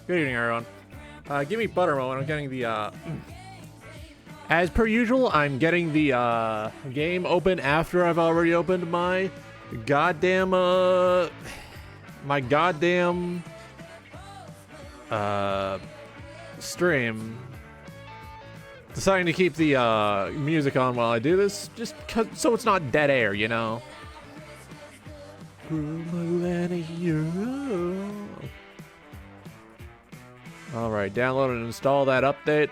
Good evening, everyone. Give me butter moment. I'm getting the, as per usual, I'm getting the, game open after I've already opened my goddamn, stream. Deciding to keep the, music on while I do this, just so it's not dead air, you know? Alright, download and install that update.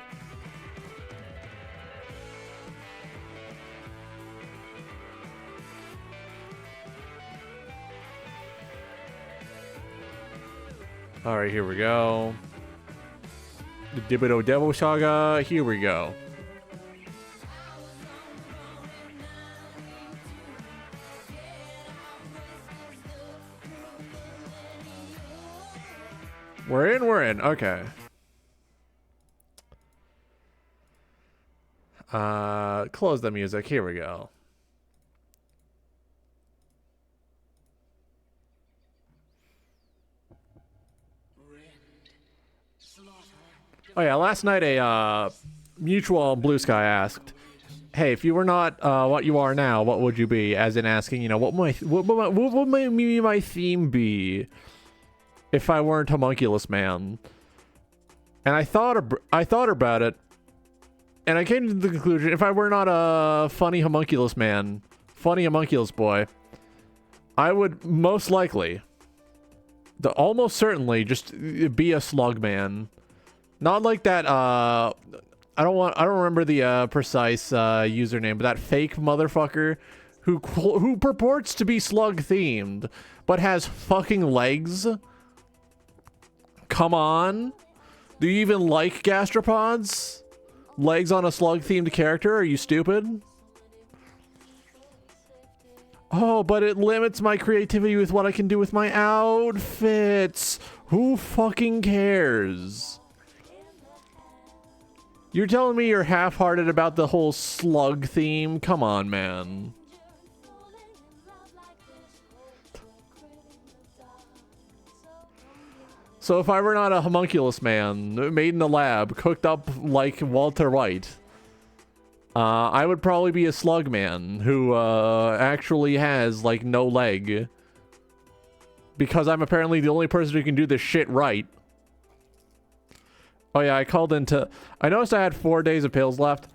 Alright, here we go. The Dibido Devil Saga, here we go. We're in, okay. Close the music, here we go. Oh yeah, last night a mutual on Blue Sky asked, "Hey, if you were not what you are now, what would you be?" As in asking, you know, what would my theme be if I weren't Homunculus Man? And I thought about it, and I came to the conclusion: if I were not a funny Homunculus Man, funny Homunculus boy, I would most likely, almost certainly, just be a slug man. Not like that, I don't remember the, precise, username, but that fake motherfucker who purports to be slug themed, but has fucking legs. Come on. Do you even like gastropods? Legs on a slug themed character? Are you stupid? Oh, but it limits my creativity with what I can do with my outfits. Who fucking cares? You're telling me you're half-hearted about the whole slug theme? Come on, man. So if I were not a homunculus man, made in the lab, cooked up like Walter White, I would probably be a slug man who actually has, like, no leg. Because I'm apparently the only person who can do this shit right. Oh yeah, I called into... I noticed I had 4 days of pills left.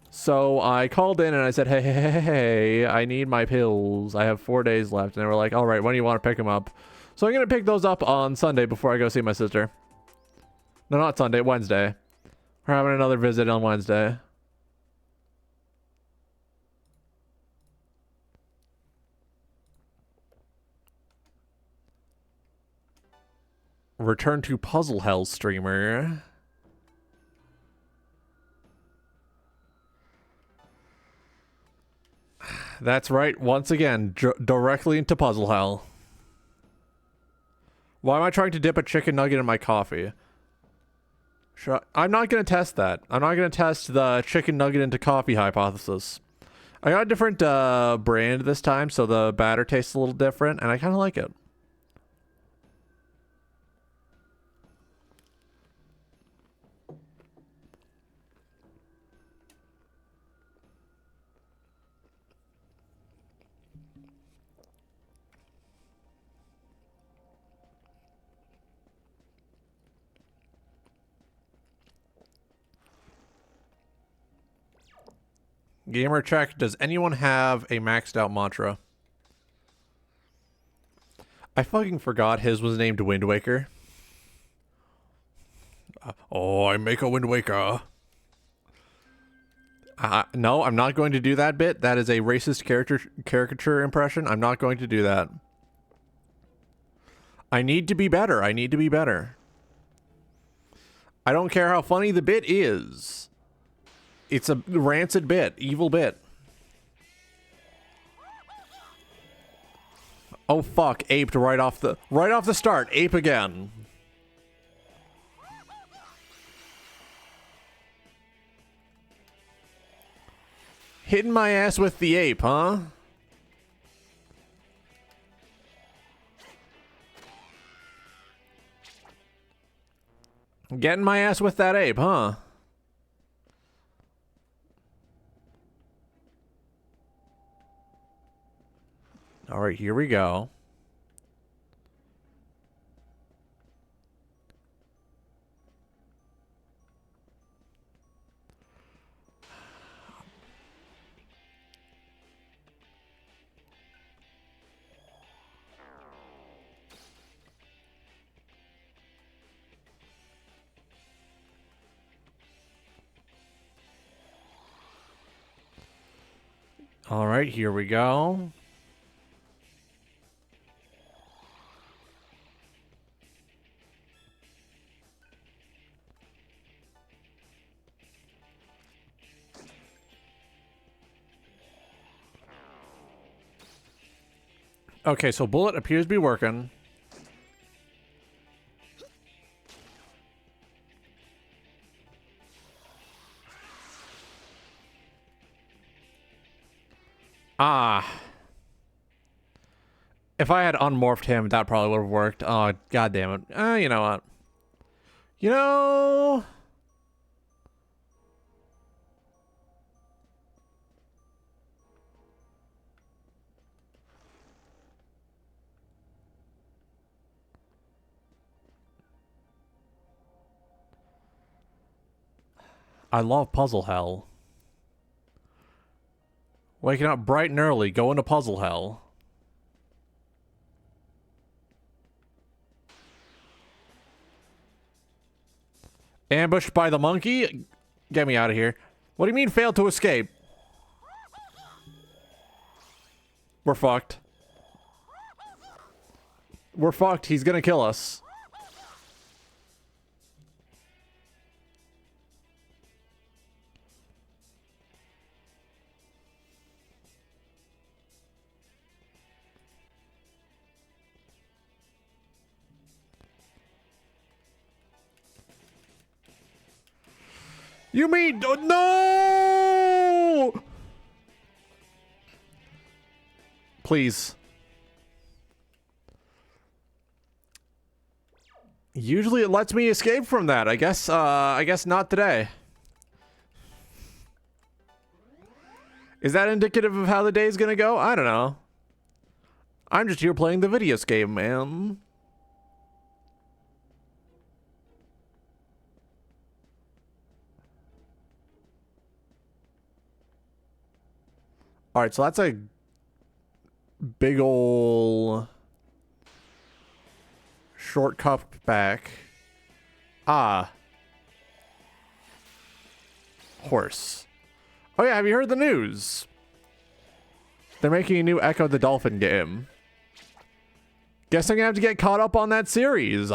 So I called in and I said, hey, I need my pills. I have 4 days left. And they were like, all right, when do you want to pick them up? So I'm going to pick those up on Sunday before I go see my sister. No, not Sunday, Wednesday. We're having another visit on Wednesday. Return to Puzzle Hell streamer. That's right, once again, directly into Puzzle Hell. Why am I trying to dip a chicken nugget in my coffee? I'm not going to test that. I'm not going to test the chicken nugget into coffee hypothesis. I got a different brand this time, so the batter tastes a little different, and I kind of like it. Gamer check, does anyone have a maxed out mantra? I fucking forgot his was named Wind Waker. Oh, I make a Wind Waker. No, I'm not going to do that bit. That is a racist caricature impression. I'm not going to do that. I need to be better. I need to be better. I don't care how funny the bit is. It's a rancid bit, evil bit. Oh fuck, aped right off the start. Ape again. Hitting my ass with the ape, huh? Getting my ass with that ape, huh? All right, here we go. All right, here we go. Okay, so bullet appears to be working. Ah. If I had unmorphed him, that probably would have worked. Oh, god damn it. You know what? You know... I love puzzle hell. Waking up bright and early, going to puzzle hell. Ambushed by the monkey? Get me out of here. What do you mean failed to escape? We're fucked. We're fucked. He's gonna kill us. You mean... Oh, no! Please. Usually it lets me escape from that. I guess not today. Is that indicative of how the day's gonna go? I don't know. I'm just here playing the video game, man. Alright, so that's a big ol' short cup back. Ah. Horse. Oh yeah, have you heard the news? They're making a new Echo the Dolphin game. Guess I'm gonna have to get caught up on that series.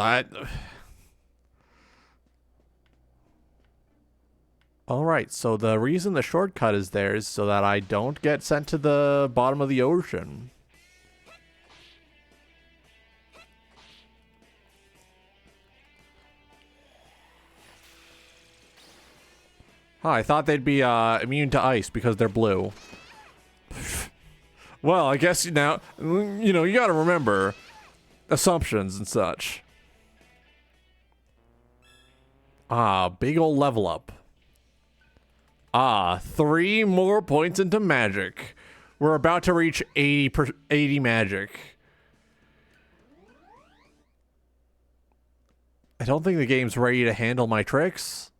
Alright, so the reason the shortcut is there is so that I don't get sent to the bottom of the ocean. Huh, I thought they'd be immune to ice because they're blue. Well, I guess now, you know, you gotta remember assumptions and such. Ah, big ol' level up. Ah, 3 more points into magic. We're about to reach 80 magic. I don't think the game's ready to handle my tricks.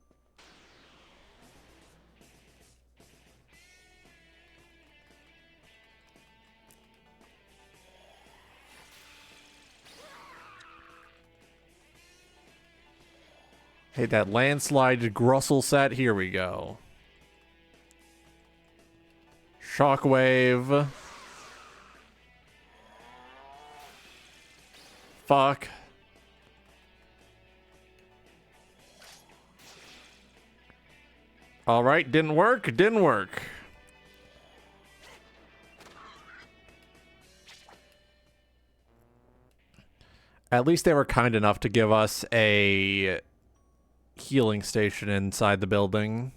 Hey, that landslide Grussel set. Here we go. Shockwave. Fuck. Alright, didn't work. Didn't work. At least they were kind enough to give us a healing station inside the building.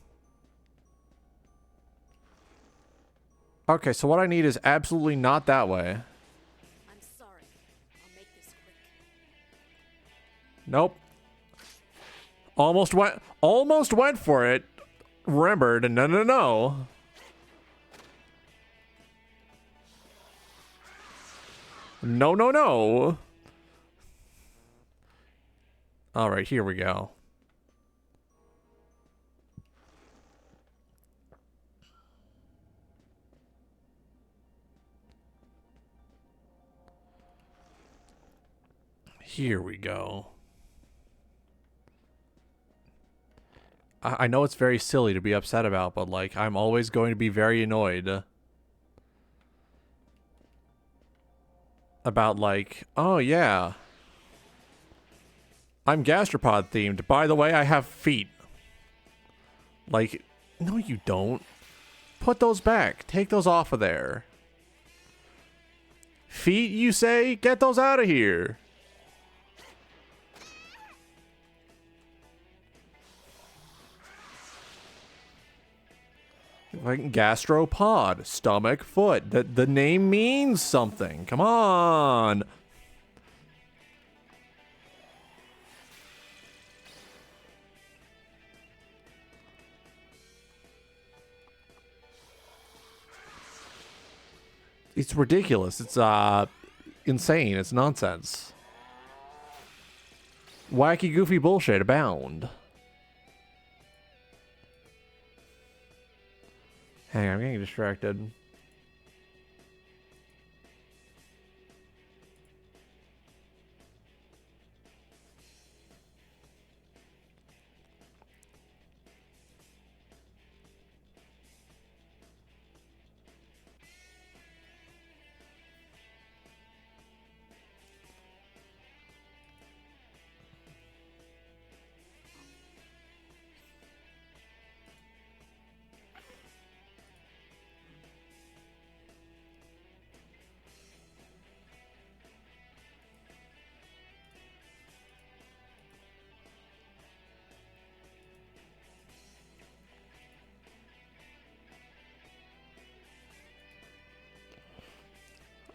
Okay, so what I need is absolutely not that way. I'm sorry. I'll make this quick. Nope. Almost went for it. Remembered. No, no, no. No, no, no. All right, here we go. Here we go. I know it's very silly to be upset about, but like, I'm always going to be very annoyed about like, oh yeah, I'm gastropod themed. By the way, I have feet. Like, no you don't. Put those back. Take those off of there. Feet, you say? Get those out of here. Like gastropod, stomach, foot. The name means something. Come on. It's ridiculous. It's insane. It's nonsense. Wacky, goofy bullshit abound. Hang on, I'm getting distracted.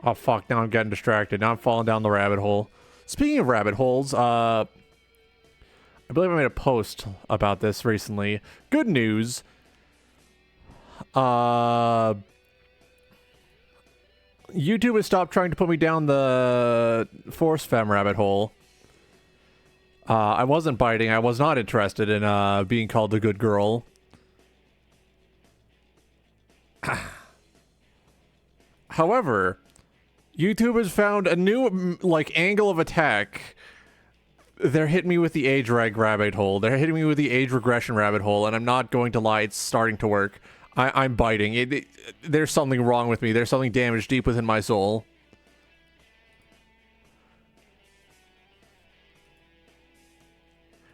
Oh fuck, now I'm getting distracted. Now I'm falling down the rabbit hole. Speaking of rabbit holes, I believe I made a post about this recently. Good news. YouTube has stopped trying to put me down the Force Femme rabbit hole. I wasn't biting. I was not interested in being called the good girl. However, YouTube has found a new, like, angle of attack. They're hitting me with the age reg rabbit hole. They're hitting me with the age regression rabbit hole, and I'm not going to lie, it's starting to work. I'm biting. There's something wrong with me. There's something damaged deep within my soul.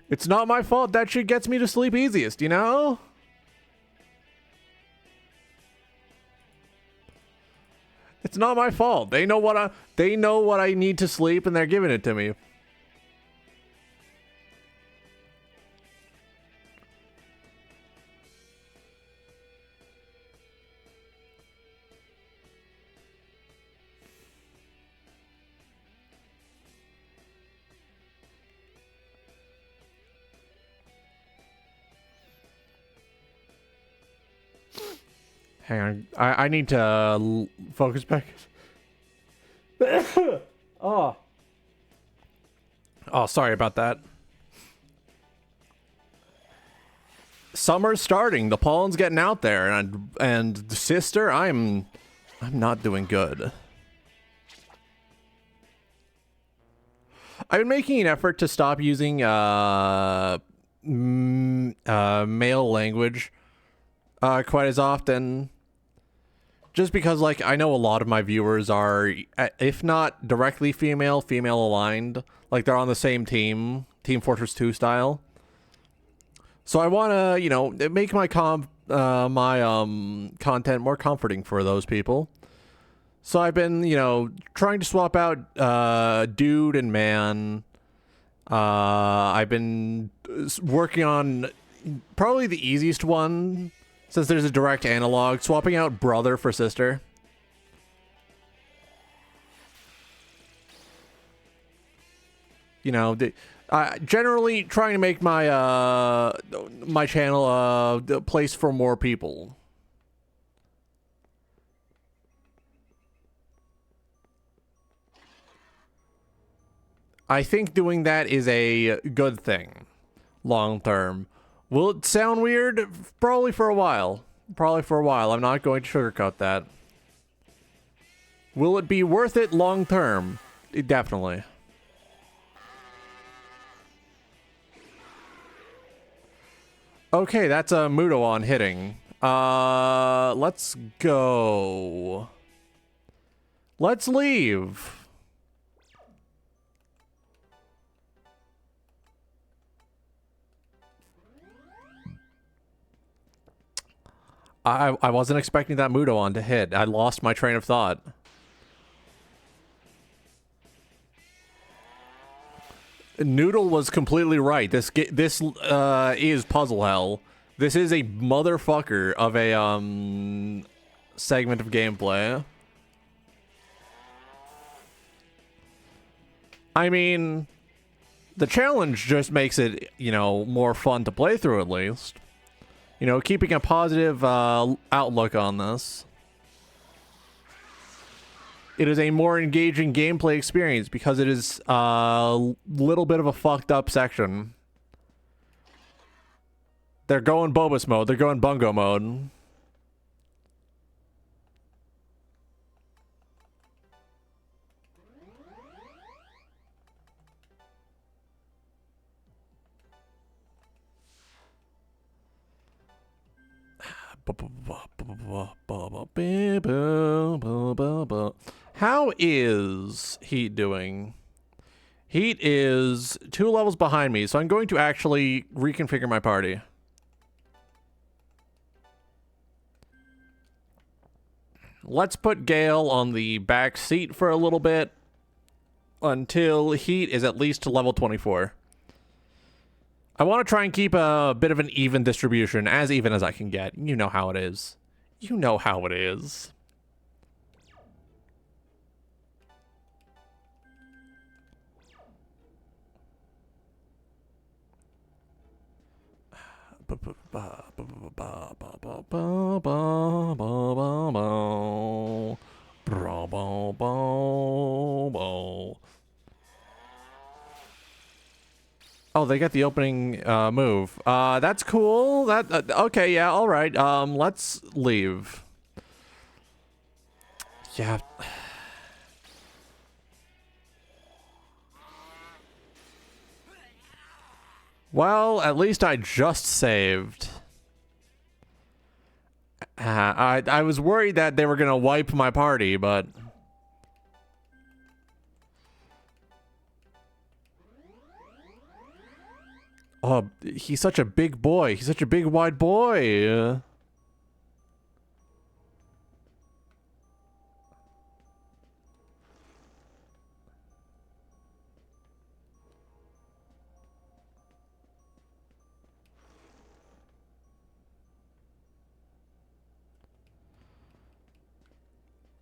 It's not my fault. That shit gets me to sleep easiest, you know? It's not my fault. They know what I need to sleep, and they're giving it to me. Hang on. I need to focus back. Oh. Oh, sorry about that. Summer's starting. The pollen's getting out there, and sister, I'm not doing good. I've been making an effort to stop using male language quite as often. Just because, like, I know a lot of my viewers are, if not directly female aligned. Like, they're on the same team, Team Fortress 2 style. So I want to, you know, make my content more comforting for those people. So I've been, you know, trying to swap out dude and man. I've been working on probably the easiest one, since there's a direct analog, swapping out brother for sister. You know, Generally trying to make my my channel a place for more people. I think doing that is a good thing, long term. Will it sound weird? Probably for a while. Probably for a while. I'm not going to sugarcoat that. Will it be worth it long term? Definitely. Okay, that's a Mudoon hitting. Let's go. Let's leave. I wasn't expecting that Mudoon to hit. I lost my train of thought. Noodle was completely right. This is puzzle hell. This is a motherfucker of a segment of gameplay. I mean, the challenge just makes it, you know, more fun to play through at least. You know, keeping a positive outlook on this. It is a more engaging gameplay experience because it is a little bit of a fucked up section. They're going Bobus mode. They're going Bungo mode. How is Heat doing? Heat is 2 levels behind me, so I'm going to actually reconfigure my party. Let's put Gale on the back seat for a little bit until Heat is at least to level 24. I want to try and keep a bit of an even distribution, as even as I can get. You know how it is. You know how it is. Oh, they got the opening move. That's cool. That okay, yeah, all right. Let's leave. Yeah. Well, at least I just saved. I was worried that they were gonna wipe my party, but oh, he's such a big boy. He's such a big wide boy.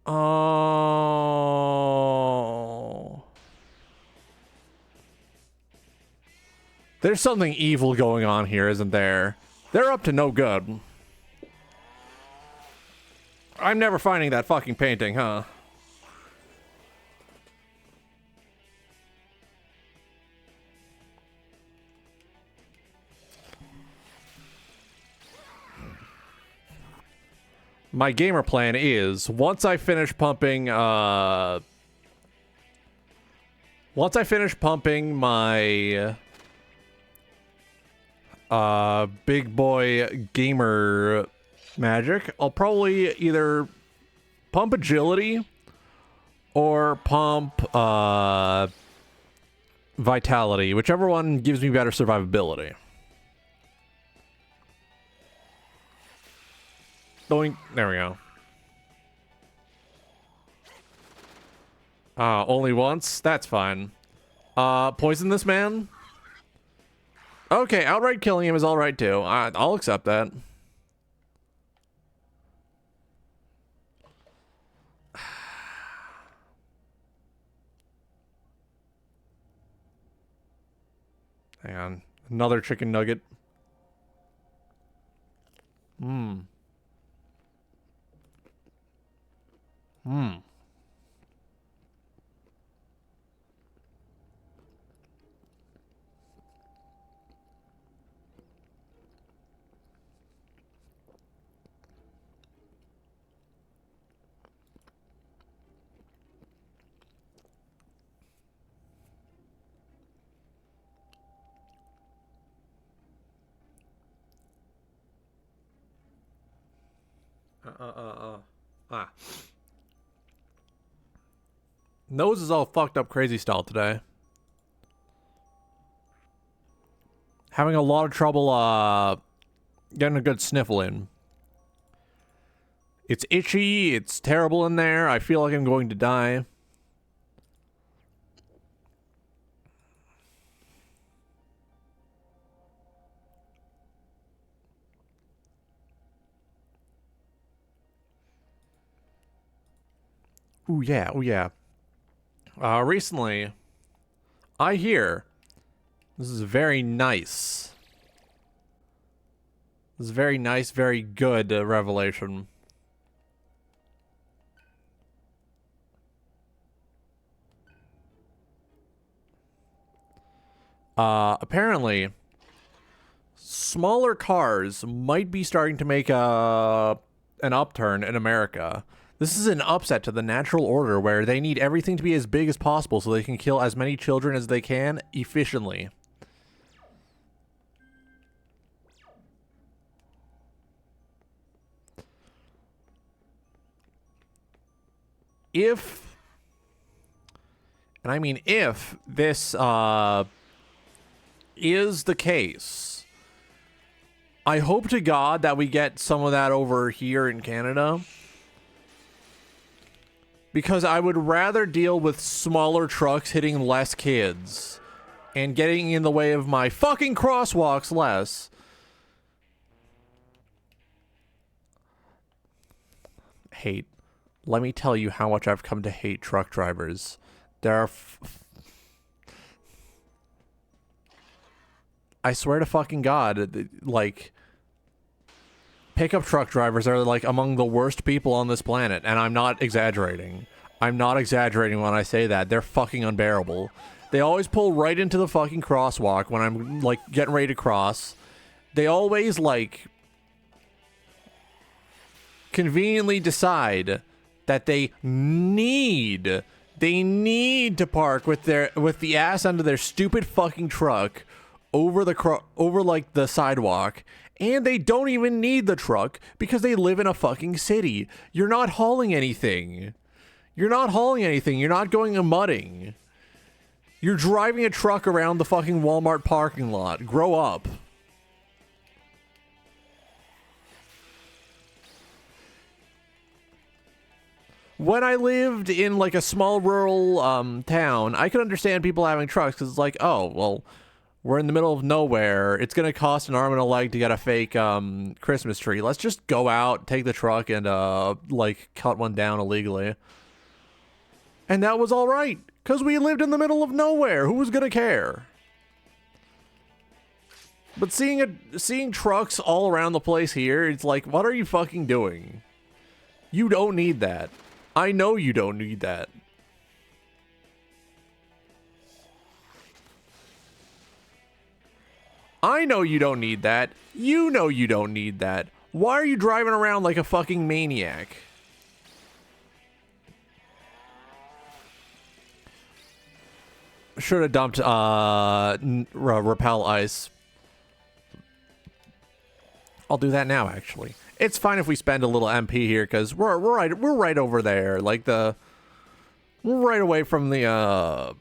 Oh. There's something evil going on here, isn't there? They're up to no good. I'm never finding that fucking painting, huh? My gamer plan is, once I finish pumping my big boy gamer magic, I'll probably either pump agility or pump vitality, whichever one gives me better survivability. Doink. There we go. Only once? That's fine. Poison this man? Okay, outright killing him is alright too. I'll accept that. Hang on. Another chicken nugget. Mmm. Mmm. Ah. Nose is all fucked up crazy style today. Having a lot of trouble, getting a good sniffle in. It's itchy, it's terrible in there, I feel like I'm going to die. Ooh yeah, ooh yeah. Recently, I hear this is very nice. This is very nice, very good revelation. Apparently, smaller cars might be starting to make an upturn in America. This is an upset to the natural order where they need everything to be as big as possible so they can kill as many children as they can efficiently. If, and I mean if, this is the case, I hope to God that we get some of that over here in Canada. Because I would rather deal with smaller trucks hitting less kids and getting in the way of my fucking crosswalks less. Hate. Let me tell you how much I've come to hate truck drivers. There are I swear to fucking God, like, pickup truck drivers are like among the worst people on this planet, and I'm not exaggerating. I'm not exaggerating when I say that. They're fucking unbearable. They always pull right into the fucking crosswalk when I'm like getting ready to cross. They always like conveniently decide that they need to park with the ass under their stupid fucking truck over like the sidewalk. And they don't even need the truck because they live in a fucking city. You're not hauling anything. You're not hauling anything. You're not going a mudding. You're driving a truck around the fucking Walmart parking lot. Grow up. When I lived in like a small rural town, I could understand people having trucks because it's like, oh, well, we're in the middle of nowhere. It's going to cost an arm and a leg to get a fake Christmas tree. Let's just go out, take the truck, and like cut one down illegally. And that was all right because we lived in the middle of nowhere. Who was going to care? But seeing trucks all around the place here, it's like, what are you fucking doing? You don't need that. I know you don't need that. I know you don't need that. You know you don't need that. Why are you driving around like a fucking maniac? Should have dumped repel ice. I'll do that now, actually. It's fine if we spend a little MP here because we're right over there. Like we're right away from the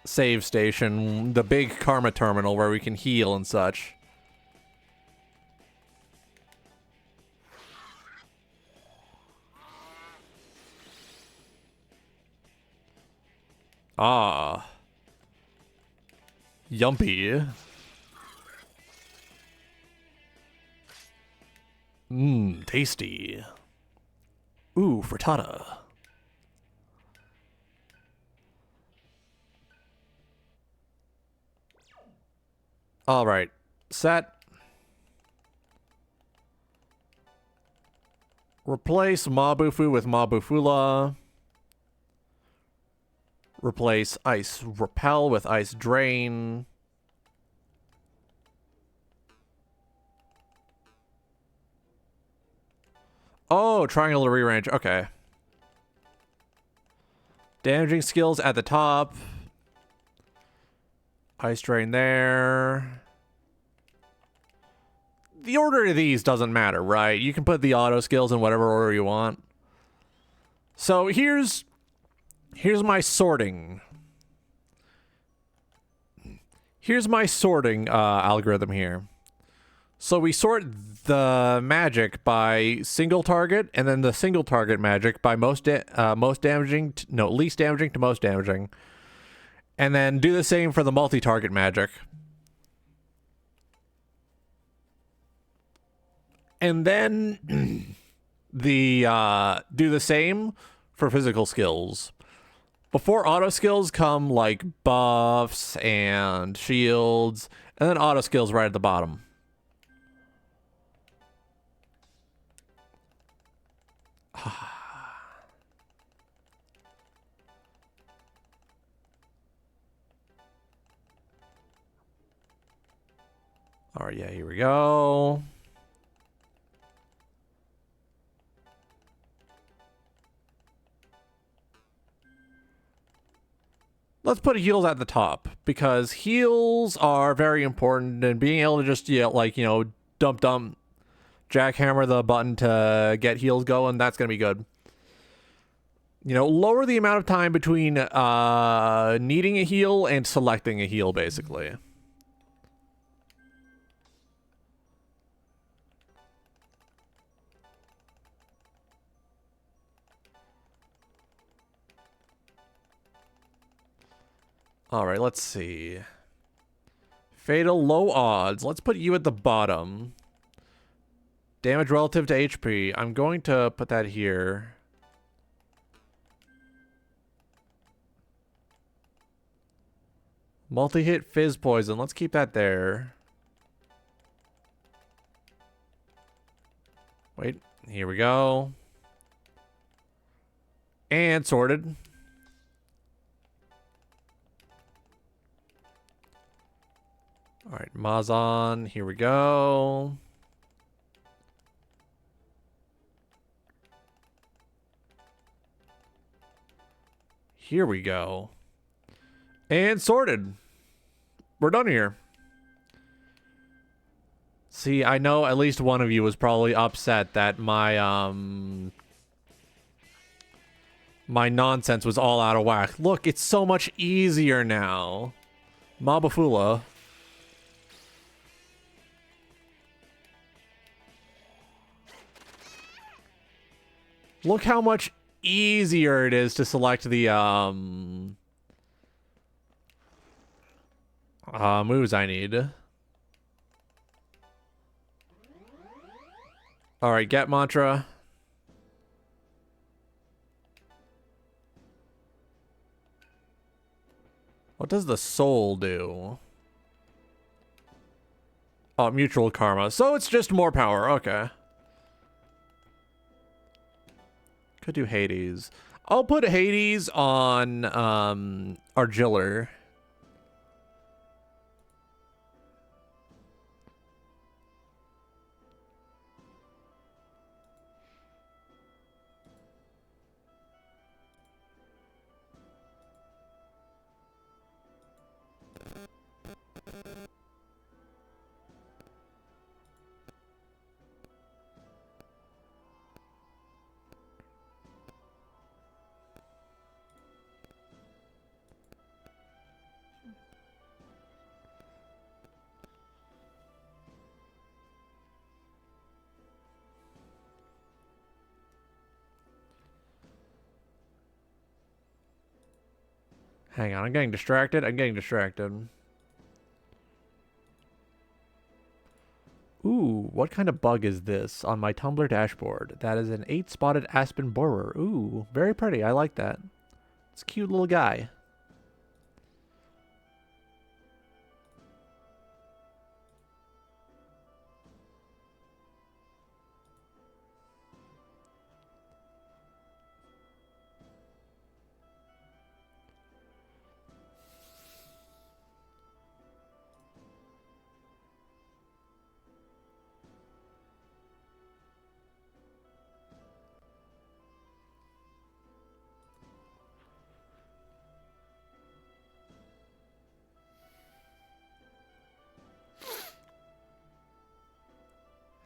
save station, the big karma terminal where we can heal and such. Ah. Yumpy. Mmm, tasty. Ooh, frittata. All right. Set. Replace Mabufu with Mabufula. Replace Ice Repel with Ice Drain. Oh, triangular rearrange. Okay. Damaging skills at the top. Ice Drain there. The order of these doesn't matter, right? You can put the auto skills in whatever order you want. So here's my sorting. Here's my sorting algorithm here. So we sort the magic by single target, and then the single target magic by least damaging to most damaging, and then do the same for the multi-target magic. And then do the same for physical skills. Before auto skills come like buffs and shields, and then auto skills right at the bottom. All right, yeah, here we go. Let's put heals at the top, because heals are very important, and being able to just, dump, jackhammer the button to get heals going, that's going to be good. Lower the amount of time between needing a heal and selecting a heal, basically. All right, let's see. Fatal low odds. Let's put you at the bottom. Damage relative to HP. I'm going to put that here. Multi-hit fizz poison. Let's keep that there. Wait, here we go. And sorted. All right, Mazan, here we go. Here we go. And sorted. We're done here. See, I know at least one of you was probably upset that my nonsense was all out of whack. Look, it's so much easier now. Mabufula. Look how much easier it is to select the moves I need. Alright, get mantra. What does the soul do? Oh, mutual karma. So it's just more power. Okay. Could do Hades. I'll put Hades on Argiller. Hang on, I'm getting distracted. Ooh, what kind of bug is this on my Tumblr dashboard? That is an 8-spotted aspen borer. Ooh, very pretty. I like that. It's a cute little guy.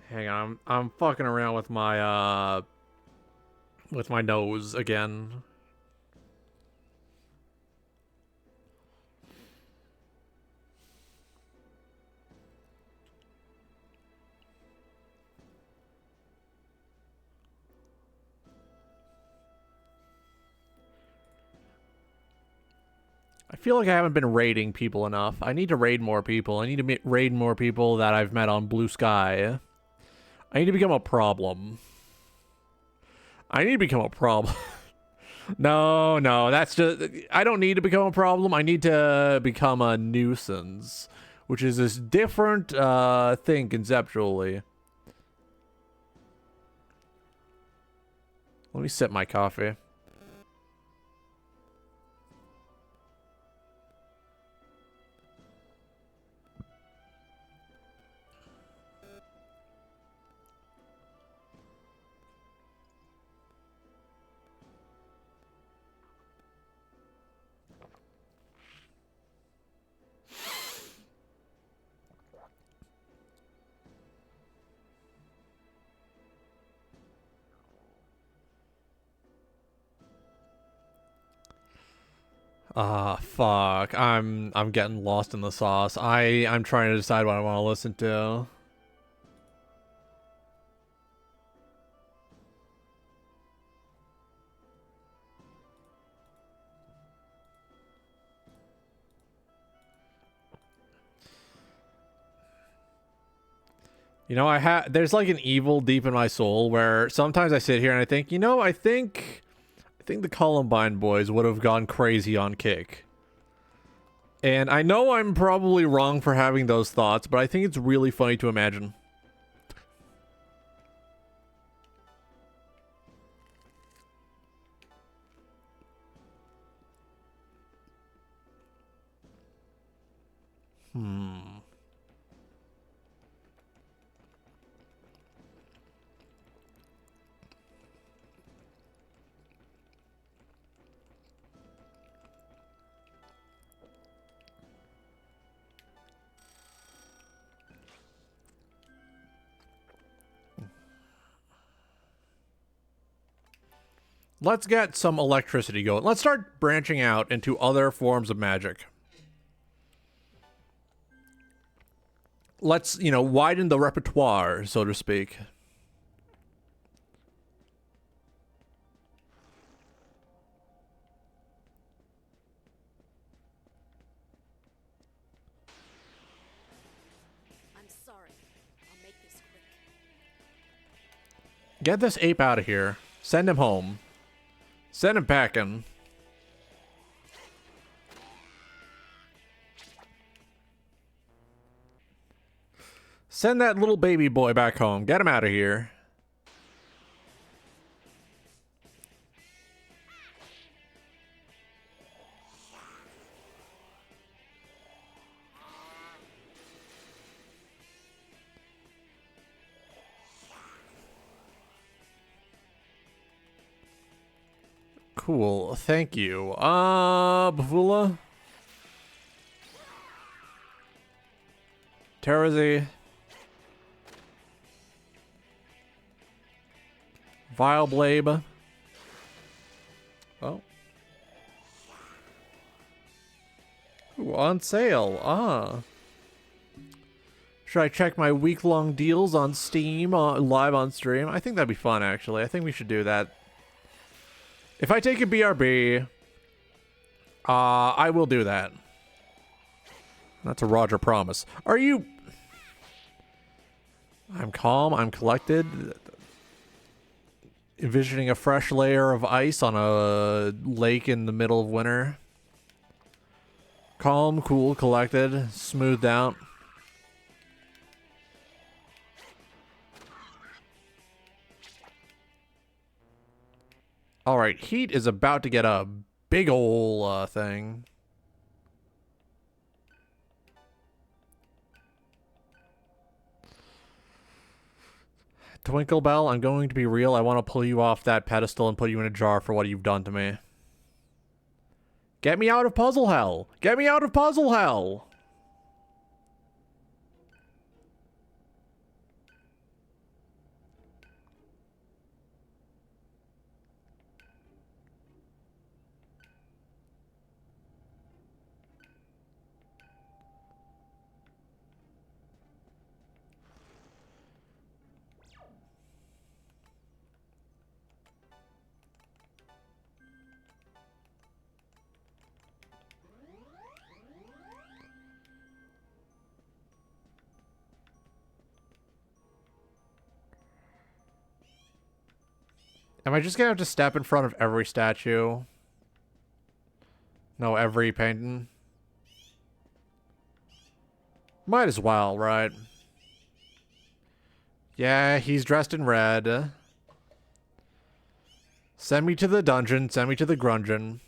Hang on, I'm fucking around with my nose again. I feel like I haven't been raiding people enough. I need to raid more people. I need to raid more people that I've met on Blue Sky. I need to become a problem. I need to become a problem. No, that's just... I don't need to become a problem. I need to become a nuisance, which is this different thing conceptually. Let me sip my coffee. Ah, fuck. I'm getting lost in the sauce. I'm trying to decide what I want to listen to. You know, there's like an evil deep in my soul where sometimes I sit here and I think, you know, I think the Columbine boys would have gone crazy on Kick. And I know I'm probably wrong for having those thoughts, but I think it's really funny to imagine. Let's get some electricity going. Let's start branching out into other forms of magic. Let's, you know, widen the repertoire, so to speak. I'm sorry. I'll make this quick. Get this ape out of here. Send him home. Send him packing. Send that little baby boy back home. Get him out of here. Cool. Thank you. Bavula? Terrazy. Vile Blabe. Oh. Ooh, on sale. Ah. Should I check my week-long deals on Steam live on stream? I think that'd be fun, actually. I think we should do that. If I take a BRB, I will do that. That's a Roger promise. Are you... I'm calm. I'm collected. Envisioning a fresh layer of ice on a lake in the middle of winter. Calm, cool, collected, smoothed out. Alright, heat is about to get a big ol' thing. Twinkle Bell, I'm going to be real. I want to pull you off that pedestal and put you in a jar for what you've done to me. Get me out of puzzle hell! Get me out of puzzle hell! Am I just gonna have to step in front of every statue? No, every painting? Might as well, right? Yeah, he's dressed in red. Send me to the dungeon. Send me to the grungeon.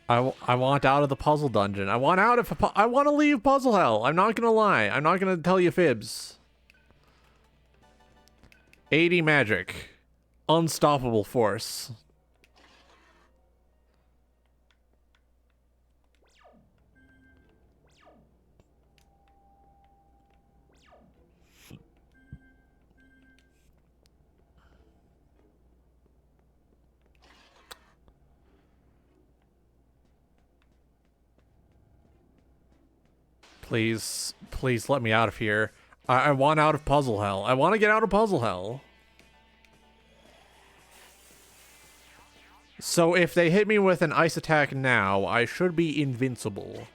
I want out of the puzzle dungeon. I want out of I want to leave puzzle hell. I'm not gonna lie. I'm not gonna tell you fibs. 80 magic. Unstoppable force. Please, please let me out of here. I want out of puzzle hell. I want to get out of puzzle hell. So if they hit me with an ice attack now, I should be invincible.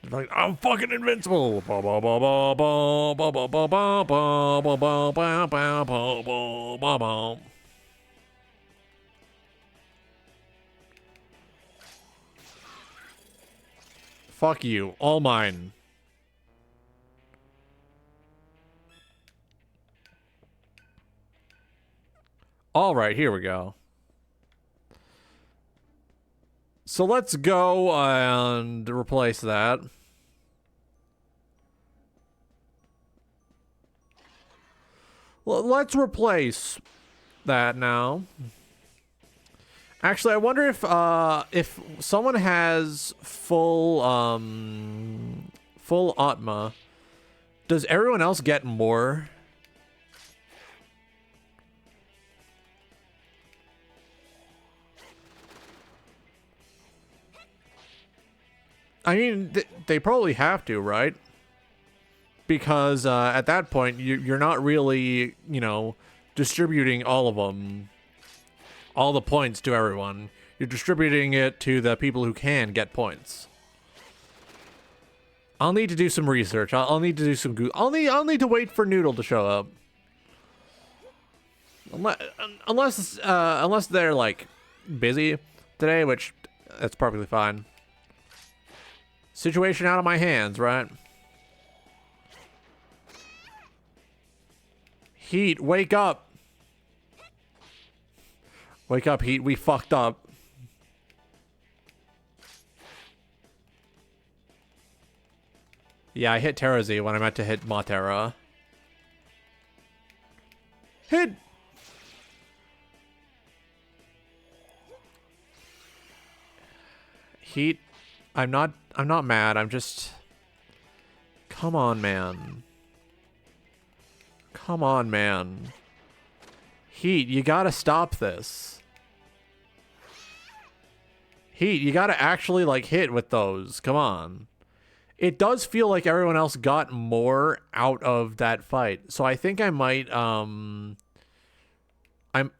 Like, I'm fucking invincible. Fuck you. All mine. Alright, here we go. So let's go and replace that. Let's replace that now. Actually, I wonder if someone has full full Atma, does everyone else get more? I mean, they probably have to, right? Because at that point, you're not really, you know, distributing all of them, all the points to everyone. You're distributing it to the people who can get points. I'll need to do some research. I'll need to do some I'll need to wait for Noodle to show up. Unless they're like busy today, which that's perfectly fine. Situation out of my hands, right? Heat, wake up. Wake up, Heat. We fucked up. Yeah, I hit Terrazy when I meant to hit Matera. Hit! Heat, I'm not mad. I'm just... Come on, man. Come on, man. Heat, you gotta stop this. Heat, you gotta actually, like, hit with those. Come on. It does feel like everyone else got more out of that fight. So I think I might, I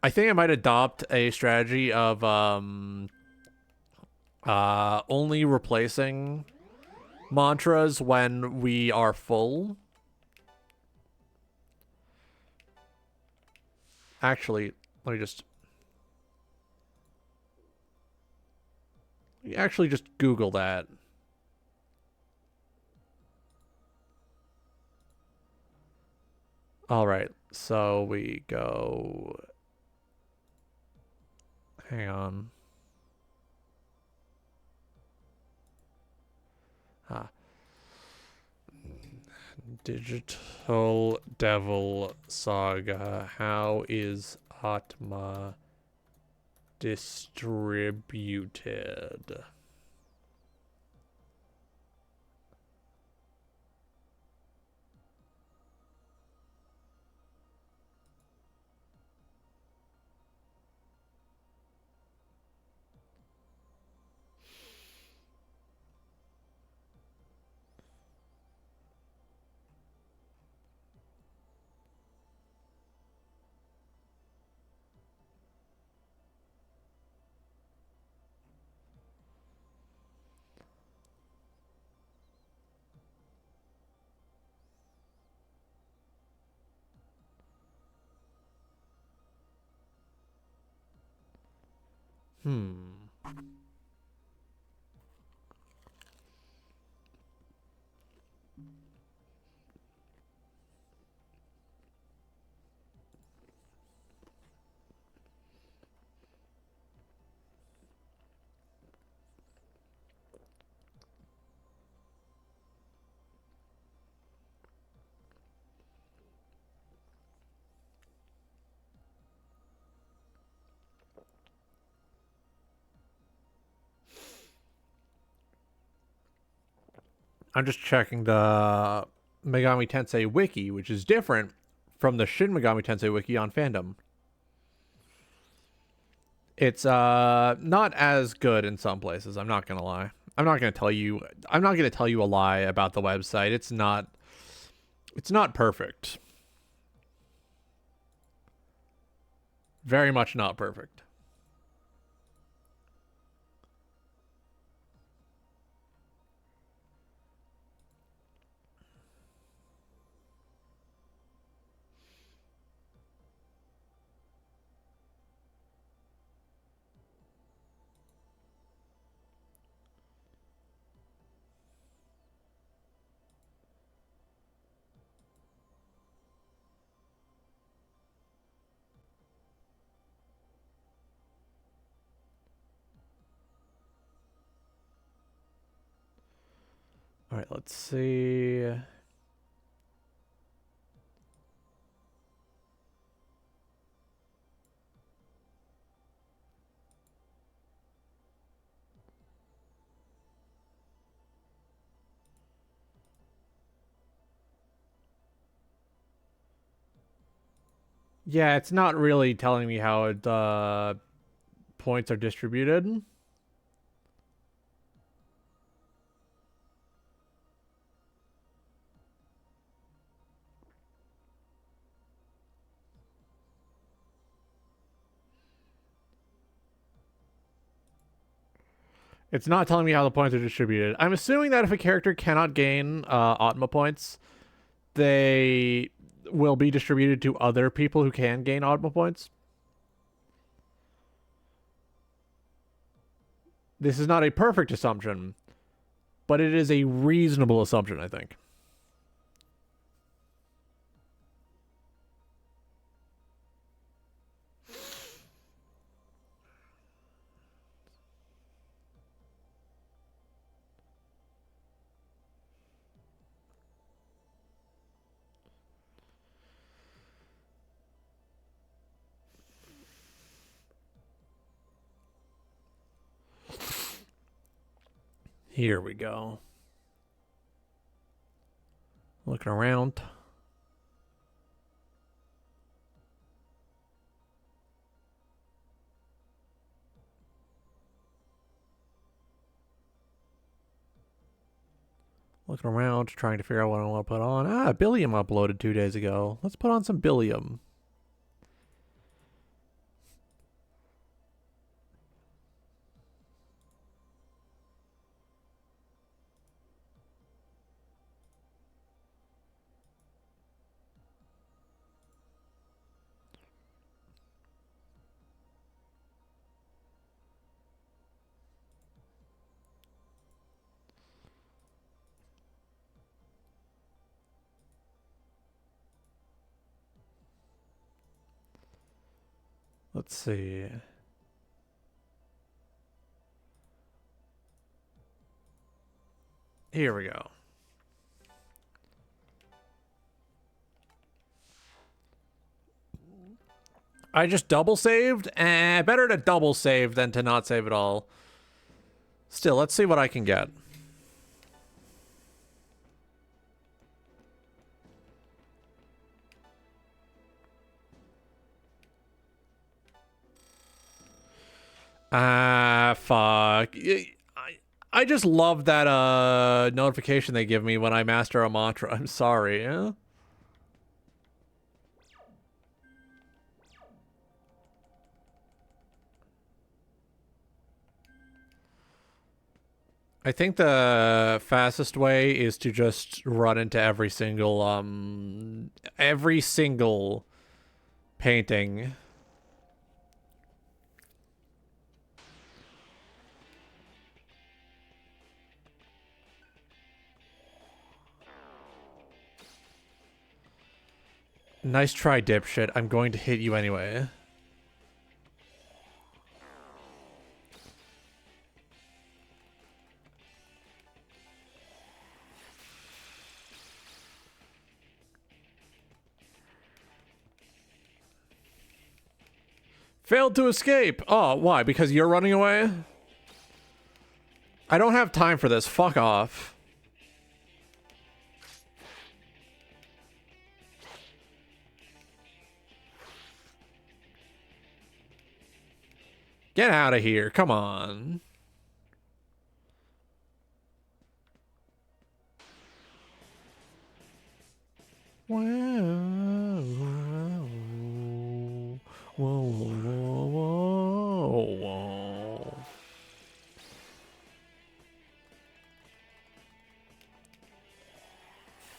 think I might adopt a strategy of, only replacing mantras when we are full. Actually, let me just... Actually, just Google that. Alright, so we go... Hang on. Digital Devil Saga. How is Atma distributed? I'm just checking the Megami Tensei wiki, which is different from the Shin Megami Tensei wiki on fandom. It's not as good in some places, I'm not gonna lie. I'm not gonna tell you a lie about the website. It's not perfect. Very much not perfect. All right, let's see. Yeah, it's not really telling me how the points are distributed. It's not telling me how the points are distributed. I'm assuming that if a character cannot gain Atma points, they will be distributed to other people who can gain Atma points. This is not a perfect assumption, but it is a reasonable assumption, I think. Here we go. Looking around. Looking around, trying to figure out what I want to put on. Ah, Billiam uploaded 2 days ago. Let's put on some Billiam. Let's see. Here we go. I just double saved? Better to double save than to not save at all. Still, let's see what I can get. Fuck. I just love that notification they give me when I master a mantra. I'm sorry. Yeah? I think the fastest way is to just run into every single painting. Nice try, dipshit. I'm going to hit you anyway. Failed to escape. Oh, why? Because you're running away? I don't have time for this. Fuck off. Get out of here. Come on. Wow. Whoa, whoa, whoa, whoa.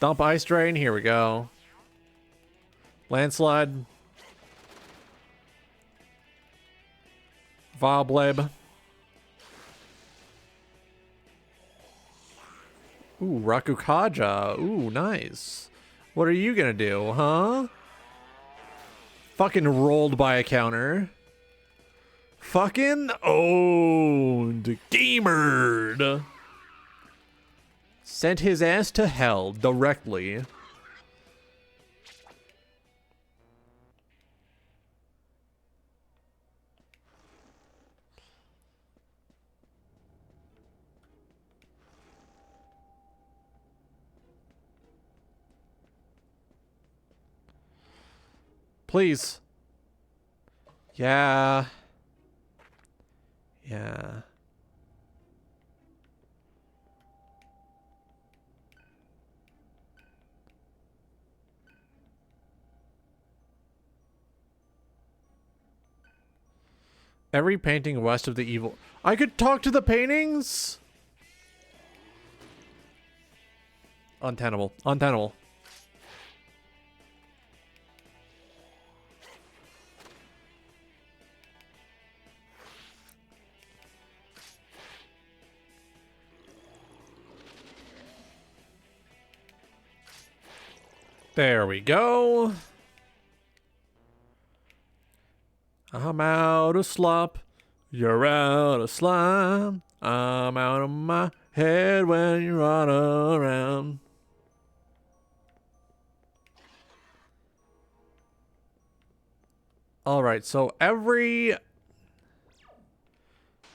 Dump ice drain. Here we go. Landslide. Vileblade. Ooh, Rakukaja. Ooh, nice. What are you gonna do, huh? Fucking rolled by a counter. Fucking owned. Gamered. Sent his ass to hell directly. Please. Yeah. Yeah. Every painting west of the evil. I could talk to the paintings? Untenable. Untenable. There we go. I'm out of slop. You're out of slime. I'm out of my head when you run around. Alright, so every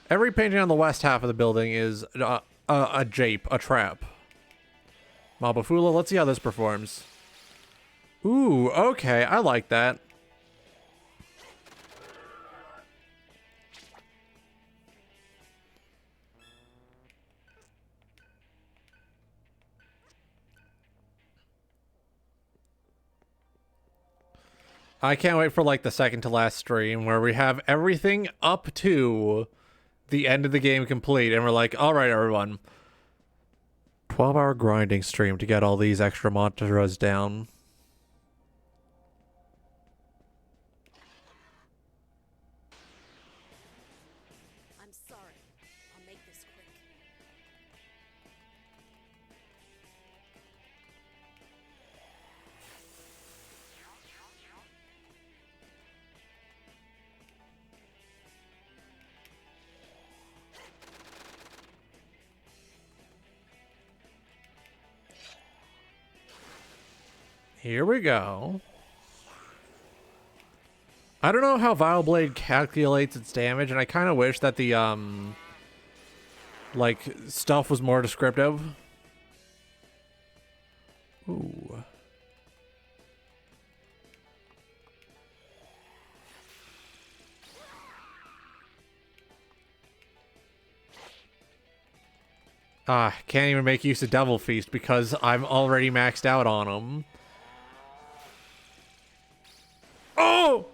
painting on the west half of the building is a jape, a trap. Mabafula, let's see how this performs. Ooh, okay, I like that. I can't wait for like the second to last stream where we have everything up to the end of the game complete and we're like, all right, everyone. 12-hour grinding stream to get all these extra mantras down. I'm sorry. I'll make this quick. Here we go. I don't know how Vileblade calculates its damage, and I kind of wish that the, like, stuff was more descriptive. Ooh. Ah, can't even make use of Devil Feast because I'm already maxed out on them. Oh!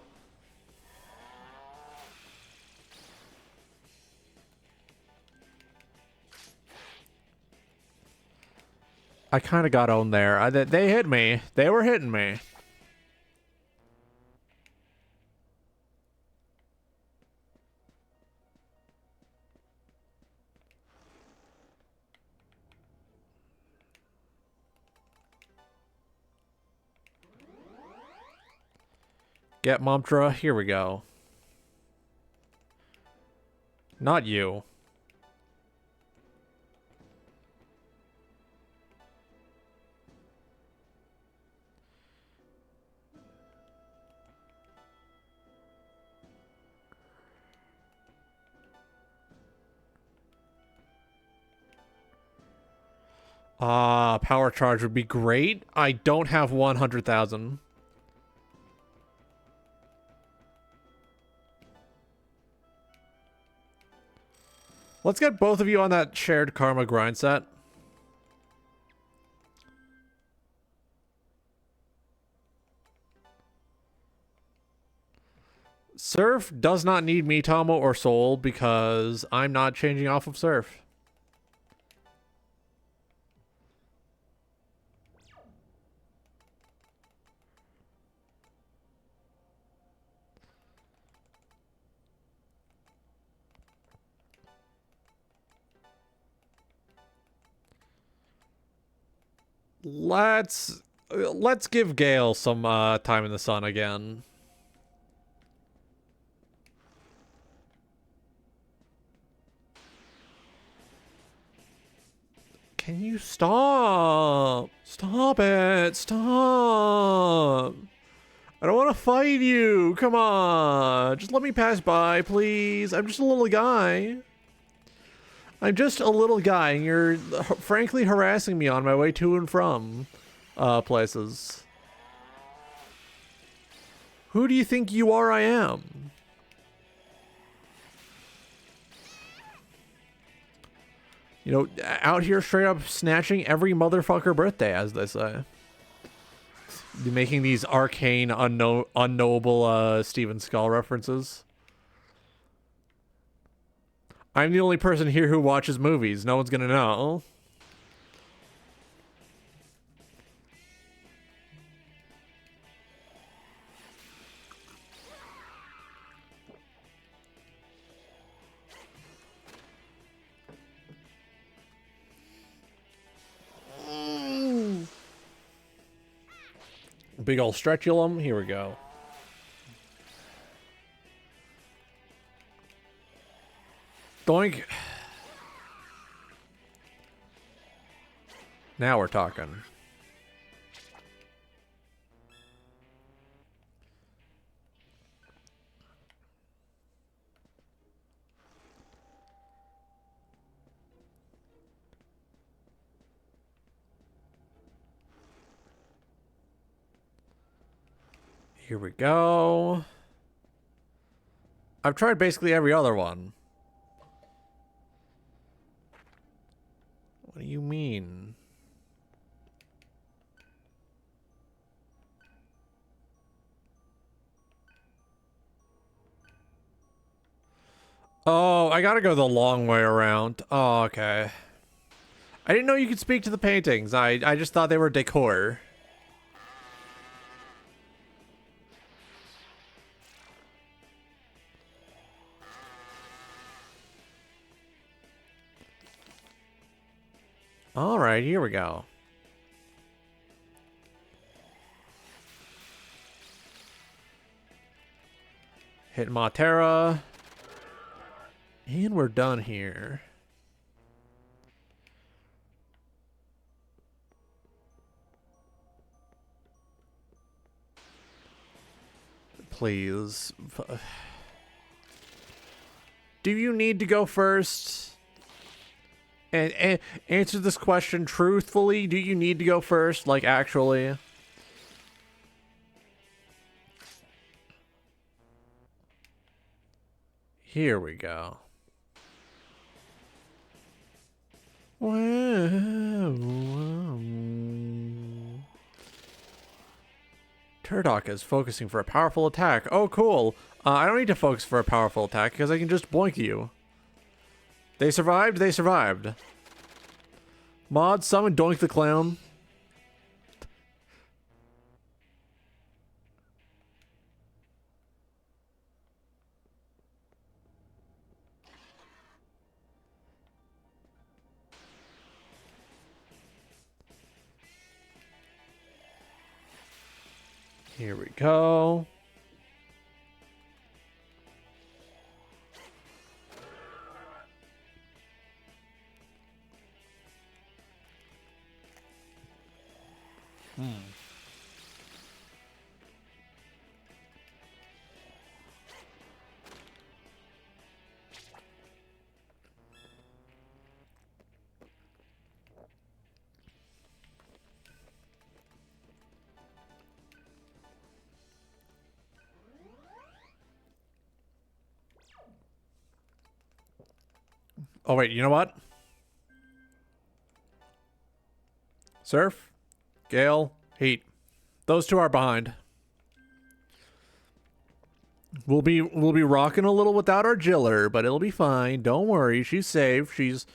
I kind of got owned there. They hit me. They were hitting me. Get Momtra. Here we go. Not you. Power charge would be great. I don't have 100,000. Let's get both of you on that shared karma grind set. Surf does not need Mitamo or Soul because I'm not changing off of Surf. Let's give Gale some time in the sun again. Can you stop? Stop it. Stop. I don't want to fight you. Come on. Just let me pass by, please. I'm just a little guy. I'm just a little guy, and you're frankly harassing me on my way to and from places. Who do you think you are? I am. You know, out here straight up snatching every motherfucker birthday, as they say. Making these arcane, unknowable Steven Skull references. I'm the only person here who watches movies. No one's gonna know. Big ol' stretchulum. Here we go. Doink. Now we're talking. Here we go. I've tried basically every other one. What do you mean? Oh, I gotta go the long way around. Oh, okay. I didn't know you could speak to the paintings. I just thought they were decor. Alright, here we go. Hit Matera. And we're done here. Please. Do you need to go first? And answer this question truthfully. Do you need to go first? Like, actually? Here we go. Turdock is focusing for a powerful attack. Oh, cool. I don't need to focus for a powerful attack because I can just boink you. They survived? They survived. Mod, summon Doink the Clown. Here we go. Oh, wait, you know what? Surf, Gale, Heat. Those two are behind. We'll be rocking a little without our Jiller, but it'll be fine. Don't worry, she's safe. She's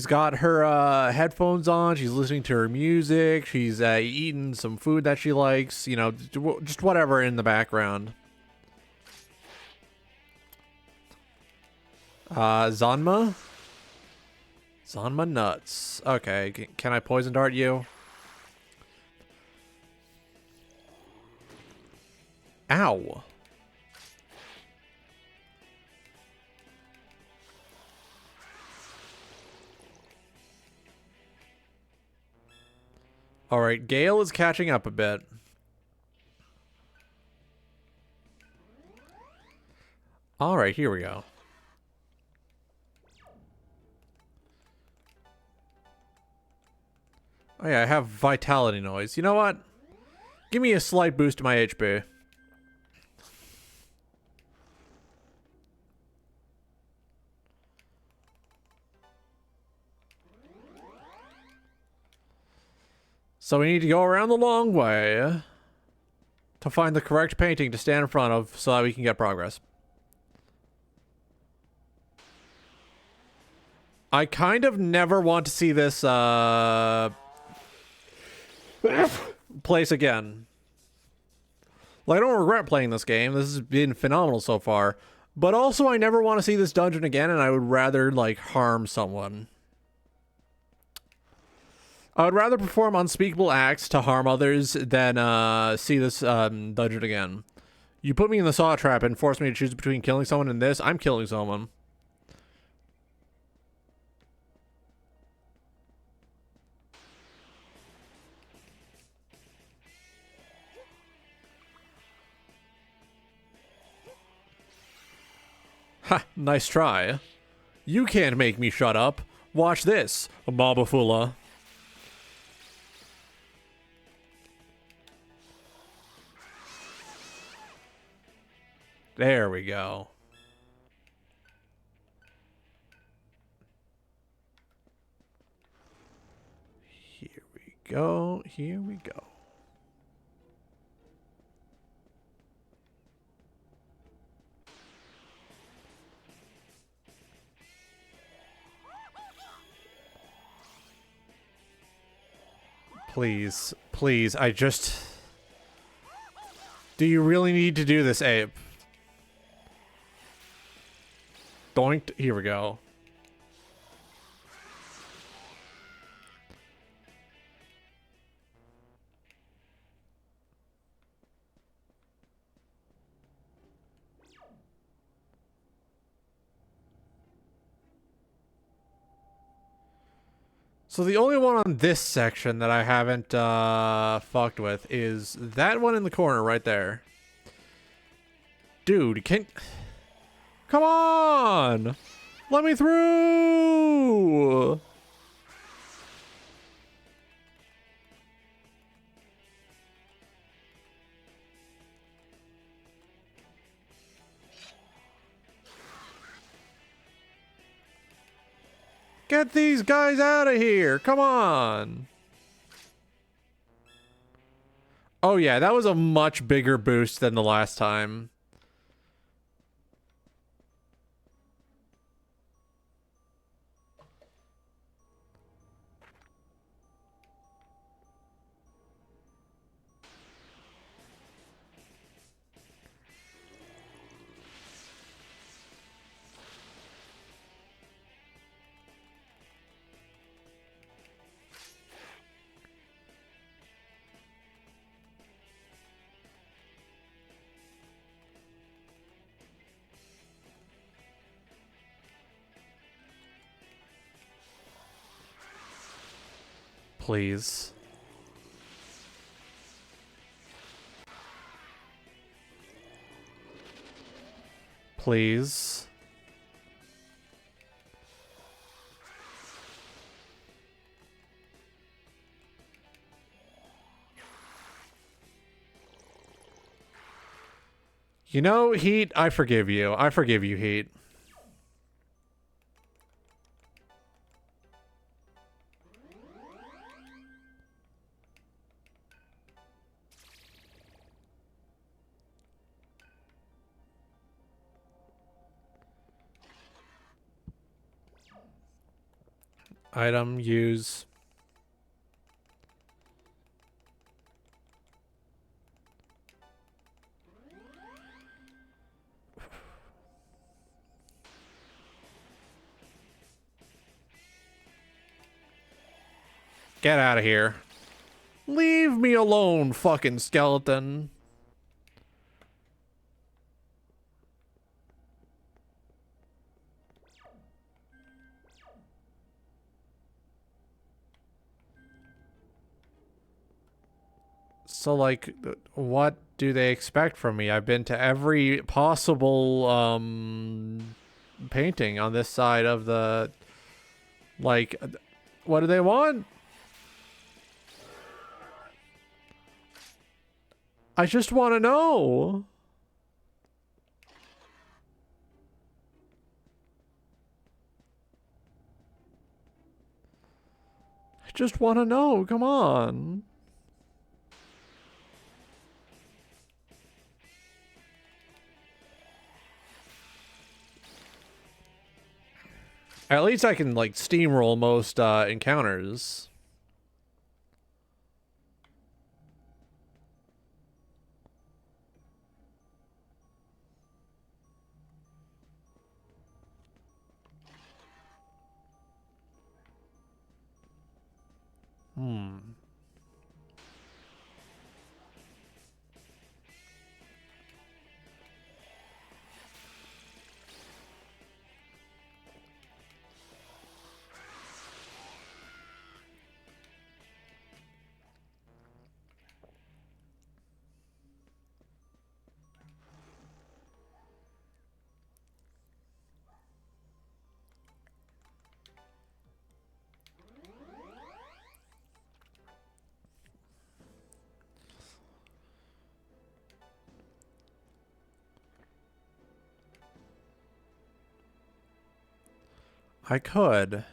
got her headphones on. She's listening to her music. She's eating some food that she likes. You know, just whatever in the background. Zanma? Zanma nuts. Okay, can I poison dart you? Ow. Alright, Gale is catching up a bit. Alright, here we go. Oh yeah, I have vitality noise. You know what? Give me a slight boost to my HP. So we need to go around the long way to find the correct painting to stand in front of so that we can get progress. I kind of never want to see this place again. Like, I don't regret playing this game. This has been phenomenal so far. But also, I never want to see this dungeon again, and I would rather, like, harm someone. I would rather perform unspeakable acts to harm others than see this dungeon again. You put me in the saw trap and force me to choose between killing someone and this. I'm killing someone. Ha, nice try. You can't make me shut up. Watch this, Mabafula. There we go. Here we go. Here we go. Please, please, I just... Do you really need to do this, Abe? Doinked. Here we go. So the only one on this section that I haven't fucked with is that one in the corner right there. Dude, come on! Let me through! Get these guys out of here! Come on! Oh yeah, that was a much bigger boost than the last time. Please. Please. You know, Heat, I forgive you. I forgive you, Heat. Item, use. Get out of here. Leave me alone, fucking skeleton. So, like, what do they expect from me? I've been to every possible, painting on this side of the... Like, what do they want? I just want to know. I just want to know. Come on. At least I can, like, steamroll most encounters. I could.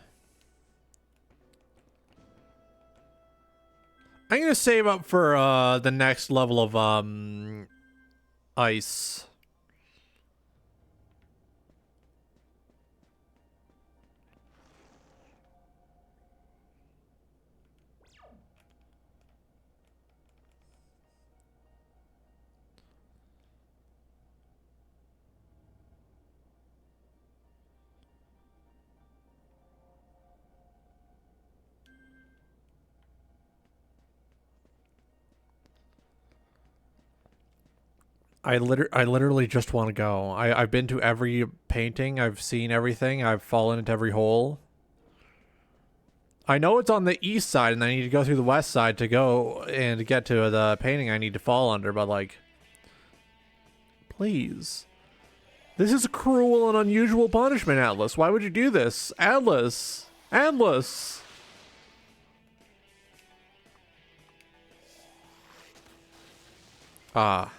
I'm gonna save up for the next level of ice. I literally just want to go. I've been to every painting. I've seen everything. I've fallen into every hole. I know it's on the east side, and I need to go through the west side to go and get to the painting I need to fall under, but, like... Please. This is cruel and unusual punishment, Atlas. Why would you do this? Atlas! Atlas! Ah.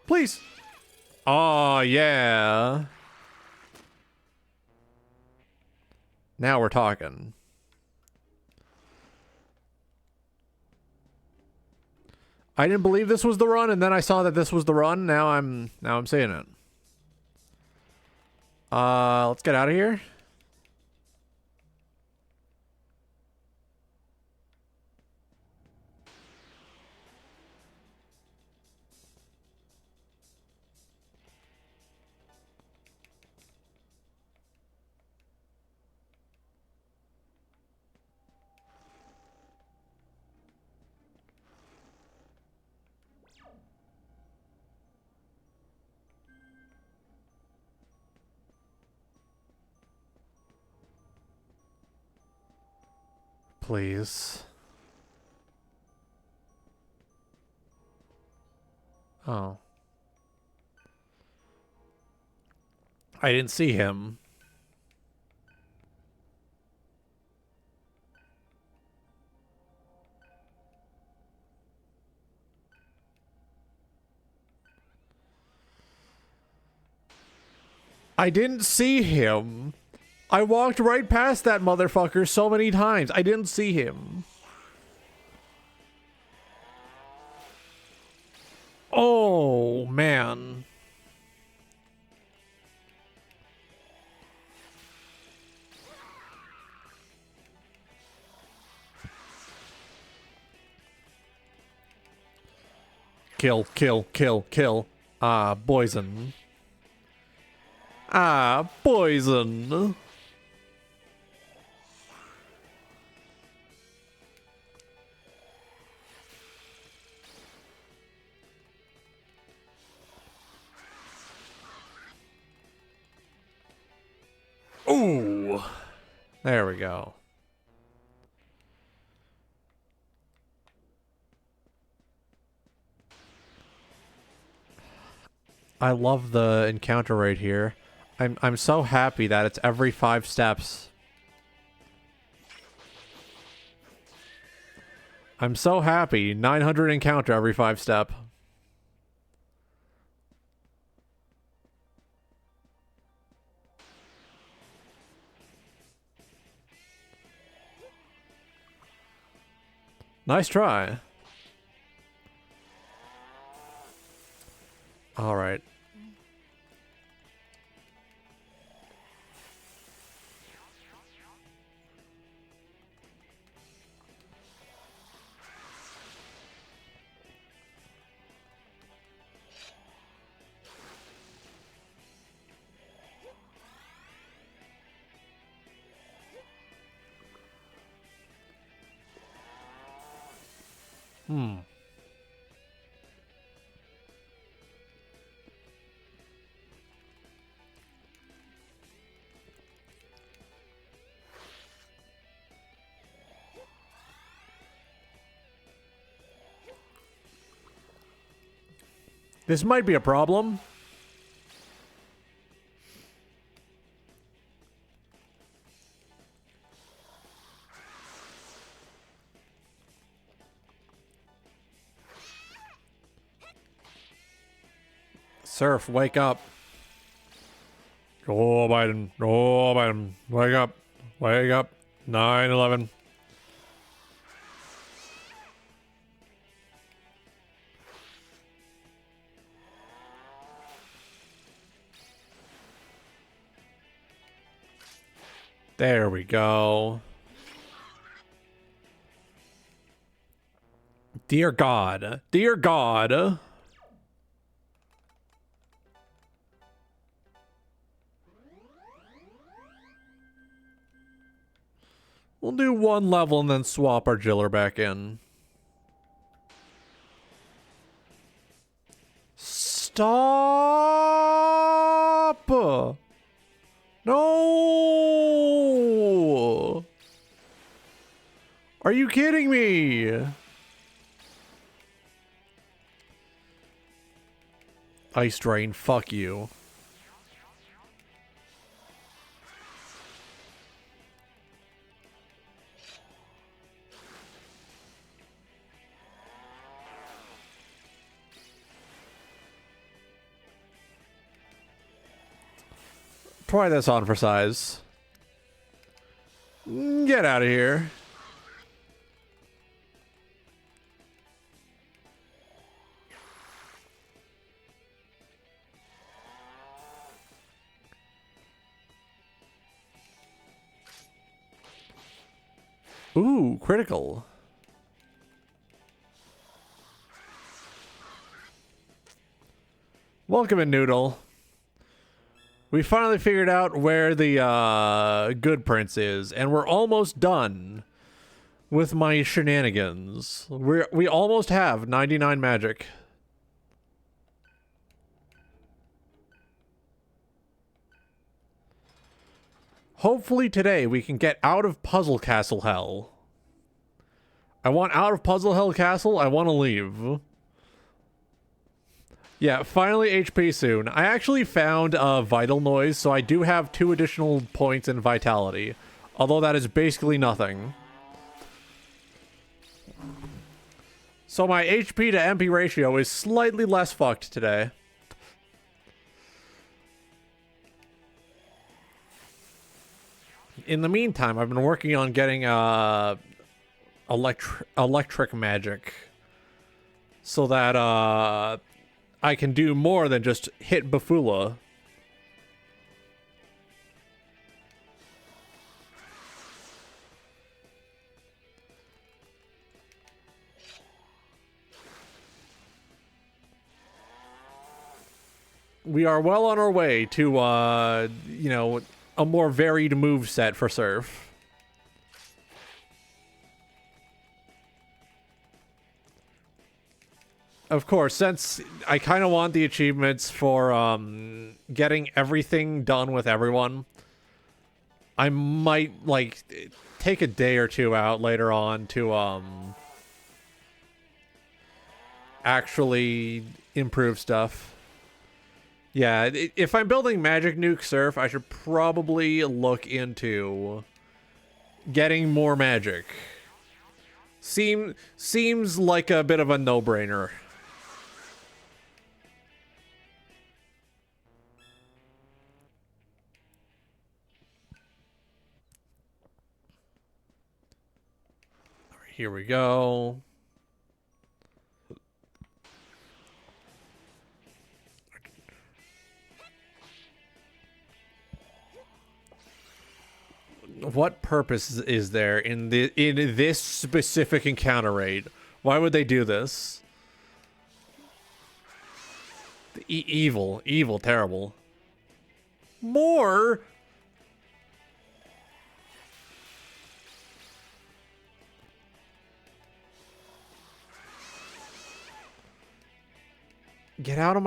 Please. Oh, yeah. Now we're talking. I didn't believe this was the run, and then I saw that this was the run. Now I'm seeing it. Let's get out of here. Please. Oh. I didn't see him. I didn't see him. I walked right past that motherfucker so many times. I didn't see him. Oh, man. Kill, kill, kill, kill. Ah, poison. Ah, poison. Ooh. There we go. I love the encounter right here. I'm so happy that it's every 5 steps. I'm so happy. 900 encounter every 5 step. Nice try. All right. This might be a problem. Surf, wake up. Oh, Biden. Oh, Biden. Wake up. Wake up. 9/11. There we go. Dear God. Dear God. We'll do 1 level and then swap our Jiller back in. Stop! No! Are you kidding me? Ice Drain, fuck you. Try this on for size. Get out of here. Ooh, critical. Welcome in, Noodle. We finally figured out where the good prince is, and we're almost done with my shenanigans. We almost have 99 magic. Hopefully today we can get out of Puzzle Castle Hell. I want out of Puzzle Hill Castle. I want to leave. Yeah, finally HP soon. I actually found Vital Noise, so I do have 2 additional points in Vitality. Although that is basically nothing. So my HP to MP ratio is slightly less fucked today. In the meantime, I've been working on getting electric magic. So that I can do more than just hit Bafula. We are well on our way to, you know, a more varied move set for Surf. Of course, since I kind of want the achievements for getting everything done with everyone, I might like take a day or 2 out later on to actually improve stuff. Yeah, if I'm building Magic Nuke Surf, I should probably look into getting more magic. Seems like a bit of a no-brainer. Here we go. What purpose is there in this specific encounter rate? Why would they do this? Evil, terrible. More? Get out of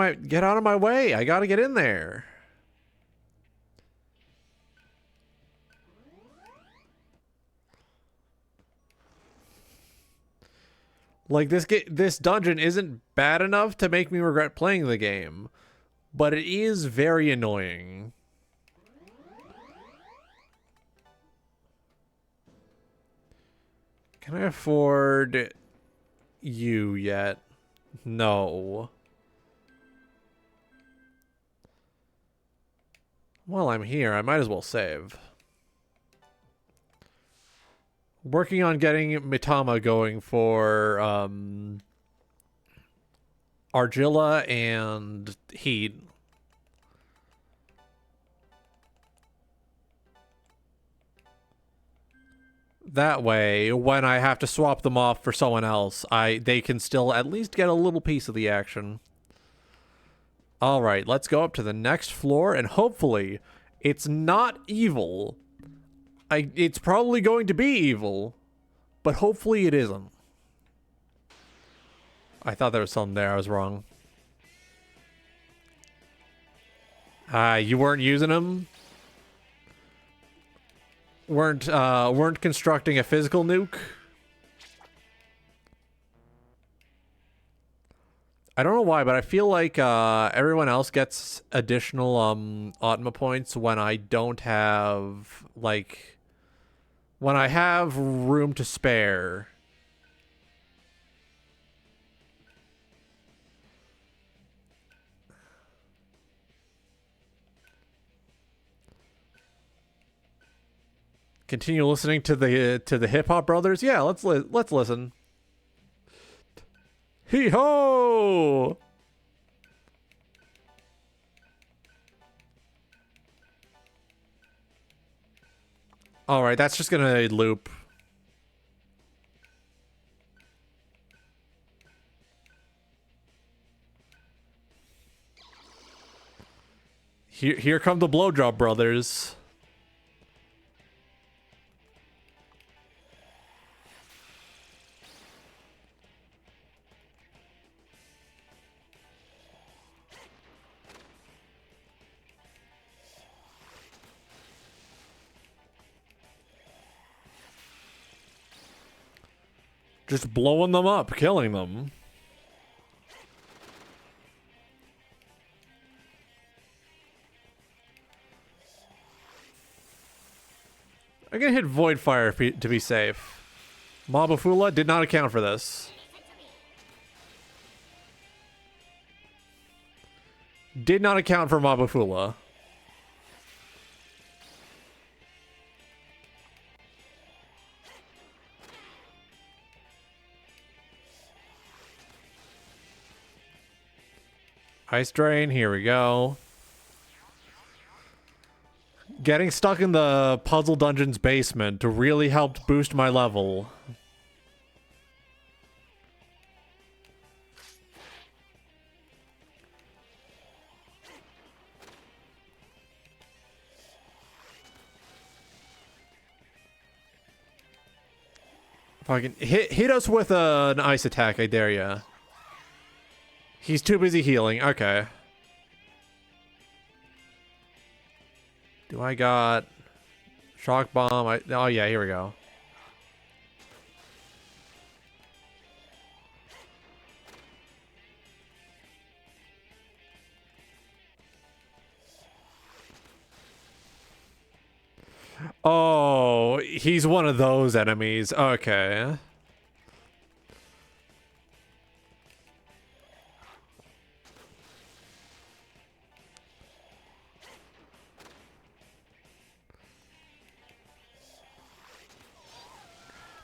my way. I gotta get in there. Like, this dungeon isn't bad enough to make me regret playing the game, but it is very annoying. Can I afford you yet? No. While I'm here, I might as well save. Working on getting Mitama going for Argilla and Heat. That way, when I have to swap them off for someone else, they can still at least get a little piece of the action. All right, let's go up to the next floor, and hopefully it's not evil. It's probably going to be evil, but hopefully it isn't. I thought there was something there. I was wrong. You weren't using them? Weren't constructing a physical nuke? I don't know why, but I feel like everyone else gets additional Atma points when I don't have, like, when I have room to spare. Continue listening to the Hip Hop Brothers? Yeah, let's listen. Hee ho! All right, that's just gonna loop. Here come the Blowdrop Brothers. Just blowing them up, killing them. I'm gonna hit Void Fire to be safe. Mabafula did not account for this. Did not account for Mabafula. Ice Drain, here we go. Getting stuck in the Puzzle Dungeon's basement really helped boost my level. Fucking hit us with an ice attack, I dare ya. He's too busy healing. Okay. Do I got shock bomb? Oh yeah, here we go. Oh, he's one of those enemies. Okay.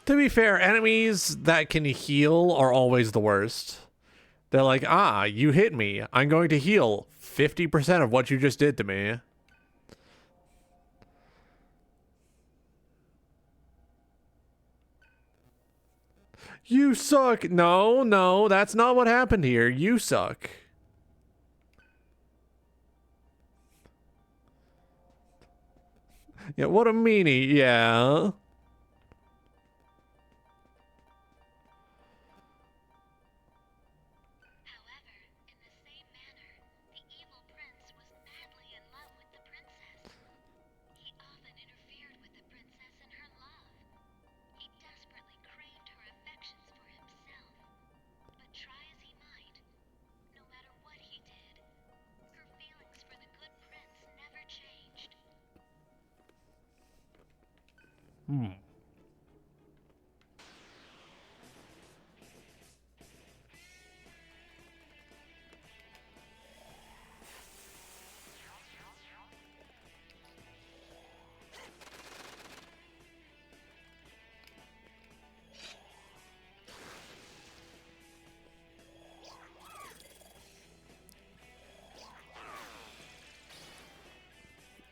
To be fair, enemies that can heal are always the worst. They're like, ah, you hit me. I'm going to heal 50% of what you just did to me. You suck. No, no, that's not what happened here. You suck. Yeah, what a meanie. Yeah.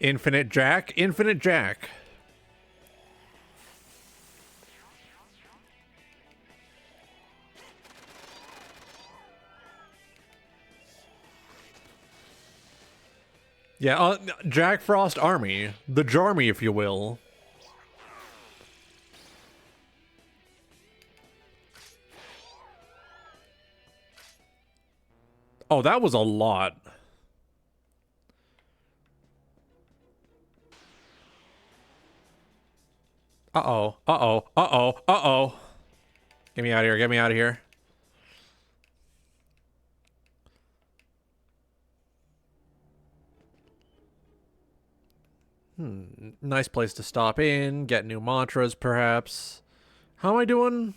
Infinite Jack, Infinite Jack. Yeah, Jack Frost Army. The Jarmy, if you will. Oh, that was a lot. Uh-oh, uh-oh, uh-oh, uh-oh. Get me out of here, get me out of here. Nice place to stop in, get new mantras, perhaps. How am I doing?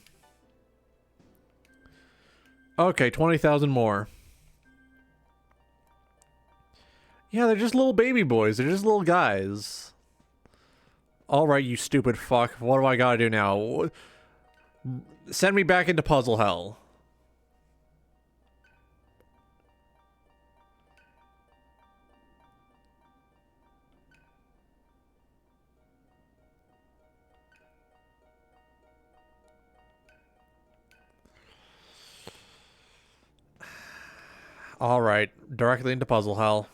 Okay, 20,000 more. Yeah, they're just little baby boys. They're just little guys. Alright, you stupid fuck. What do I gotta do now? Send me back into puzzle hell. Alright, directly into puzzle hell.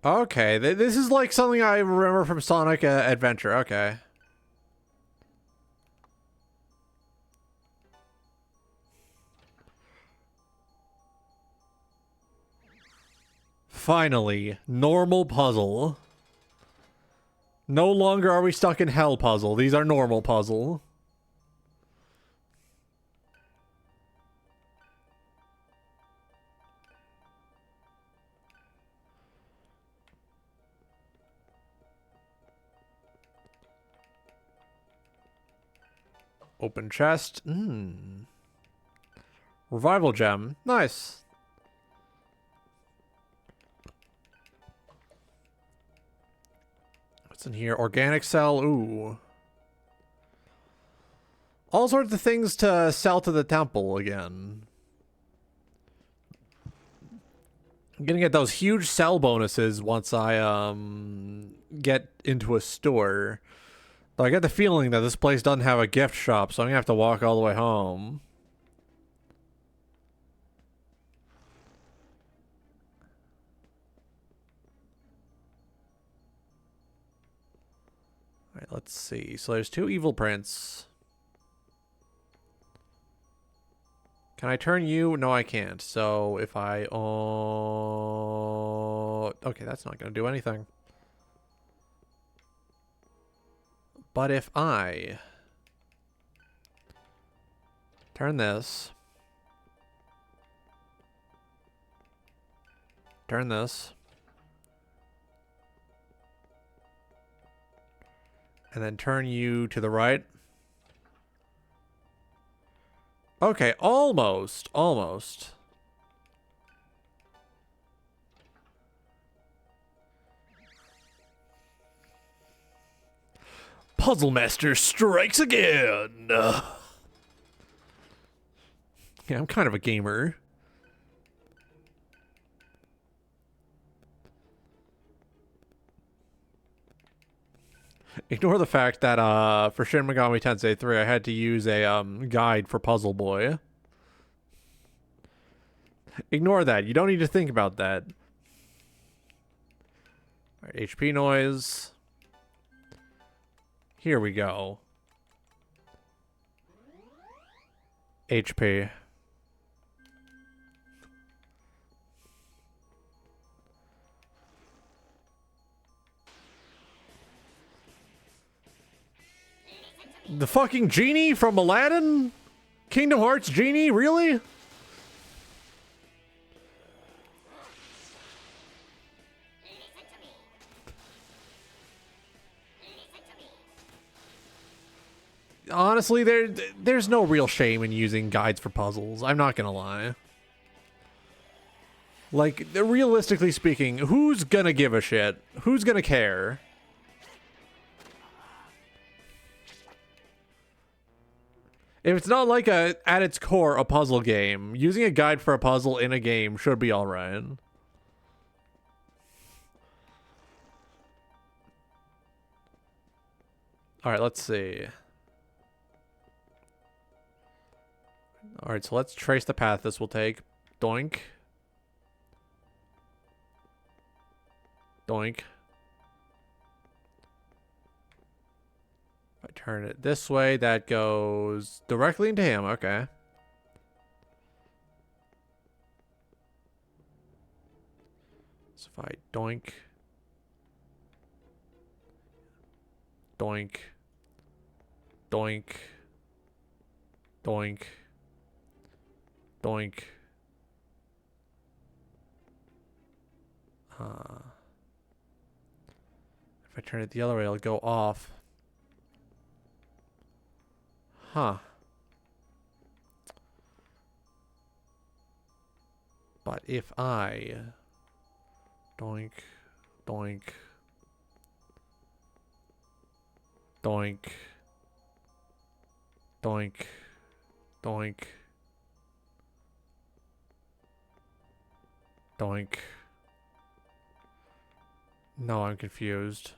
Okay, this is like something I remember from Sonic Adventure. Okay. Finally, normal puzzle. No longer are we stuck in hell puzzle. These are normal puzzle. Open chest. Revival gem. Nice. What's in here? Organic cell. Ooh. All sorts of things to sell to the temple again. I'm gonna get those huge sell bonuses once I get into a store. But I get the feeling that this place doesn't have a gift shop, so I'm gonna have to walk all the way home. Alright, let's see. So there's 2 evil prints. Can I turn you? No, I can't. So if I... okay, that's not going to do anything. But if I... turn this... turn this... and then turn you to the right... okay, almost. Almost. Puzzle Master strikes again! Yeah, I'm kind of a gamer. Ignore the fact that for Shin Megami Tensei 3 I had to use a guide for Puzzle Boy. Ignore that. You don't need to think about that. All right, HP noise. Here we go. HP. The fucking genie from Aladdin? Kingdom Hearts genie? Really? Honestly, there's no real shame in using guides for puzzles. I'm not gonna lie. Like, realistically speaking, who's gonna give a shit? Who's gonna care? If it's not like at its core, a puzzle game, using a guide for a puzzle in a game should be alright. Alright, let's see. Alright, so let's trace the path this will take. Doink. Doink. If I turn it this way, that goes directly into him. Okay. So if I doink. Doink. Doink. Doink. Doink. If I turn it the other way, it'll go off. Huh. But if I doink, doink, doink, doink, doink, doink. No, I'm confused.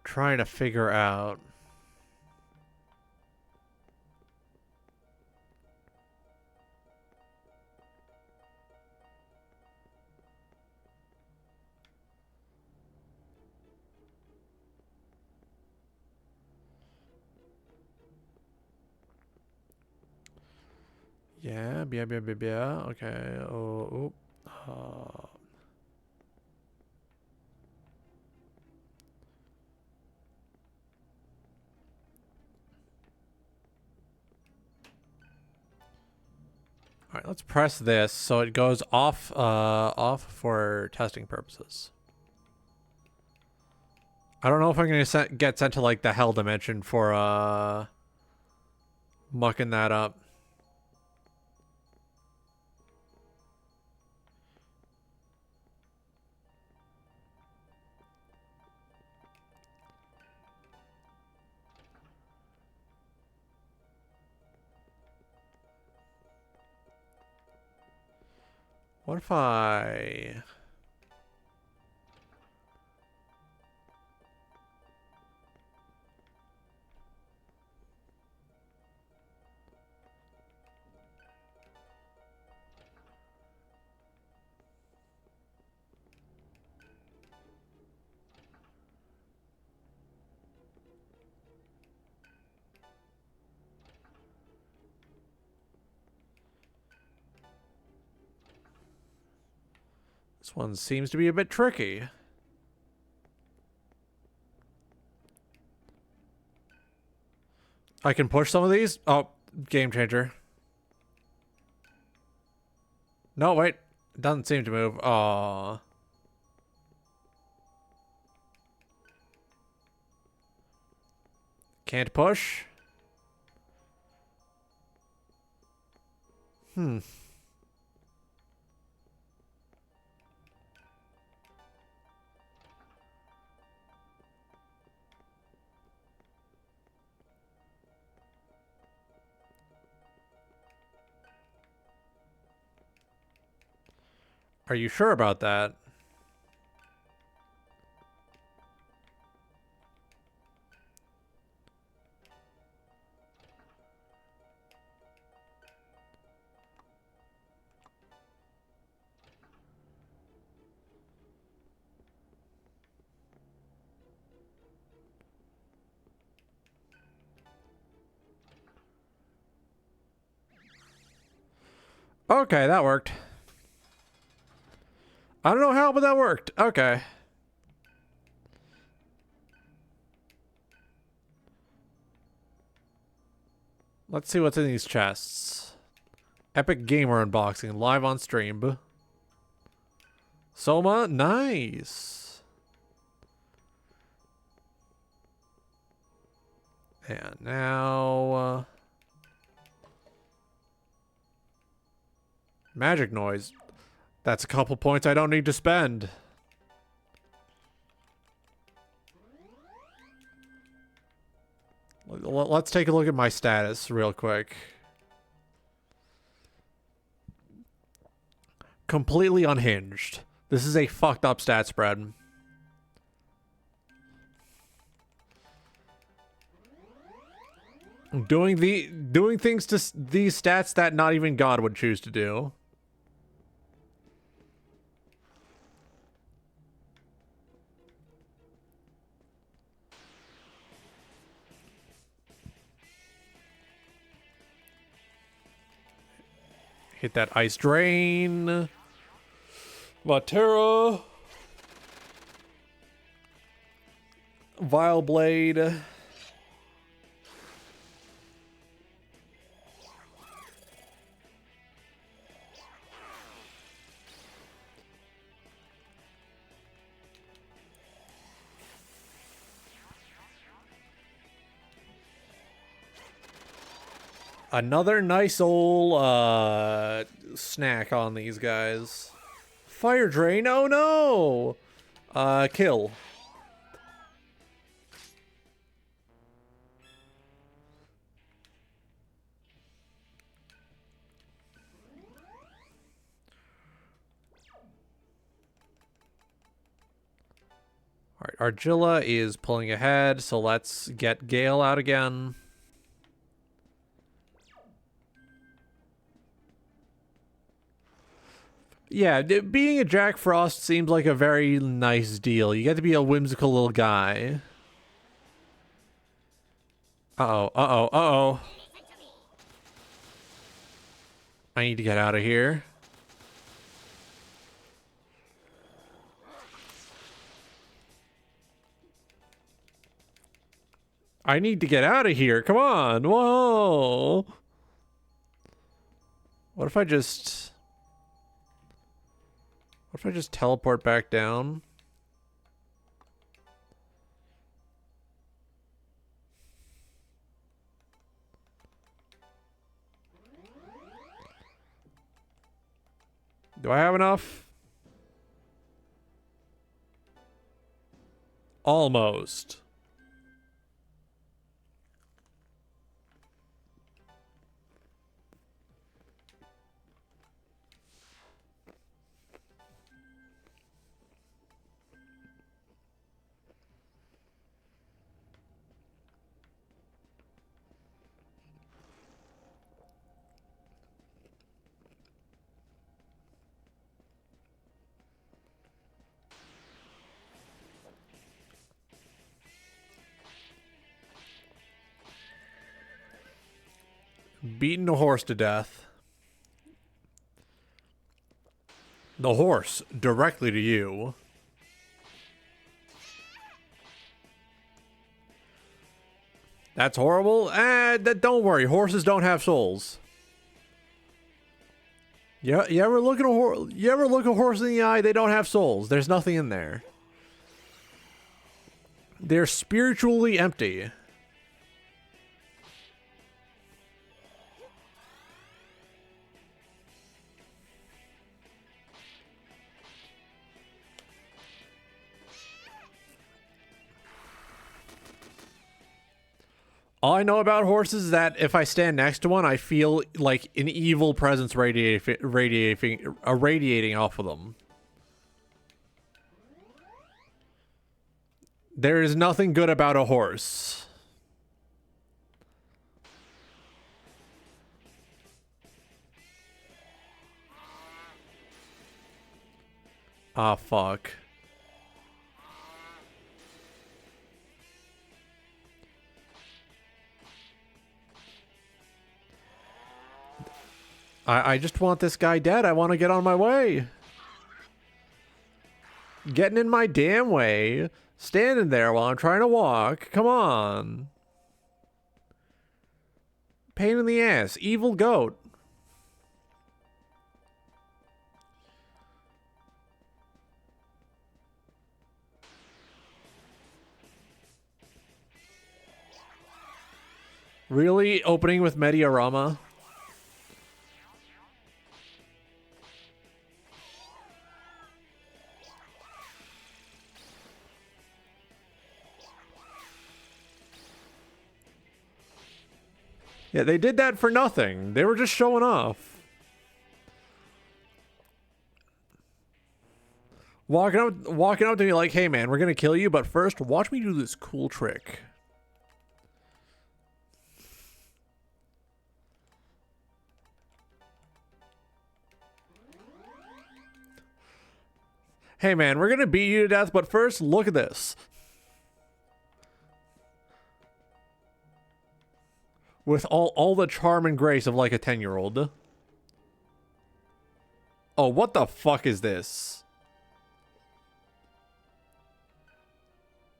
Trying to figure out. Yeah, yeah. Okay. Oh, all right, let's press this so it goes off for testing purposes. I don't know if I'm gonna get sent to like the hell dimension for mucking that up. What if I... This one seems to be a bit tricky. I can push some of these? Oh, game changer. No, wait. It doesn't seem to move. Aww. Can't push? Hmm. Are you sure about that? Okay, that worked. I don't know how, but that worked. Okay. Let's see what's in these chests. Epic Gamer unboxing live on stream. Soma, nice. And now magic noise. That's a couple points I don't need to spend. Let's take a look at my status real quick. Completely unhinged. This is a fucked up stat spread. Doing things to these stats that not even God would choose to do. Hit that ice drain. Vatera. Vile Blade. Another nice old snack on these guys. Fire drain. Oh no. Kill. Alright, Argilla is pulling ahead, so let's get Gale out again. Yeah, being a Jack Frost seems like a very nice deal. You get to be a whimsical little guy. Uh-oh, uh-oh, uh-oh. I need to get out of here. I need to get out of here. Come on. Whoa. What if I just teleport back down? Do I have enough? Almost. Beating a horse to death. The horse directly to you. That's horrible. Don't worry. Horses don't have souls. You ever look at a horse? You ever look a horse in the eye? They don't have souls. There's nothing in there. They're spiritually empty. All I know about horses is that if I stand next to one, I feel like an evil presence radiating off of them. There is nothing good about a horse. Ah, fuck. I just want this guy dead. I want to get on my way. Getting in my damn way. Standing there while I'm trying to walk. Come on. Pain in the ass. Evil goat. Really? Opening with Mediarama? Yeah, they did that for nothing. They were just showing off. Walking up to me like, hey man, we're gonna kill you, but first, watch me do this cool trick. Hey man, we're gonna beat you to death, but first, look at this. With all the charm and grace of like a 10-year-old. Oh, what the fuck is this?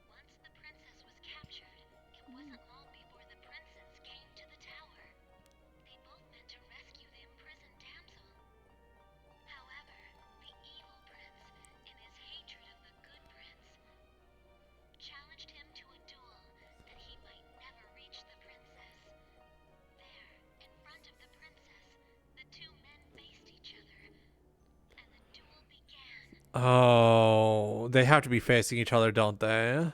Once the princess was captured, it wasn't long before the princes came to the tower. They both meant to rescue the imprisoned damsel. However, the evil prince, in his hatred of the good prince, challenged him to a duel that he might never reach the princess. There, in front of the princess, the two men faced each other, and the duel began. Oh, they have to be facing each other, don't they?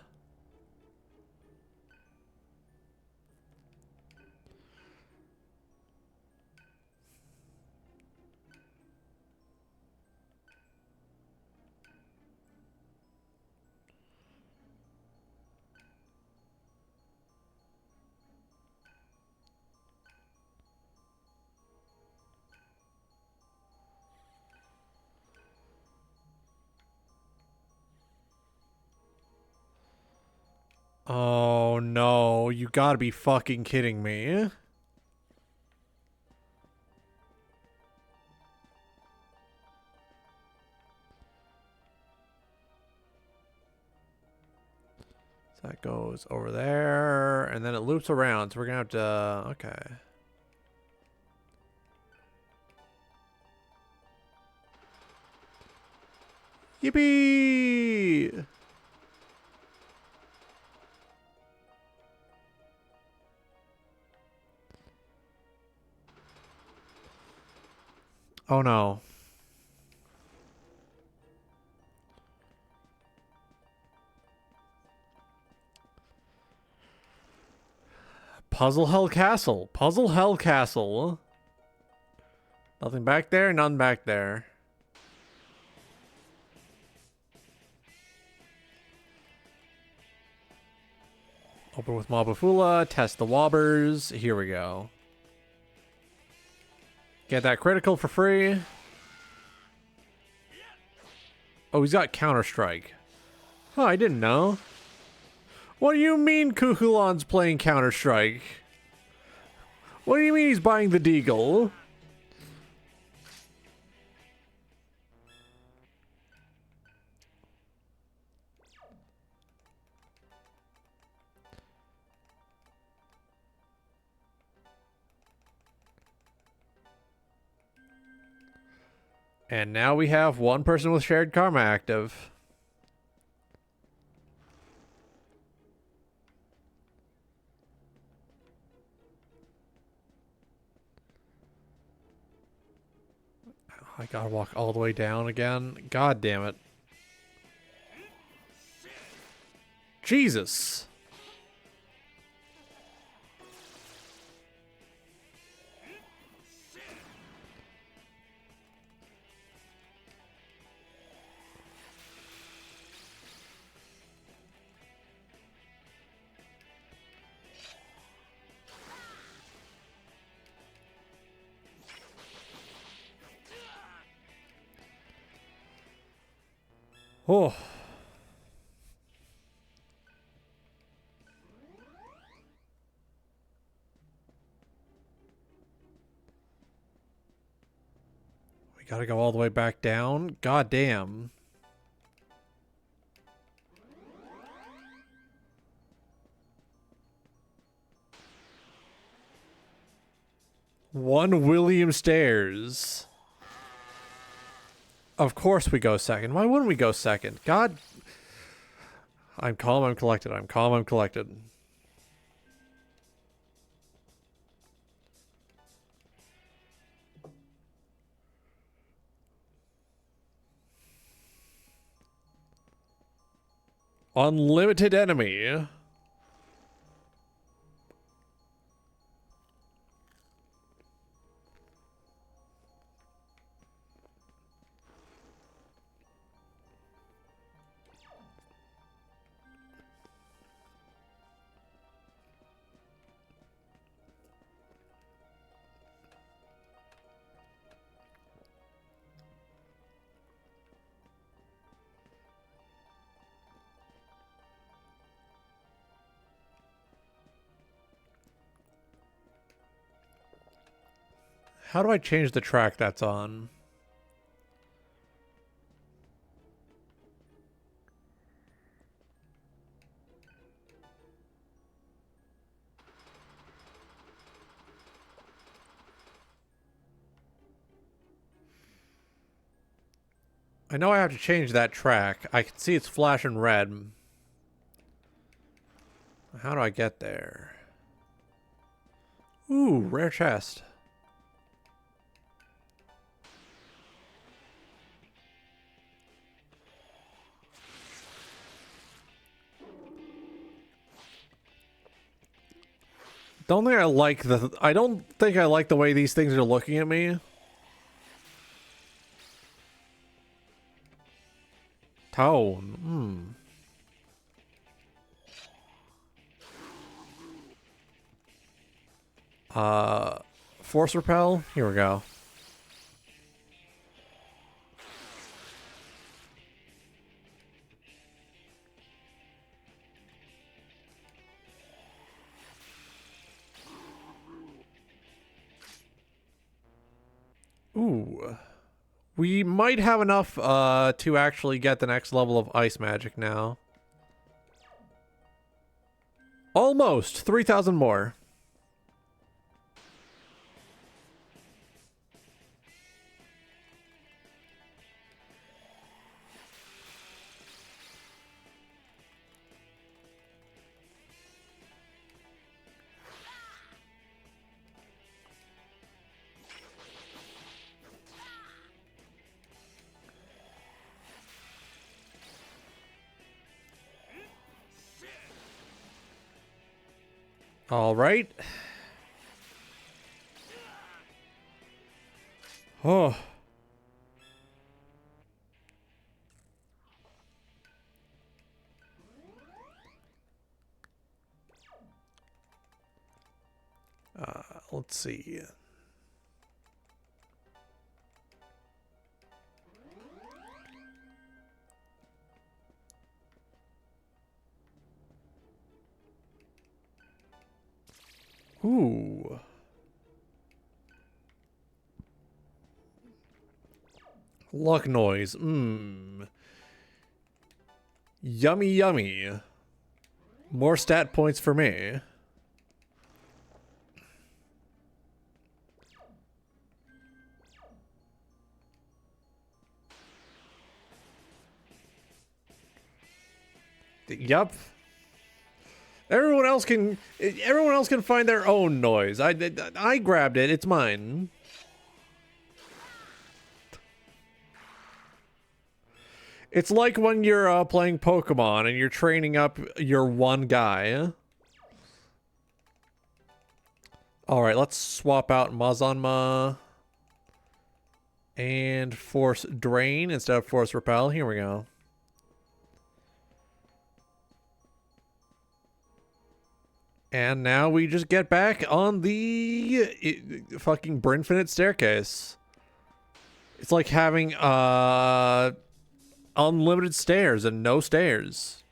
Oh no, you gotta be fucking kidding me. that goes over there, and then it loops around, so we're gonna have to, okay. Yippee! Oh no. Puzzle Hell Castle. Puzzle Hell Castle. Nothing back there, none back there. Open with Mobafula, test the wobbers. Here we go. Get that critical for free. Oh, he's got Counter-Strike. Oh, I didn't know. What do you mean Kukulon's playing Counter-Strike? What do you mean he's buying the Deagle? And now we have one person with shared karma active. I gotta walk all the way down again. God damn it. Jesus. Oh. We gotta go all the way back down. God damn. One William Stairs. Of course we go second. Why wouldn't we go second? God. I'm calm, I'm collected. I'm calm, I'm collected. Unlimited enemy. How do I change the track that's on? I know I have to change that track. I can see it's flashing red. How do I get there? Ooh, rare chest. I don't think I like the way these things are looking at me. Tone. Force repel. Here we go. Ooh. We might have enough to actually get the next level of ice magic now. Almost 3,000 more. All right. Oh. Let's see. Ooh. Luck noise. Mmm. Yummy, yummy. More stat points for me. Yup. Everyone else can find their own noise. I grabbed it. It's mine. It's like when you're playing Pokemon and you're training up your one guy. All right, let's swap out Mazanma and Force Drain instead of Force Repel. Here we go. And now we just get back on the fucking Brinfinite staircase. It's like having unlimited stairs and no stairs.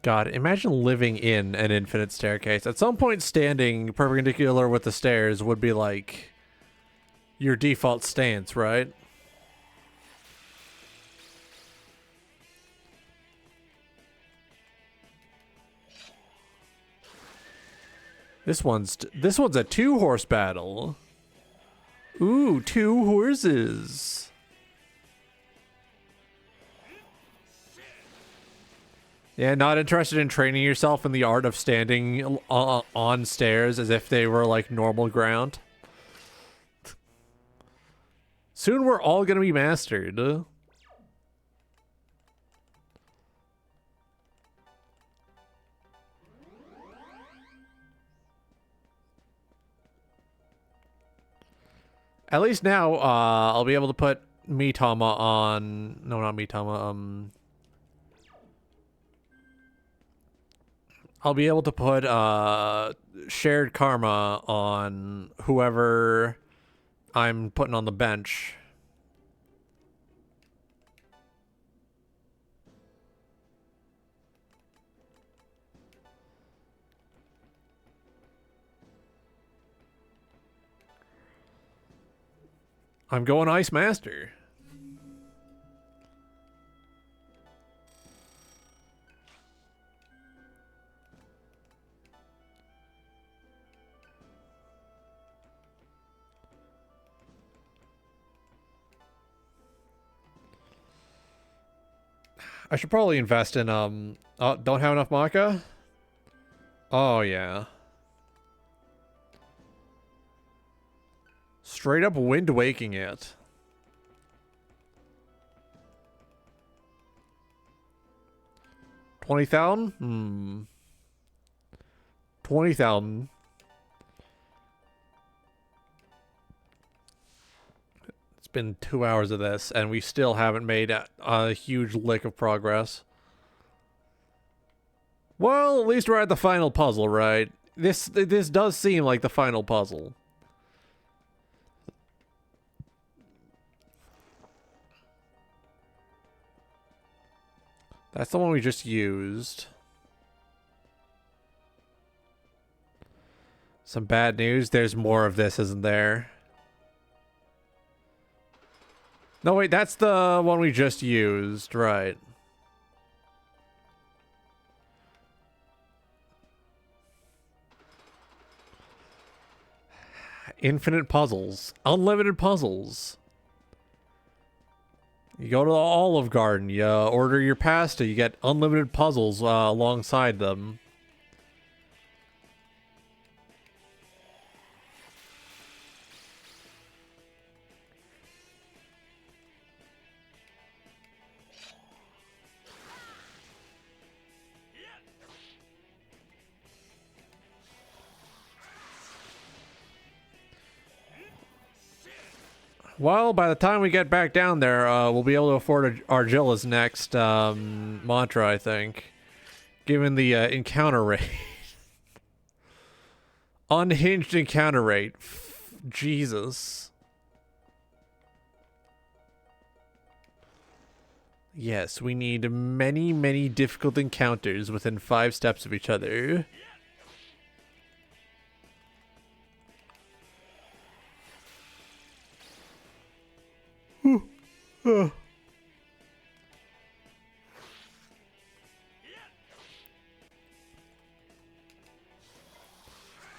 God, imagine living in an infinite staircase. At some point, standing perpendicular with the stairs would be like your default stance, right? This one's a 2-horse battle. Ooh, 2 horses. Yeah, not interested in training yourself in the art of standing on stairs as if they were like normal ground. Soon we're all gonna be mastered. At least now, I'll be able to put Mitama on... No, not Mitama, I'll be able to put, Shared Karma on whoever I'm putting on the bench. I'm going Ice Master. I should probably invest in, don't have enough Maka? Oh, yeah. Straight up wind waking it. $20,000? 20,000. It's been 2 hours of this, and we still haven't made a huge lick of progress. Well, at least we're at the final puzzle, right? This does seem like the final puzzle. That's the one we just used. Some bad news. There's more of this, isn't there? No, wait, that's the one we just used, right? Infinite puzzles. Unlimited puzzles. You go to the Olive Garden, you order your pasta, you get unlimited puzzles alongside them. Well, by the time we get back down there, we'll be able to afford Argilla's next mantra, I think. Given the encounter rate. Unhinged encounter rate. Jesus. Yes, we need many, many difficult encounters within 5 steps of each other.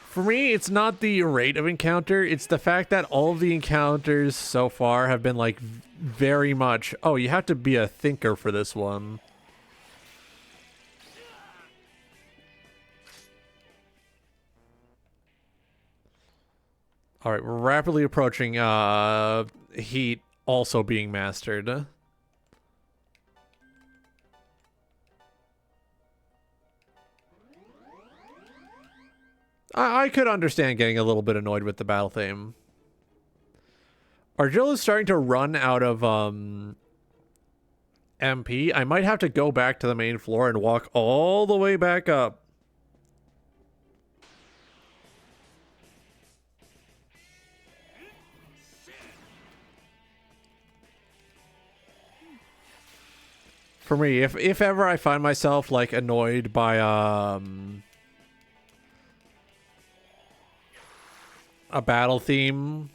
For me, it's not the rate of encounter, it's the fact that all of the encounters so far have been like very much, oh, you have to be a thinker for this one. Alright, we're rapidly approaching Heat also being mastered. I could understand getting a little bit annoyed with the battle theme. Argilla is starting to run out of MP. I might have to go back to the main floor and walk all the way back up. For me, if ever I find myself like annoyed by a battle theme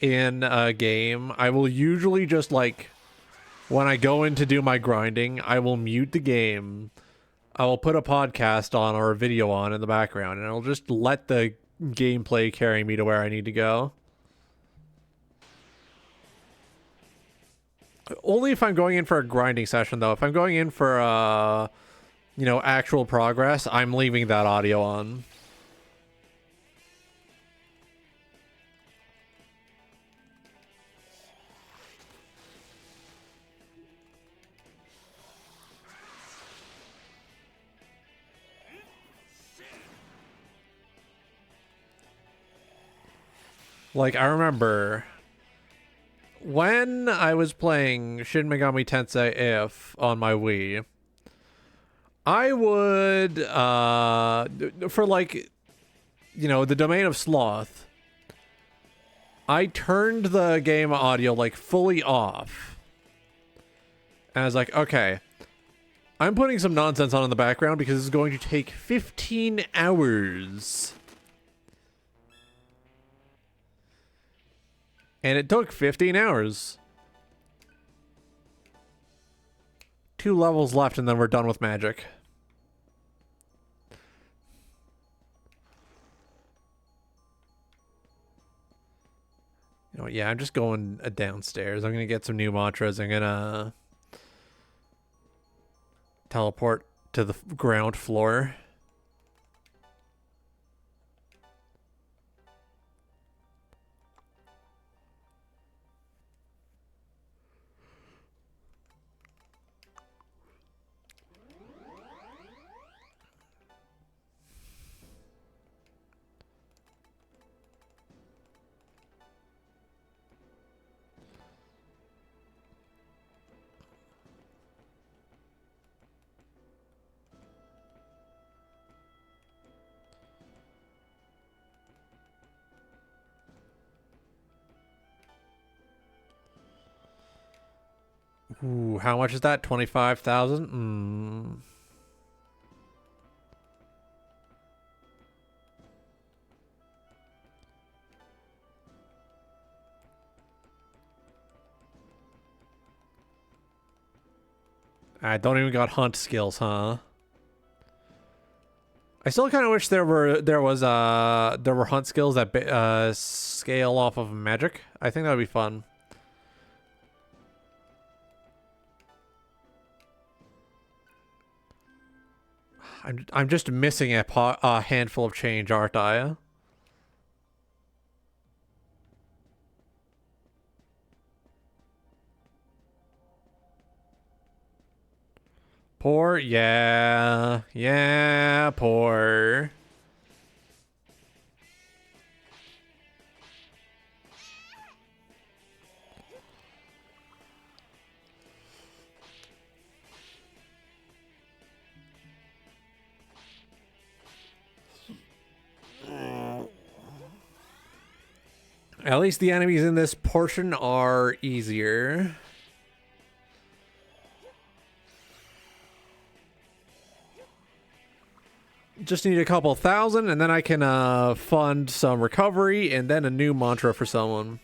in a game, I will usually just like, when I go in to do my grinding, I will mute the game. I will put a podcast on or a video on in the background, and I'll just let the gameplay carry me to where I need to go. Only if I'm going in for a grinding session, though. If I'm going in for, you know, actual progress, I'm leaving that audio on. Like, I remember when I was playing Shin Megami Tensei If on my Wii, I would, for like, you know, the Domain of Sloth, I turned the game audio like fully off. And I was like, okay, I'm putting some nonsense on in the background because it's going to take 15 hours. And it took 15 hours. 2 levels left and then we're done with magic. You know what, yeah, I'm just going downstairs. I'm gonna get some new mantras. I'm gonna teleport to the ground floor. Ooh, how much is that? 25,000? I don't even got hunt skills, huh? I still kind of wish there were hunt skills that scale off of magic. I think that would be fun. I'm just missing a handful of change, aren't I? Poor, yeah, poor. At least the enemies in this portion are easier. Just need a couple thousand, and then I can fund some recovery, and then a new mantra for someone.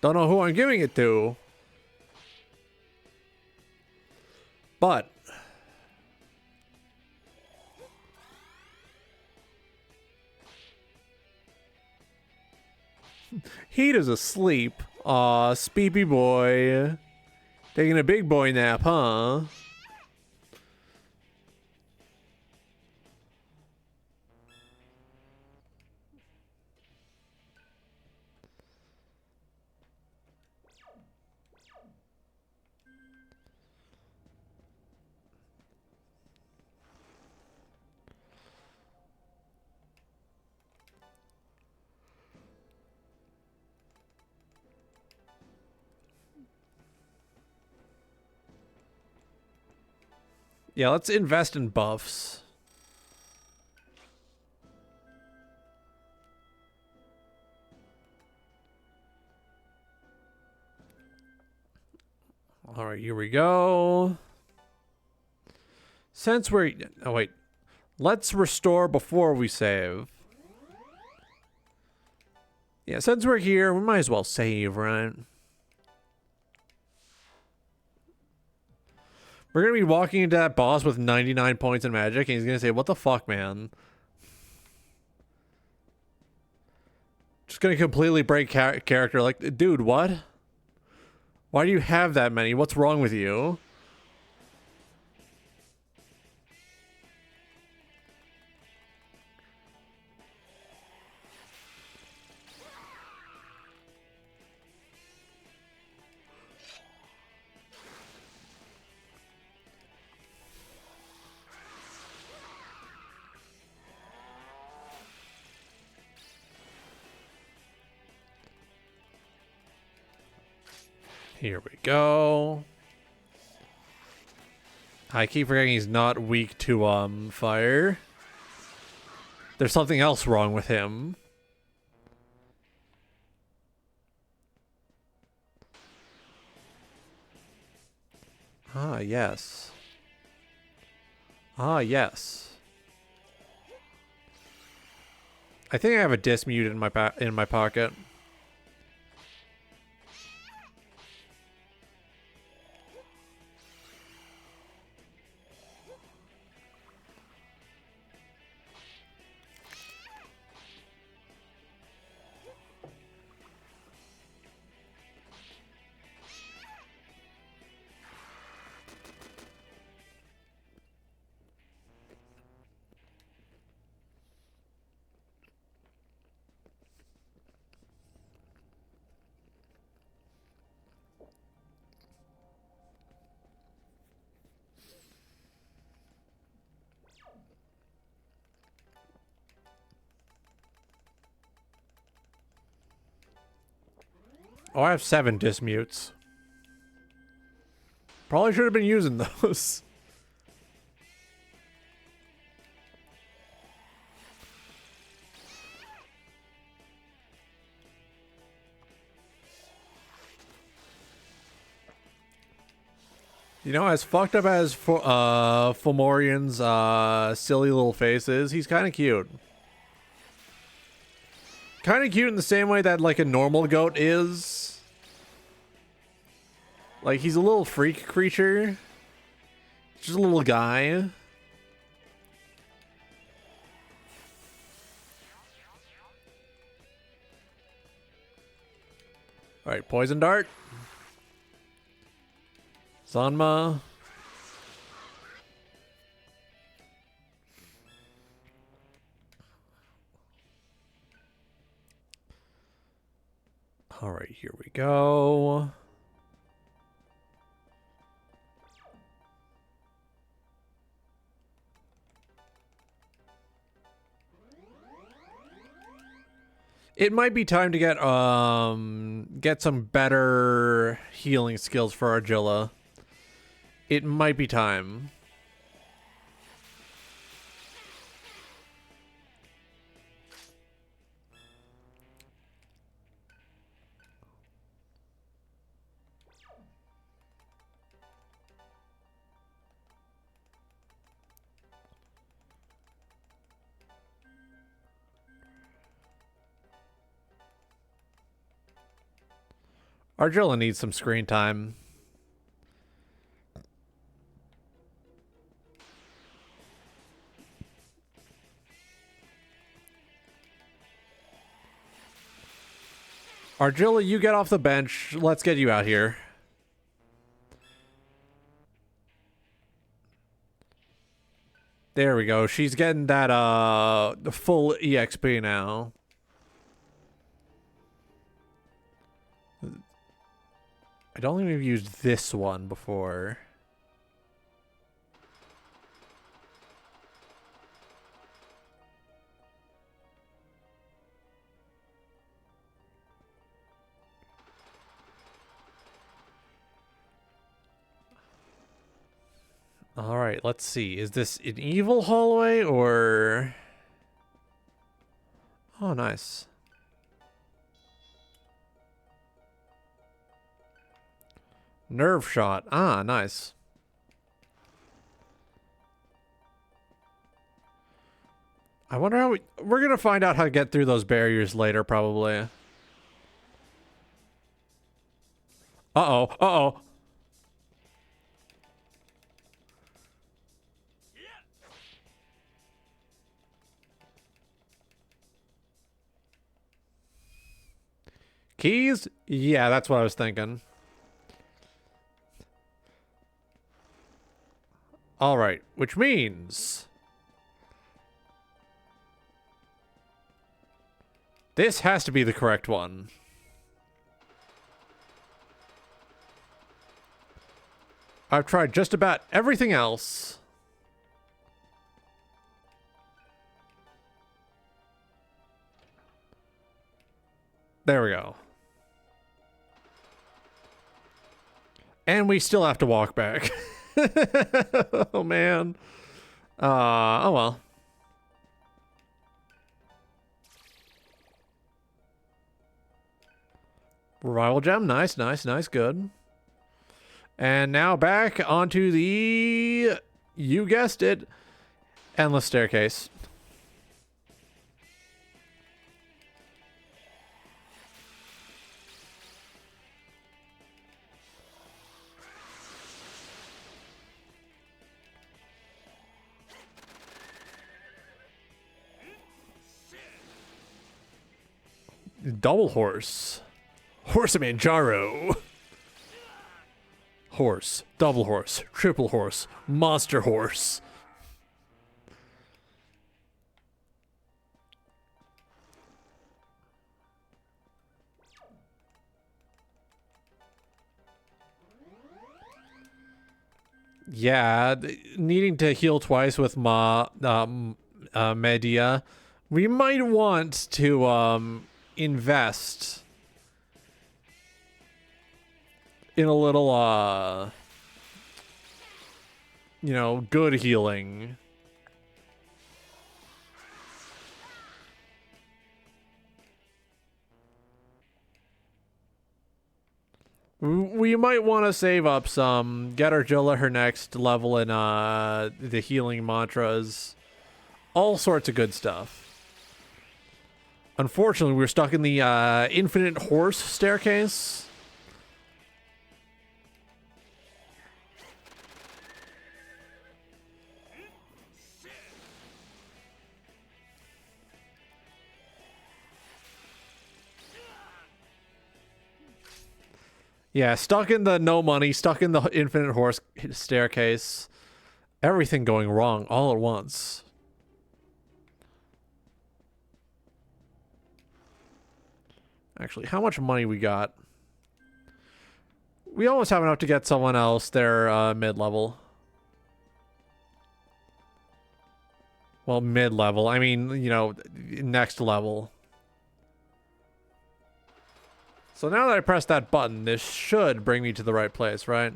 Don't know who I'm giving it to. But Heat is asleep. Aw, Speepy boy. Taking a big boy nap, huh? Yeah, let's invest in buffs. All right, here we go. Since we're... Oh, wait. Let's restore before we save. Yeah, since we're here, we might as well save, right? We're going to be walking into that boss with 99 points in magic, and he's going to say, what the fuck, man? Just going to completely break character. Like, dude, what? Why do you have that many? What's wrong with you? Here we go. I keep forgetting he's not weak to fire. There's something else wrong with him. Ah, yes. Ah, yes. I think I have a dismute in my pocket. Oh, I have 7 dismutes. Probably should have been using those. You know, as fucked up as Fomorian's silly little face is, he's kind of cute. Kind of cute in the same way that, like, a normal goat is. Like, he's a little freak creature. Just a little guy. Alright, poison dart. Zanma. Alright, here we go. It might be time to get some better healing skills for Argilla. It might be time. Argilla needs some screen time. Argilla, you get off the bench. Let's get you out here. There we go. She's getting that full EXP now. I don't think we've used this one before. All right, let's see. Is this an evil hallway or... Oh, nice. Nerve shot. Ah, nice. I wonder how we're gonna find out how to get through those barriers later, probably. Uh-oh. Uh-oh. Keys? Yeah, that's what I was thinking. All right, which means this has to be the correct one. I've tried just about everything else. There we go. And we still have to walk back. Oh, man. Oh, well. Revival gem. Nice, nice, nice. Good. And now back onto the, you guessed it, endless staircase. Double horse. Horse of Manjaro. Horse. Double horse. Triple horse. Monster horse. Yeah, needing to heal twice with Medea. We might want to invest in a little you know, good healing. We might want to save up some, get Argilla her next level in the healing mantras, all sorts of good stuff. Unfortunately, we're stuck in the infinite horse staircase. Yeah, stuck in the no money, stuck in the infinite horse staircase. Everything going wrong all at once. Actually, how much money we got? We almost have enough to get someone else their mid-level. Well, mid-level. I mean, you know, next level. So now that I press that button, this should bring me to the right place, right?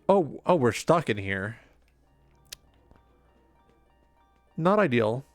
Oh, we're stuck in here. Not ideal.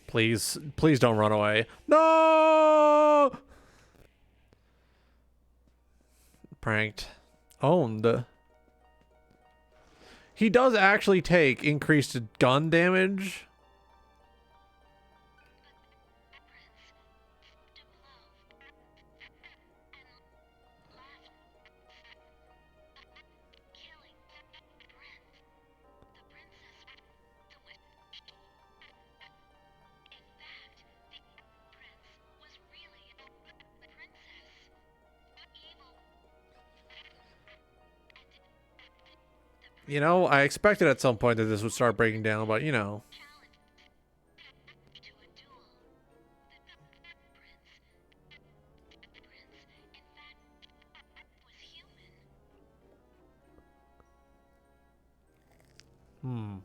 Please, please don't run away. No! Pranked. Owned. He does actually take increased gun damage. You know, I expected at some point that this would start breaking down, but you know. Hmm.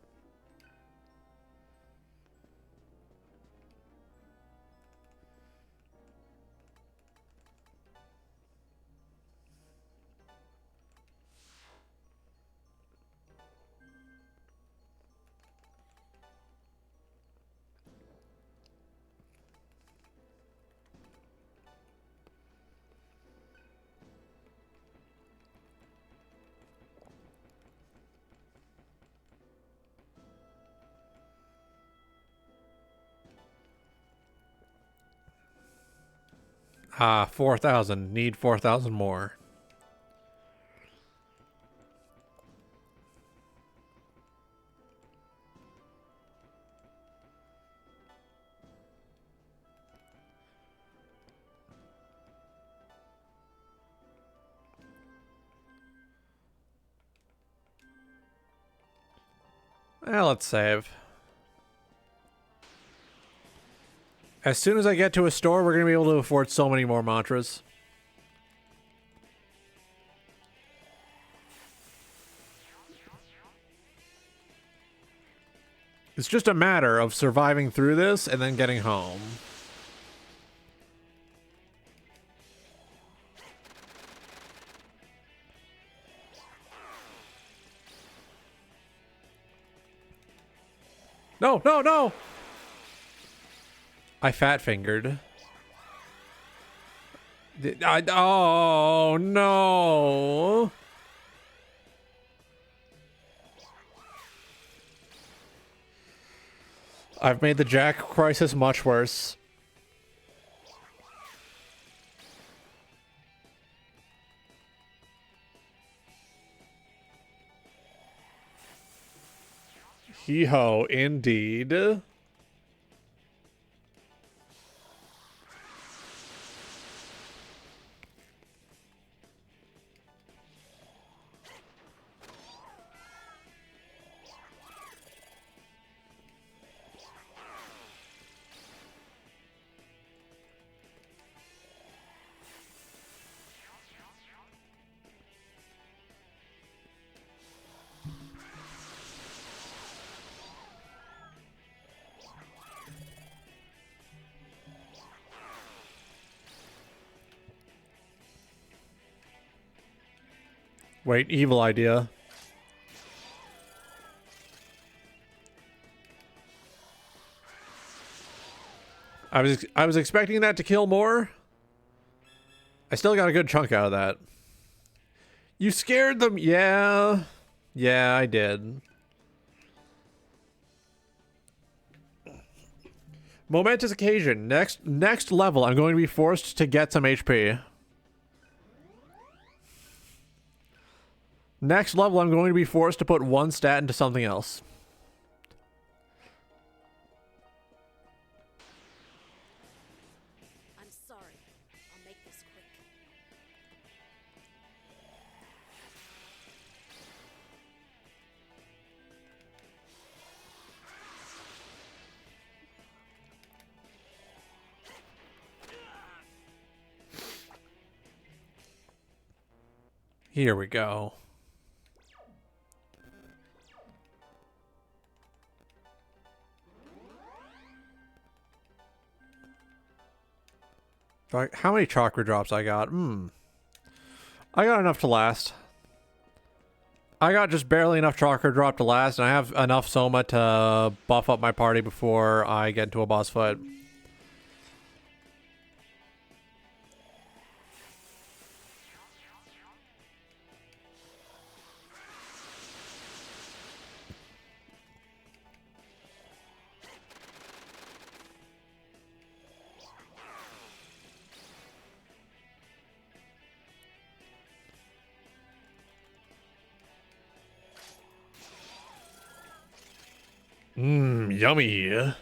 Ah, 4,000. Need 4,000 more. Let's save. As soon as I get to a store, we're going to be able to afford so many more mantras. It's just a matter of surviving through this and then getting home. No, no, no! I fat fingered. Oh, no! I've made the Jack crisis much worse. Hee-ho, indeed. Wait, evil idea. I was expecting that to kill more. I still got a good chunk out of that. You scared them? Yeah. Yeah, I did. Momentous occasion. Next level, I'm going to be forced to get some HP. Next level, I'm going to be forced to put one stat into something else. I'm sorry. I'll make this quick. Here we go. How many chakra drops I got? I got enough to last. I got just barely enough chakra drop to last, and I have enough soma to buff up my party before I get into a boss fight. Yummy.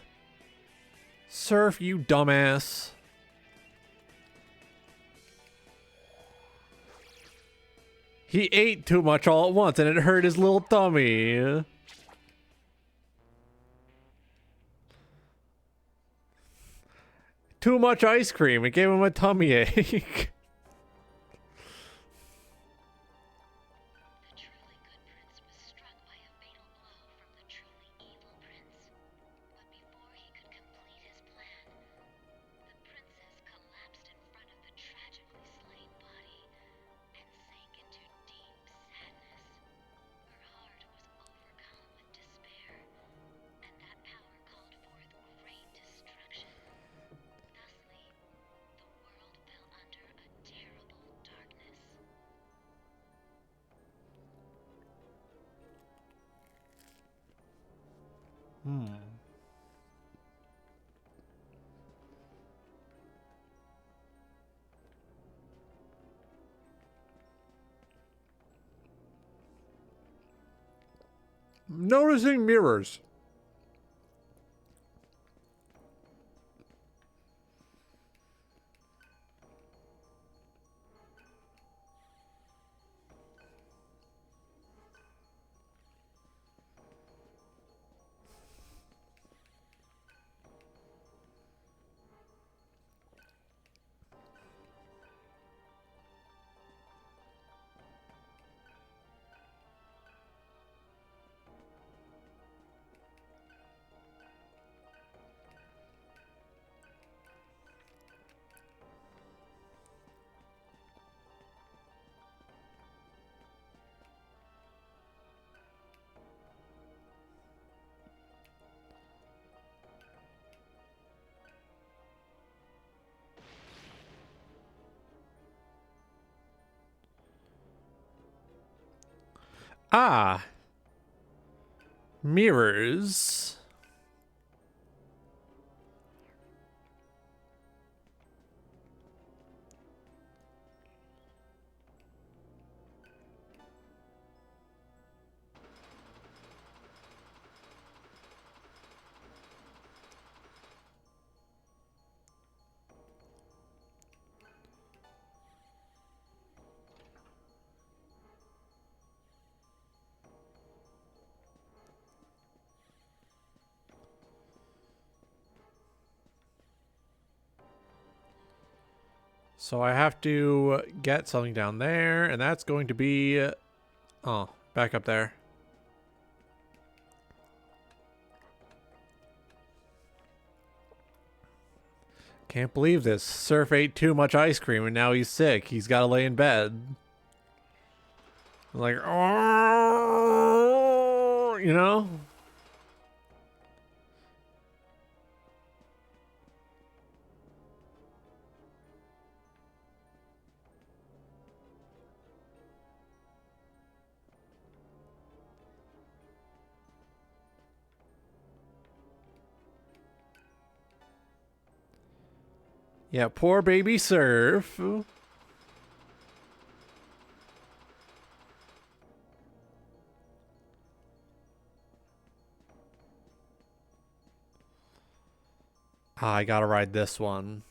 Surf, you dumbass. He ate too much all at once and it hurt his little tummy. Too much ice cream. It gave him a tummy ache. The truly good prince was struck by a fatal blow from the truly evil prince. But before he could complete his plan, the princess collapsed in front of the tragically slain body and sank into deep sadness. Her heart was overcome with despair, and that power called forth great destruction. Thusly, the world fell under a terrible darkness. Noticing mirrors. Ah. Mirrors. So I have to get something down there, and that's going to be... Oh, back up there. Can't believe this. Surf ate too much ice cream and now he's sick. He's got to lay in bed. Like, oh, you know? Yeah, poor baby Surf. Ah, I gotta ride this one.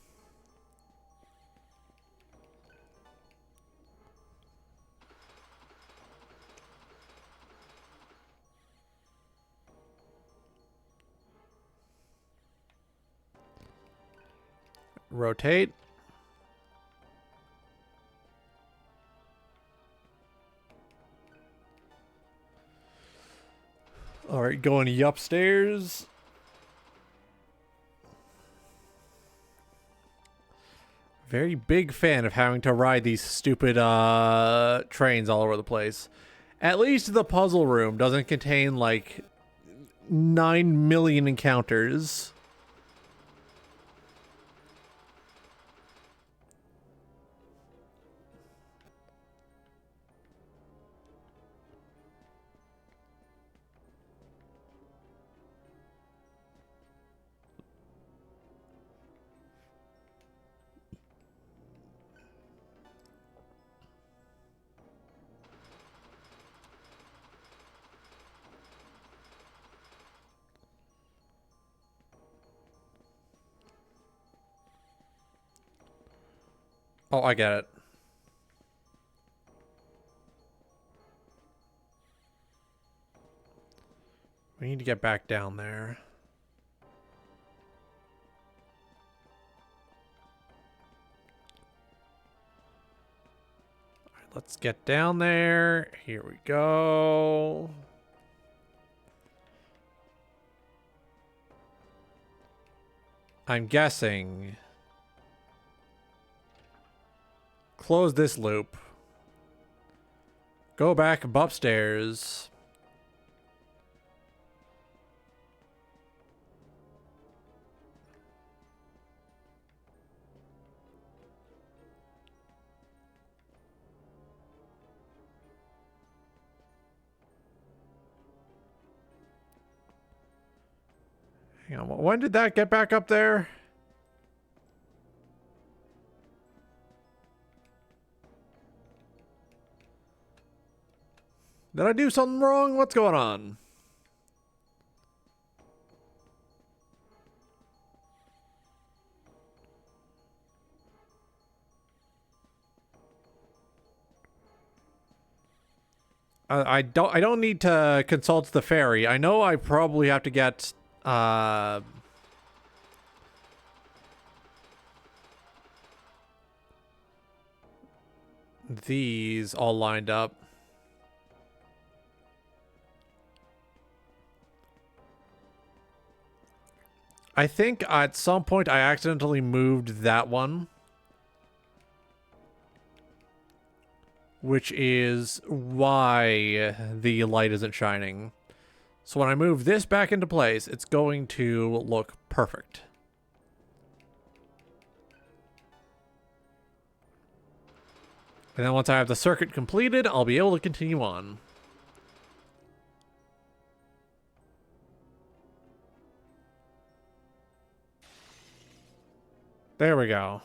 Rotate. All right, going upstairs. Very big fan of having to ride these stupid trains all over the place. At least the puzzle room doesn't contain like 9 million encounters. Oh, I get it. We need to get back down there. All right, let's get down there. Here we go. I'm guessing. Close this loop. Go back up upstairs. Hang on, when did that get back up there? Did I do something wrong? What's going on? I don't need to consult the fairy. I know I probably have to get these all lined up. I think at some point I accidentally moved that one, which is why the light isn't shining. So when I move this back into place, it's going to look perfect. And then once I have the circuit completed, I'll be able to continue on. There we go.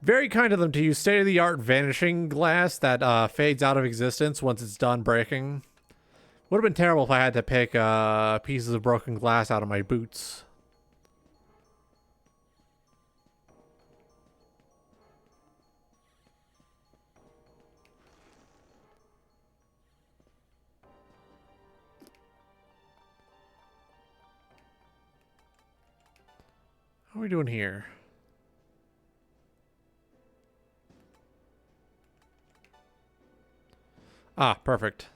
Very kind of them to use state-of-the-art vanishing glass that fades out of existence once it's done breaking. Would have been terrible if I had to pick pieces of broken glass out of my boots. How are we doing here? Ah, perfect.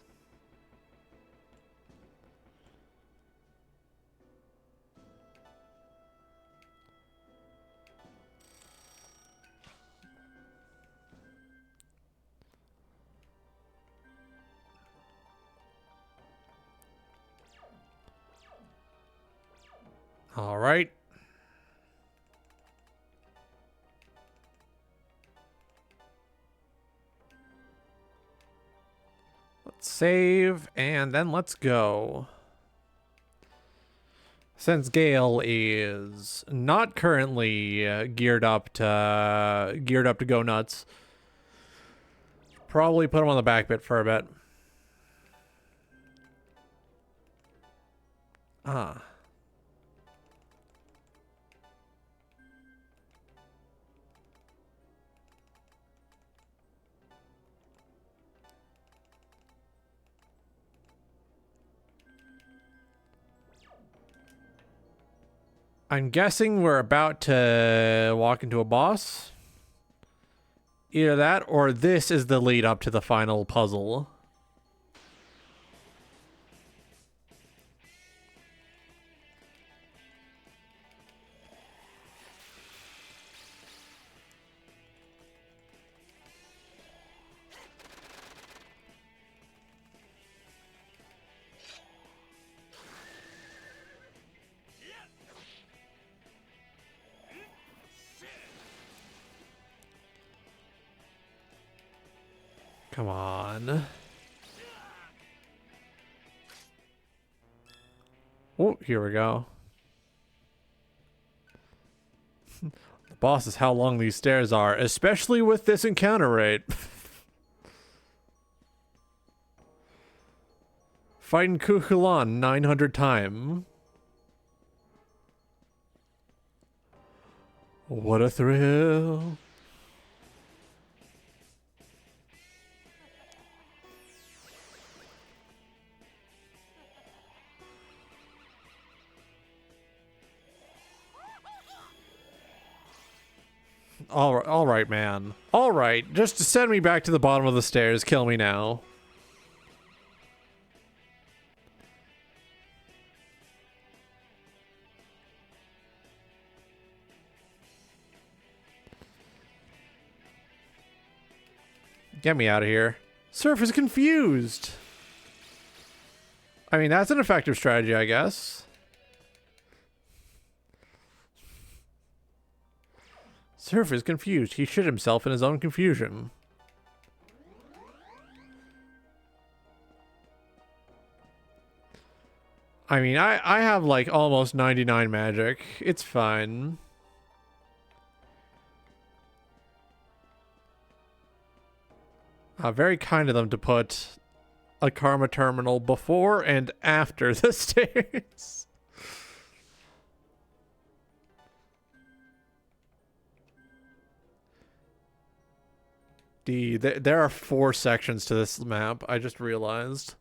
All right. Let's save, and then let's go. Since Gale is not currently geared up to go nuts, probably put him on the back bit for a bit. Ah. I'm guessing we're about to walk into a boss. Either that or this is the lead up to the final puzzle. Come on. Oh, here we go. The boss is how long these stairs are, especially with this encounter rate. Fighting Kukulan 900 times. What a thrill. All right, man. All right, just send me back to the bottom of the stairs. Kill me now. Get me out of here. Surf is confused. I mean, that's an effective strategy, I guess. Surf is confused. He shit himself in his own confusion. I mean, I have like almost 99 magic. It's fine. Very kind of them to put a karma terminal before and after the stairs. There are 4 sections to this map, I just realized.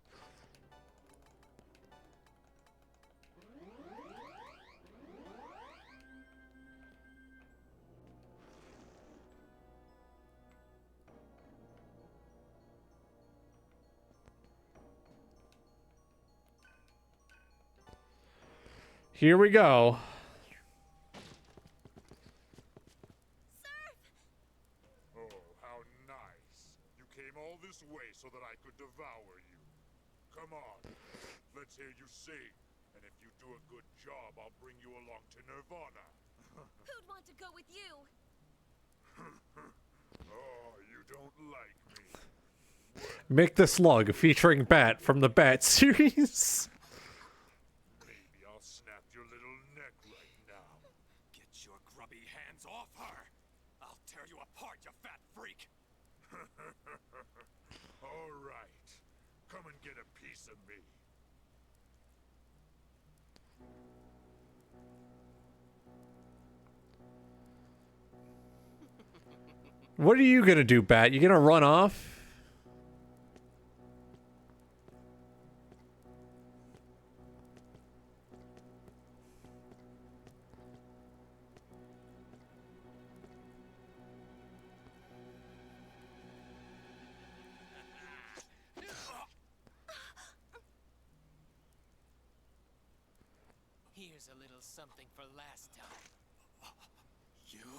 Here we go. Oh, how nice. You came all this way so that I could devour you. Come on, let's hear you sing. And if you do a good job, I'll bring you along to Nirvana. Who'd want to go with you? Oh, you don't like me. Make the Slug featuring Bat from the Bat series. Maybe I'll snap your little neck right now. Get your grubby hands off her! I'll tear you apart, you fat freak! All right. Come and get a piece of me. What are you gonna do, Bat? You gonna run off? Here's a little something for last time. You?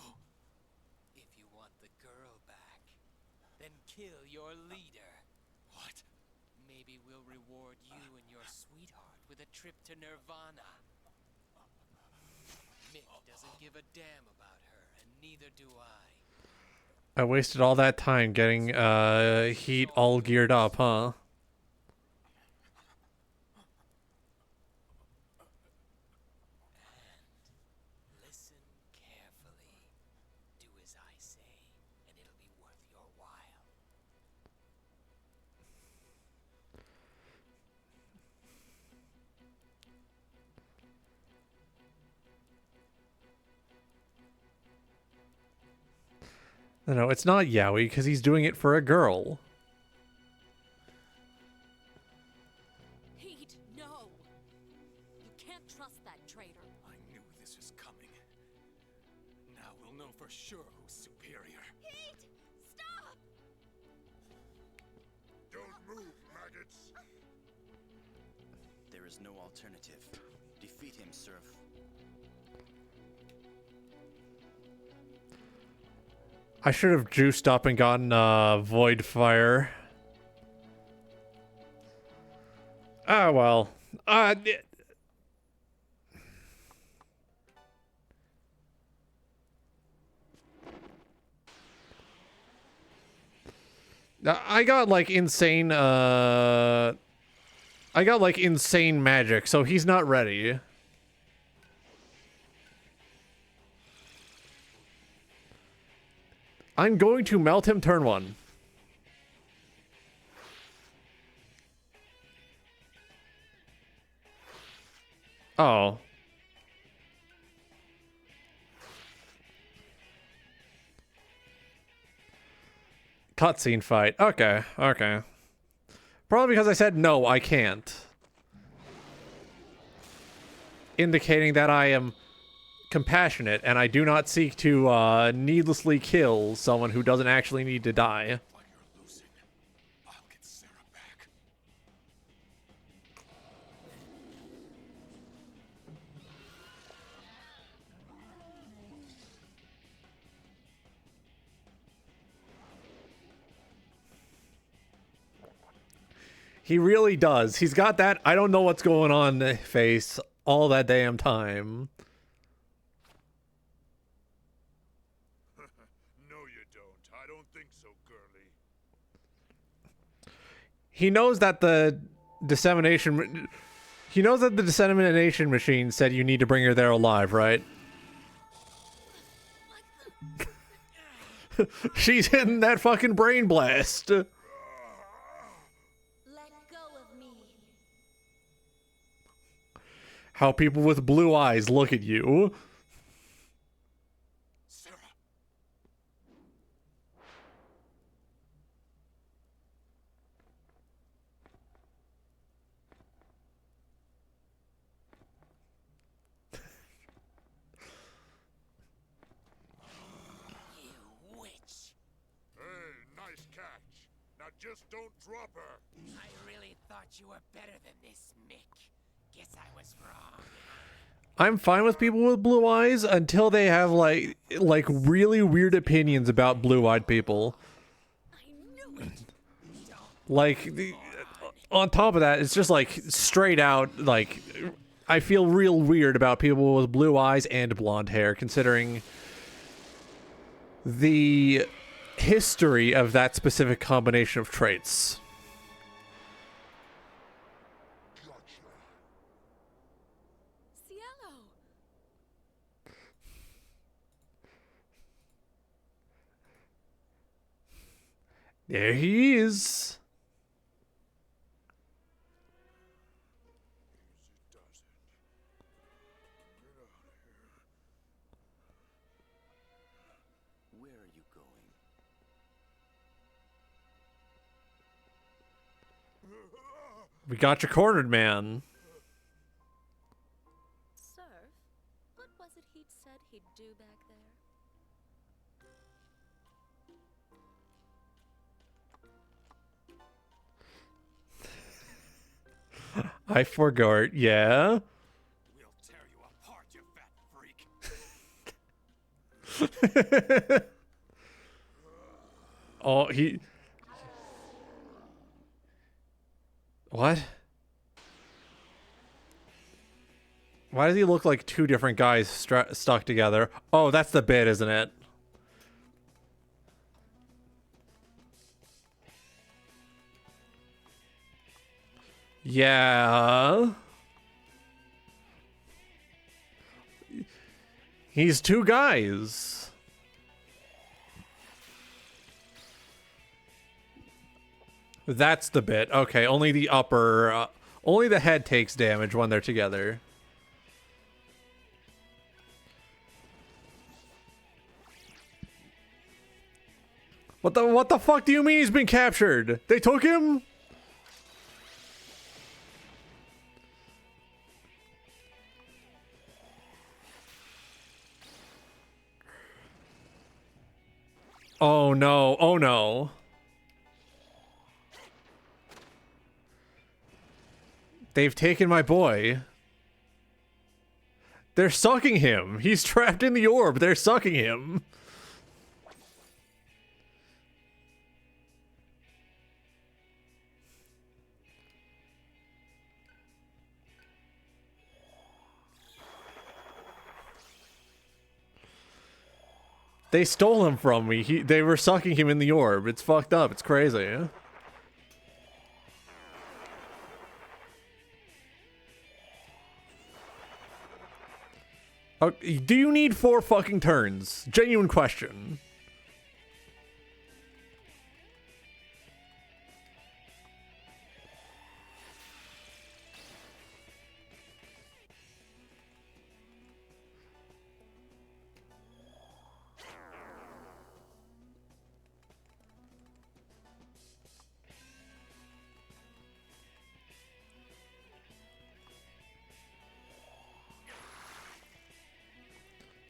If you want the girl back, then kill your leader. What? Maybe we'll reward you and your sweetheart with a trip to Nirvana. doesn't give a damn about her, and neither do I. I wasted all that time getting heat all geared up, huh? Listen carefully. Do as I say, and it'll be worth your while. No, it's not Yowie, because he's doing it for a girl. Heat, no! You can't trust that traitor. I knew this was coming. Now we'll know for sure who's superior. Heat! Stop! Don't move, maggots. There is no alternative. Defeat him, Serf. I should have juiced up and gotten Void Fire. Ah, well. I got like insane I got like insane magic, so he's not ready. I'm going to melt him turn 1. Oh. Cutscene fight. Okay, okay. Probably because I said no, I can't. Indicating that I am compassionate and I do not seek to needlessly kill someone who doesn't actually need to die. While you're losing, I'll get Sarah back. He really does. He's got that I don't know what's going on face all that damn time. No, you don't. I don't think so, girly. He knows that the dissemination machine said you need to bring her there alive, right? She's hitting that fucking brain blast. Let go of me. How people with blue eyes look at you. Sarah! You witch! Hey, nice catch. Now just don't drop her. I really thought you were better than this, Mick. Guess I was wrong. I'm fine with people with blue eyes until they have like really weird opinions about blue-eyed people. I knew it. Like on top of that, it's just like straight out like I feel real weird about people with blue eyes and blonde hair considering the history of that specific combination of traits. Cielo. There he is. Where are you going? We got you cornered, man. Sir, what was it he'd said he'd do back there? I forgot. Yeah. We'll tear you apart, you fat freak. Oh, he. What? Why does he look like two different guys stuck together? Oh, that's the bit, isn't it? Yeah. He's two guys. That's the bit. Okay, only the upper... only the head takes damage when they're together. What the fuck do you mean he's been captured? They took him? Oh no, oh no. They've taken my boy. They're sucking him. He's trapped in the orb. They're sucking him. They stole him from me. They were sucking him in the orb. It's fucked up. It's crazy. Do you need 4 fucking turns? Genuine question.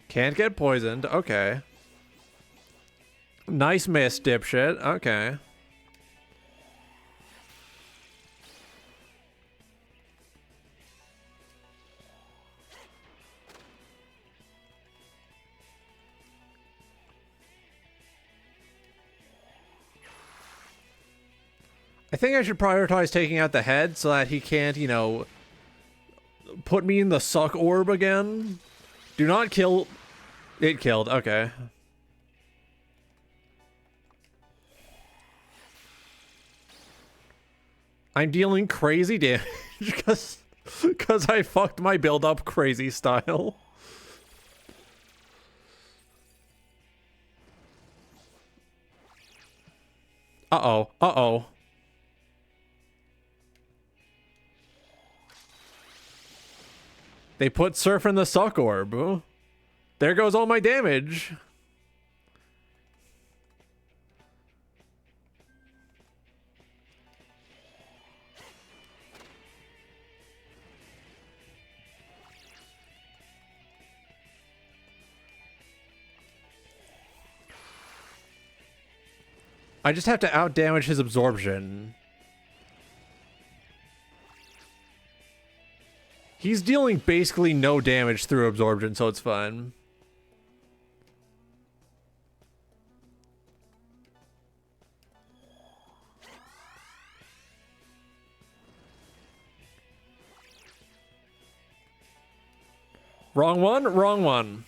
Can't get poisoned. Okay. Nice miss, dipshit. Okay. I think I should prioritize taking out the head so that he can't, you know, put me in the suck orb again. Do not kill... It killed, okay. I'm dealing crazy damage because I fucked my build up crazy style. Uh-oh, uh-oh. They put Surf in the suck orb. There goes all my damage. I just have to outdamage his absorption. He's dealing basically no damage through absorption, so it's fine. Wrong one? Wrong one.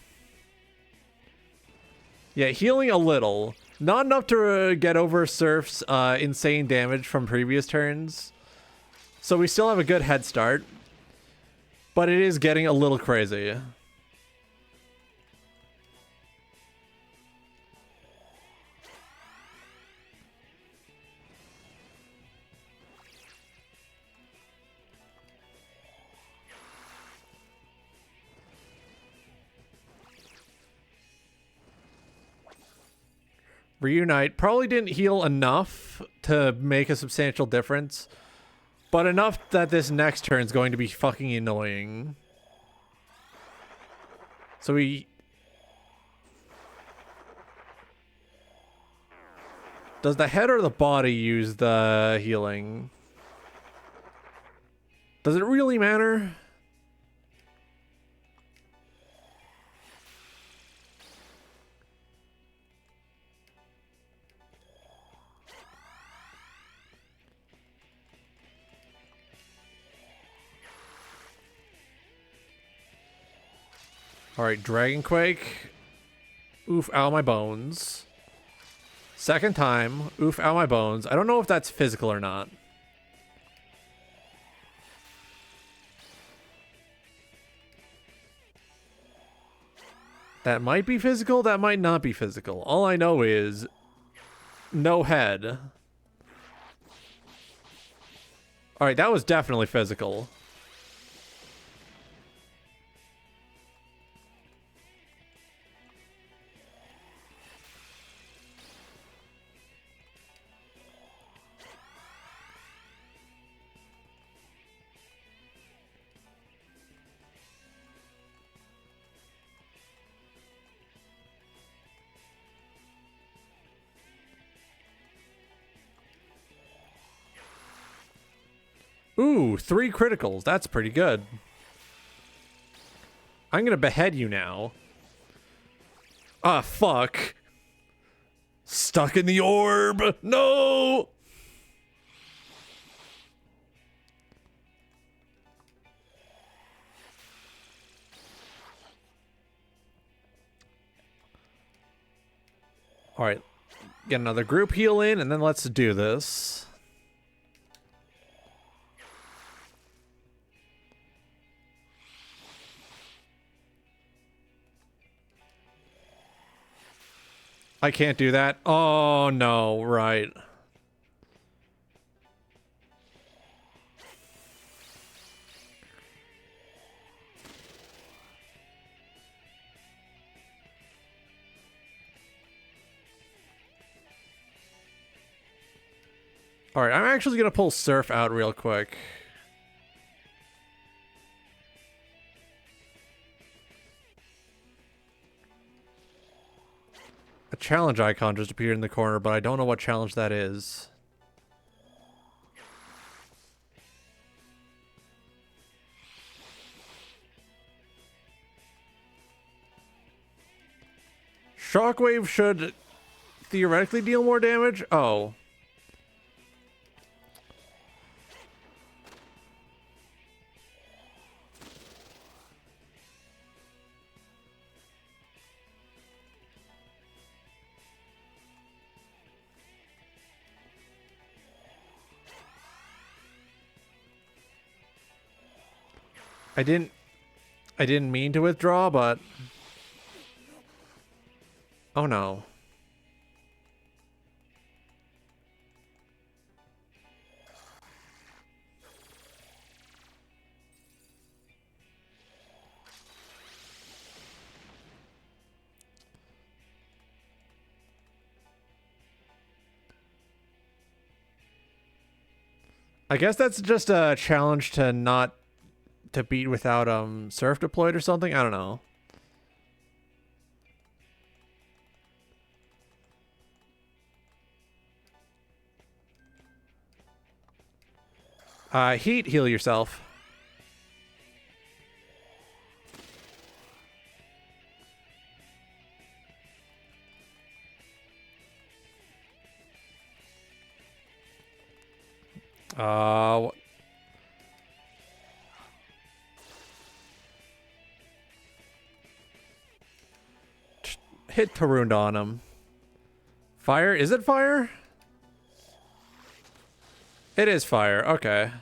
Yeah, healing a little. Not enough to get over Surf's insane damage from previous turns. So we still have a good head start. But it is getting a little crazy. Reunite probably didn't heal enough to make a substantial difference, but enough that this next turn is going to be fucking annoying. So we... Does the head or the body use the healing? Does it really matter? Alright, Dragon Quake. Oof, out my bones. Second time. Oof, out my bones. I don't know if that's physical or not. That might be physical, that might not be physical. All I know is no head. Alright, that was definitely physical. Ooh, 3 criticals. That's pretty good. I'm gonna behead you now. Ah, fuck. Stuck in the orb. No! Alright. Get another group heal in, and then let's do this. I can't do that. Oh, no. Right. Alright, I'm actually going to pull Surf out real quick. A challenge icon just appeared in the corner, but I don't know what challenge that is. Shockwave should theoretically deal more damage? Oh. I didn't mean to withdraw, but oh no. I guess that's just a challenge to not to beat without surf deployed or something. I don't know. Heat, heal yourself. Hit Tarunda on him. Fire? Is it fire? It is fire. Okay.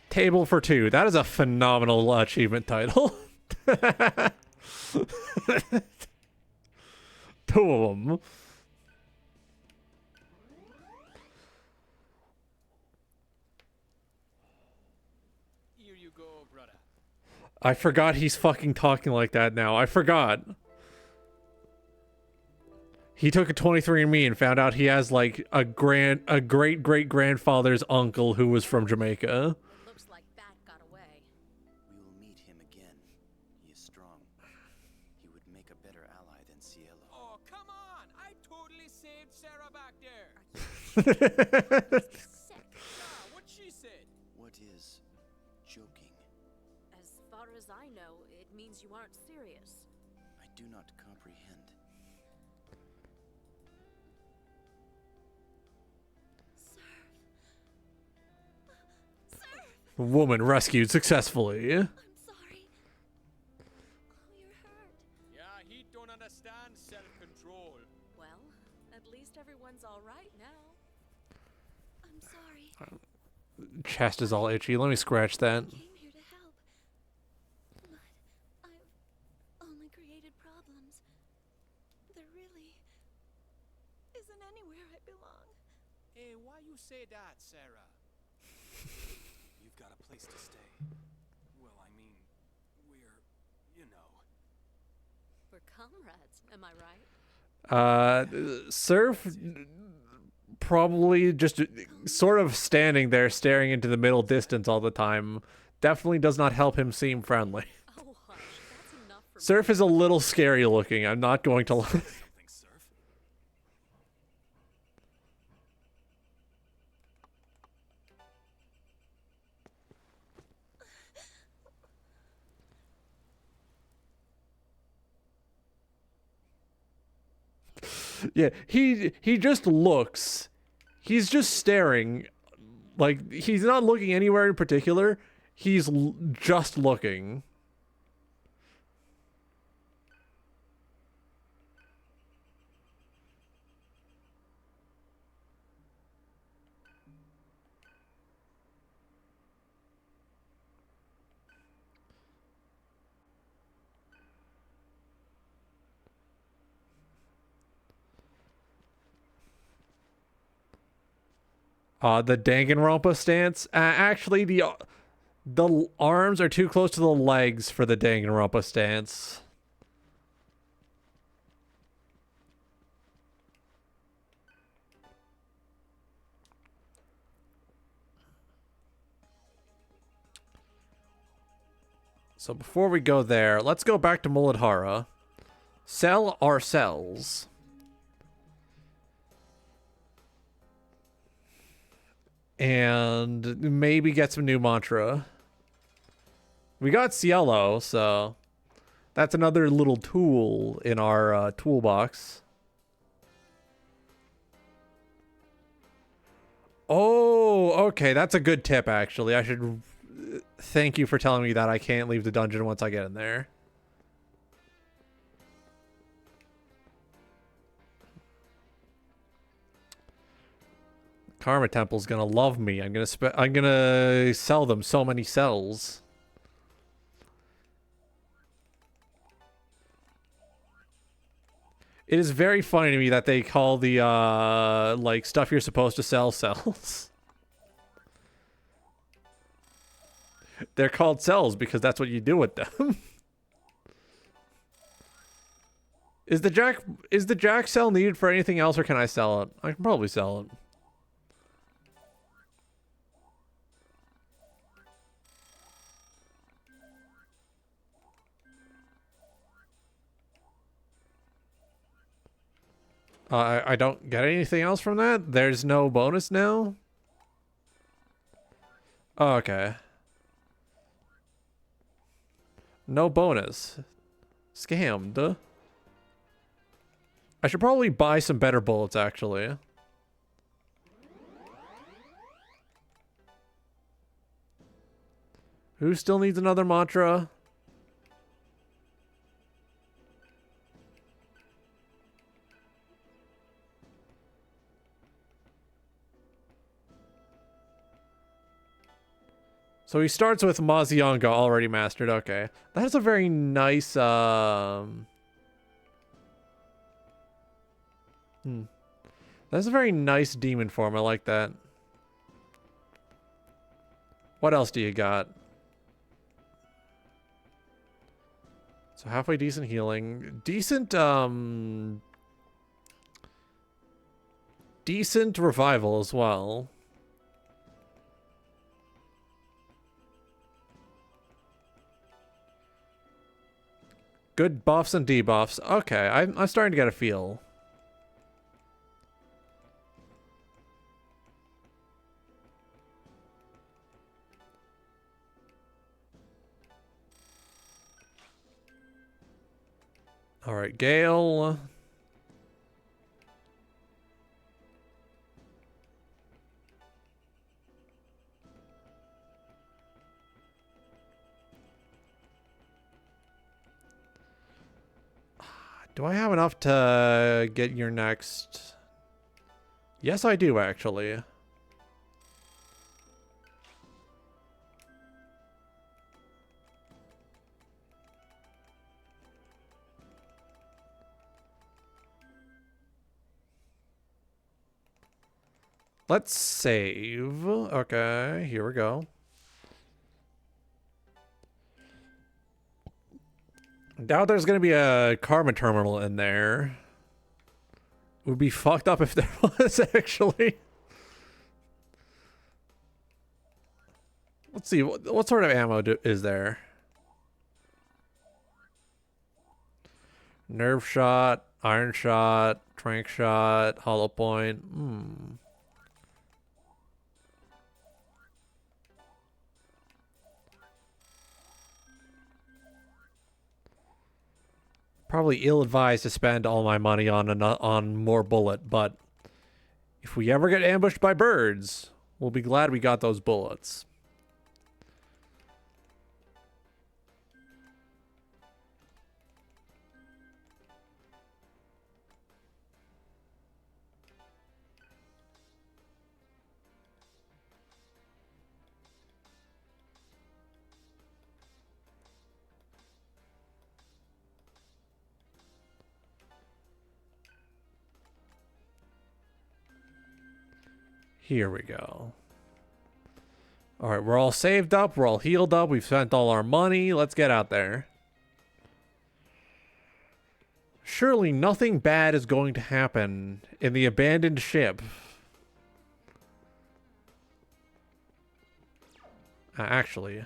Table for 2. That is a phenomenal achievement title. 2 of them. Here you go, brother. I forgot he's fucking talking like that now. I forgot. He took a 23andMe and found out he has like a great-great-grandfather's uncle who was from Jamaica. Looks like Bat got away. We will meet him again. He is strong. He would make a better ally than Cielo. Oh, come on! I saved Sarah back there? Sick. Yeah, what she said. What is joking? As far as I know, it means you aren't serious. I do not comprehend. Woman rescued successfully. I'm sorry. Oh, you're hurt. Yeah, he don't understand self-control. Well, at least everyone's all right now. I'm sorry. Chest is all itchy. Let me scratch that. I came here to help. But I've only created problems. There really isn't anywhere I belong. Hey, why you say that, Sarah? You've got a place to stay. Well, I mean, we're, you know. We're comrades, am I right? Surf probably just sort of standing there staring into the middle distance all the time definitely does not help him seem friendly. Oh, hush. That's enough for Surf is a little scary looking, I'm not going to lie. Something, Surf. Yeah, he just looks. He's just staring. Like, he's not looking anywhere in particular. He's just looking. The Danganronpa stance. Actually, the arms are too close to the legs for the Danganronpa stance. So before we go there, let's go back to Muladhara. Sell our cells. And maybe get some new mantra. We got Cielo, so that's another little tool in our toolbox. Oh, okay, that's a good tip, actually. I should thank you for telling me that I can't leave the dungeon once I get in there. Karma Temple's gonna love me. I'm gonna sell them so many cells. It is very funny to me that they call the like stuff you're supposed to sell cells. They're called cells because that's what you do with them. Is the Jack cell needed for anything else, or can I sell it? I can probably sell it. I don't get anything else from that? There's no bonus now? Oh, okay. No bonus. Scammed. I should probably buy some better bullets, actually. Who still needs another mantra? So he starts with Mazionga already mastered. Okay. That's a very nice, That's a very nice demon form. I like that. What else do you got? So halfway decent healing. Decent revival as well. Good buffs and debuffs. Okay, I'm starting to get a feel. All right, Gale. Do I have enough to get your next? Yes, I do, actually. Let's save. Okay, here we go. Doubt there's gonna be a karma terminal in there. It would be fucked up if there was, actually. Let's see, what sort of ammo is there? Nerve shot, iron shot, trank shot, hollow point. Probably ill-advised to spend all my money on more bullet, but if we ever get ambushed by birds, we'll be glad we got those bullets. Here we go. All right, we're all saved up. We're all healed up. We've spent all our money. Let's get out there. Surely nothing bad is going to happen in the abandoned ship. Actually.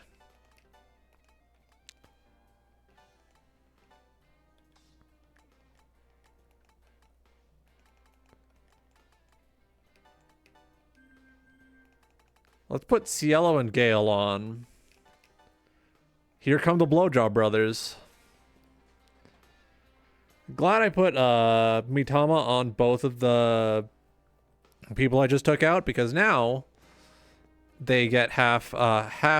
Let's put Cielo and Gale on. Here come the blowjob brothers. Glad I put Mitama on both of the people I just took out, because now they get half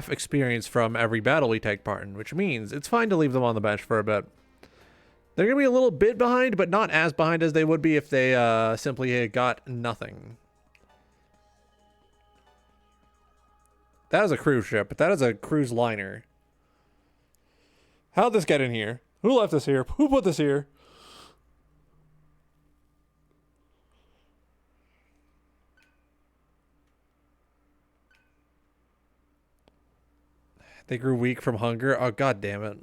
experience from every battle we take part in, which means it's fine to leave them on the bench for a bit. They're gonna be a little bit behind, but not as behind as they would be if they simply got nothing. That is a cruise ship, but that is a cruise liner. How'd this get in here? Who left this here? Who put this here? They grew weak from hunger. Oh, god damn it.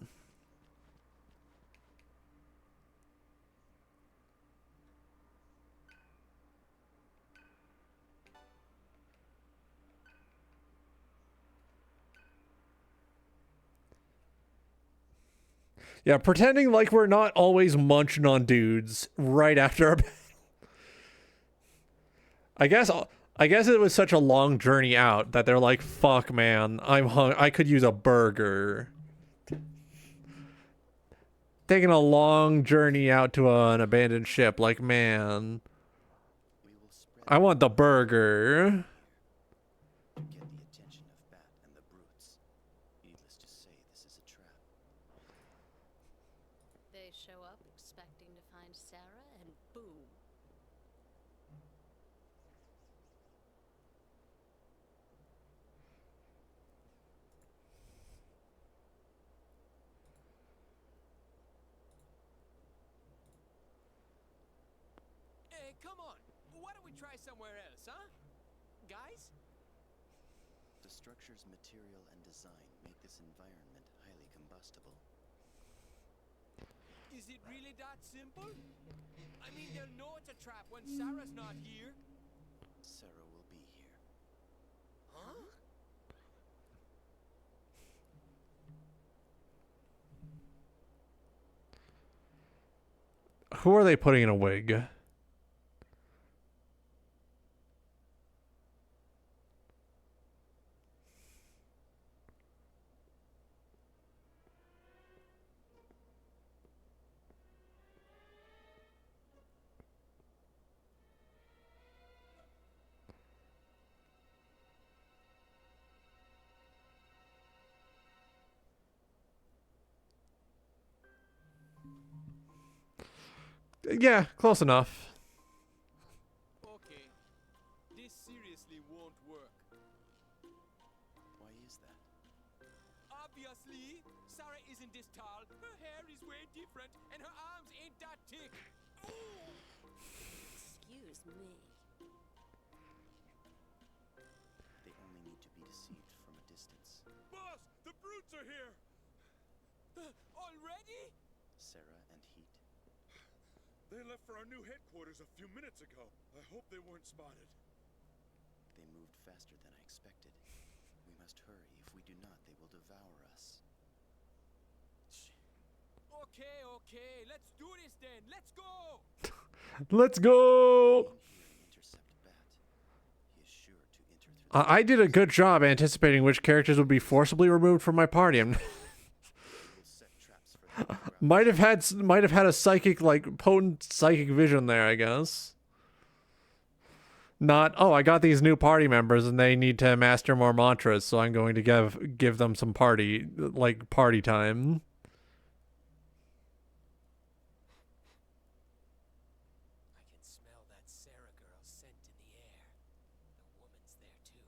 Yeah, pretending like we're not always munching on dudes right after our battle. I guess it was such a long journey out that they're like, fuck man, I could use a burger. Taking a long journey out to an abandoned ship, like, man, I want the burger. Get the attention of Bat and the brutes. Needless to say, this is a trap. They show up expecting to find Sarah, and boom. Hey, come on. Why don't we try somewhere else, huh? Guys? The structure's material and design make this environment highly combustible. Is it really that simple? I mean, they'll know it's a trap when Sarah's not here. Sarah will be here. Huh? Who are they putting in a wig? Yeah, close enough. Okay. This seriously won't work. Why is that? Obviously, Sarah isn't this tall. Her hair is way different, and her arms ain't that thick. Excuse me. They only need to be deceived from a distance. Boss, the brutes are here! Already? Sarah and Heat. They left for our new headquarters a few minutes ago. I hope they weren't spotted. They moved faster than I expected. We must hurry. If we do not, they will devour us. Okay. Let's do this then. Let's go. Let's go! Remain here and intercept Bat. He is sure to enter through the I did a good job anticipating which characters would be forcibly removed from my party. They will set traps for them throughout. might have had a psychic, like, potent psychic vision there, I guess. Not, oh, I got these new party members and they need to master more mantras, so I'm going to give them some party time. I can smell that Sarah girl scent in the air. The woman's there too.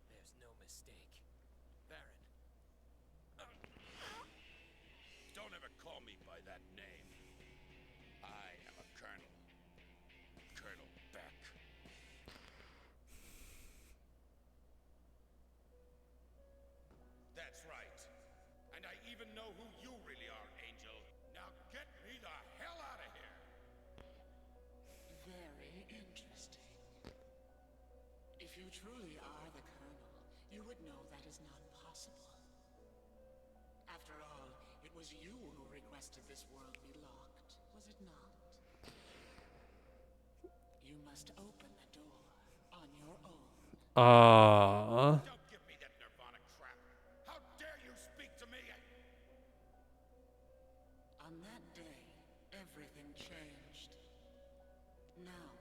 There's no mistake. Baron. Don't ever call me by that name. I am a colonel. Colonel Beck. That's right. And I even know who you really are, Angel. Now get me the hell out of here! Very interesting. If you truly are the Colonel, you would know that is not possible. After all, it was you who requested this world be locked, was it not? You must open the door on your own. Don't give me that Nirvana crap. How dare you speak to me? On that day, everything changed. Now,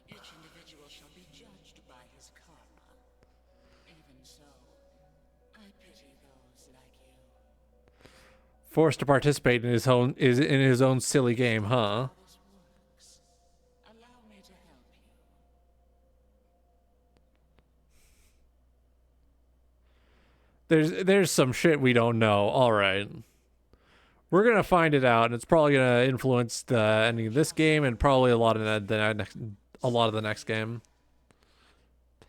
each individual shall be judged by his karma. Even so, I pity those like you. Forced to participate in his own silly game, huh? How this works. Allow me to help you. There's some shit we don't know. All right. We're going to find it out, and it's probably going to influence the ending of this game and probably a lot of the next game.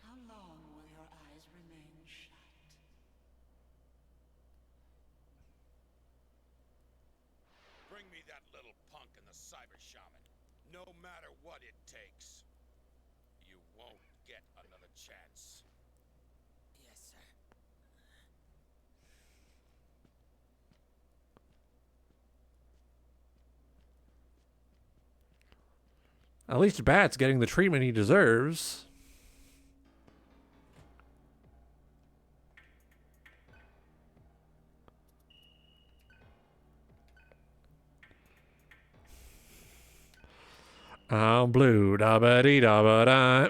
How long will your eyes remain shut? Bring me that little punk and the cyber shaman. No matter what it takes. You won't get another chance. Yes, sir. At least Bat's getting the treatment he deserves. I'm blue, da ba dee da ba da.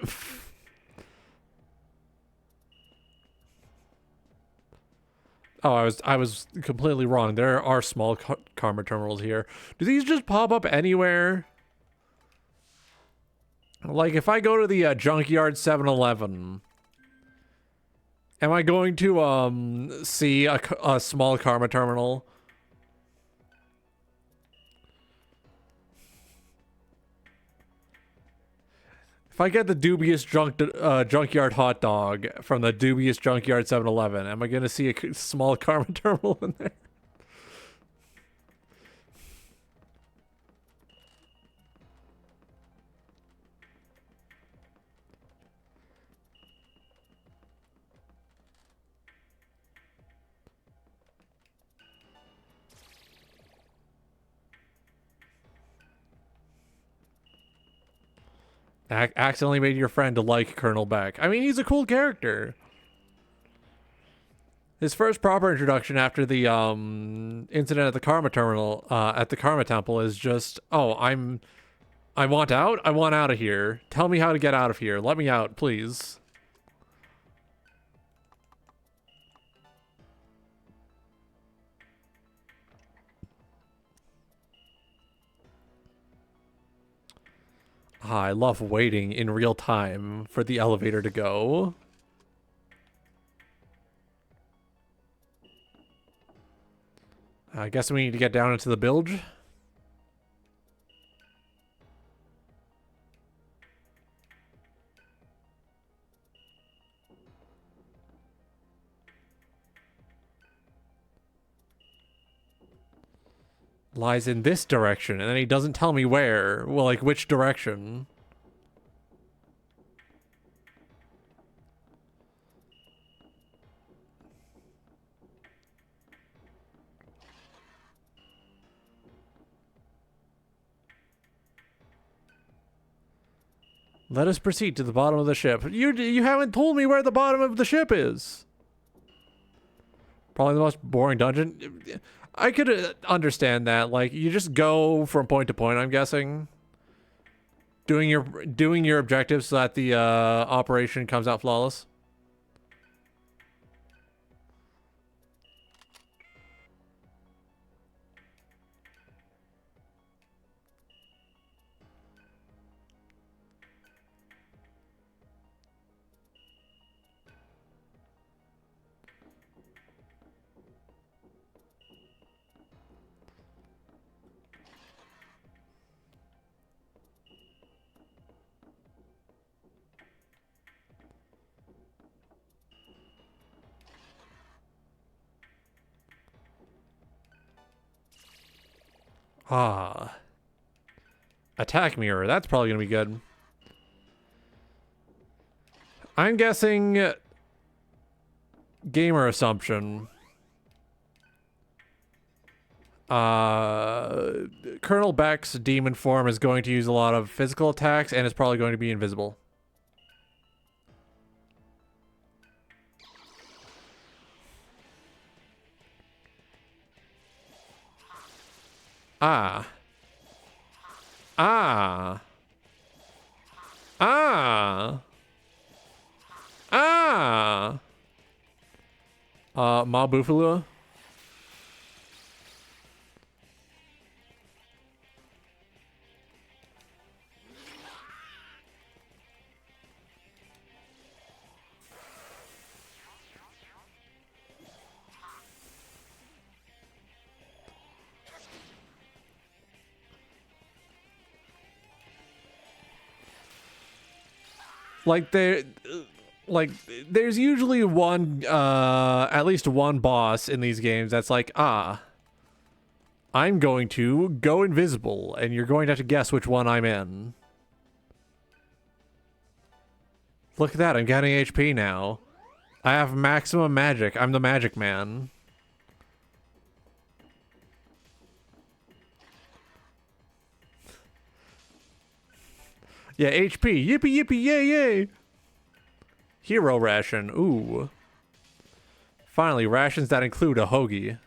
Oh, I was completely wrong. There are small karma terminals here. Do these just pop up anywhere? Like, if I go to the Junkyard 7-Eleven, am I going to see a small karma terminal? If I get the dubious junkyard hot dog from the dubious Junkyard 7-Eleven, am I going to see a small karma terminal in there? Accidentally made your friend to like Colonel Beck. I mean, he's a cool character. His first proper introduction after the incident at the Karma Terminal, at the Karma Temple, is just, oh, I want out. I want out of here. Tell me how to get out of here. Let me out, please. I love waiting in real time for the elevator to go. I guess we need to get down into the bilge. Lies in this direction, and then he doesn't tell me where. Well, like, which direction? Let us proceed to the bottom of the ship. You haven't told me where the bottom of the ship is. Probably the most boring dungeon. I could understand that. Like, you just go from point to point, I'm guessing. Doing your objectives so that the operation comes out flawless. Ah. Attack mirror. That's probably going to be good. I'm guessing gamer assumption. Colonel Beck's demon form is going to use a lot of physical attacks and is probably going to be invisible. Ah. Ah. Ah. Ah. Ma Bufalua. There's usually one at least one boss in these games that's like, I'm going to go invisible and you're going to have to guess which one I'm in. Look at that, I'm getting HP now. I have maximum magic. I'm the magic man. Yeah, HP. Yippee yippee yay yay. Hero ration. Ooh. Finally, rations that include a hoagie.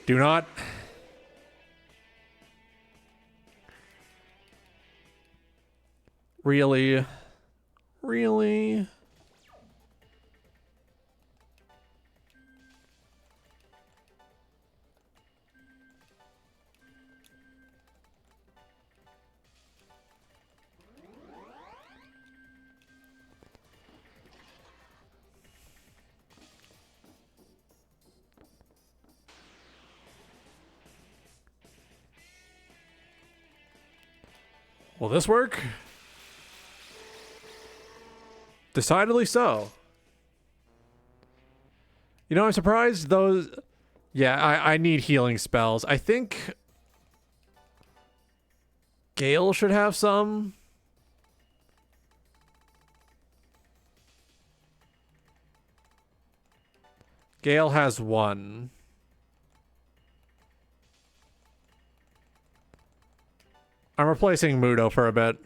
Do not. Really? Really? Will this work? Decidedly so. You know, I'm surprised those... Yeah, I need healing spells. I think... Gale should have some. Gale has one. I'm replacing Mudo for a bit.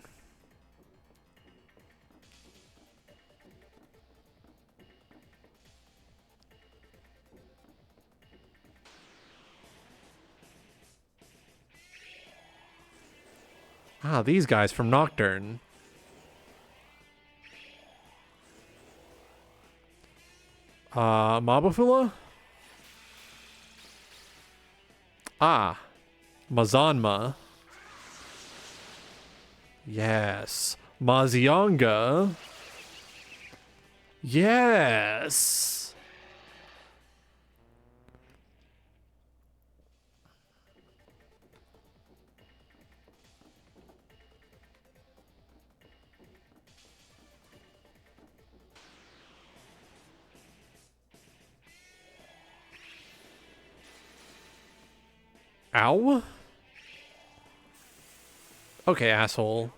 Ah, these guys from Nocturne. Mabafula? Ah, Mazanma. Yes. Mazionga. Yes. Ow? Okay, asshole.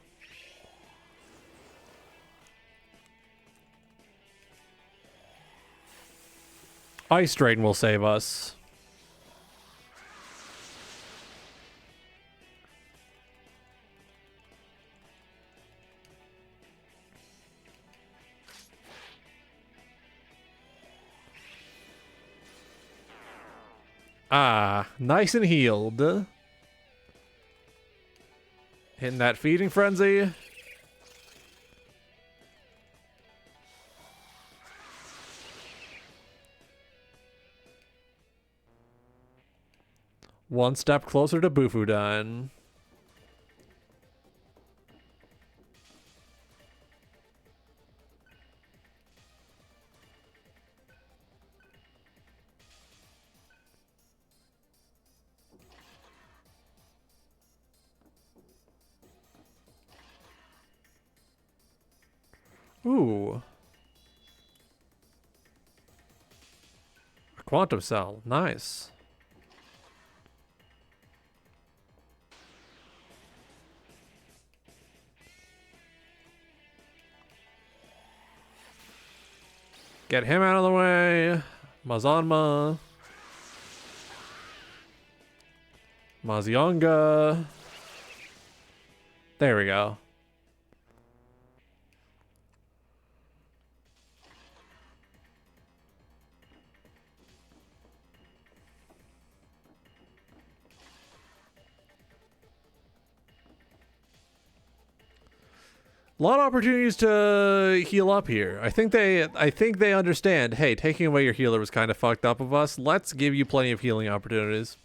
Ice Drain will save us. Ah, nice and healed. Hitting that feeding frenzy. One step closer to Bufudan. Ooh. A quantum cell. Nice. Get him out of the way. Mazanma. Mazionga. There we go. A lot of opportunities to heal up here. I think they understand, hey, taking away your healer was kind of fucked up of us. Let's give you plenty of healing opportunities.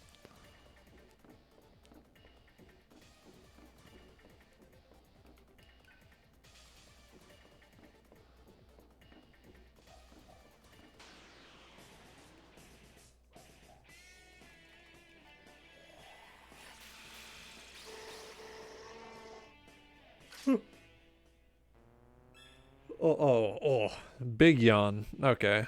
Oh. Big yawn. Okay.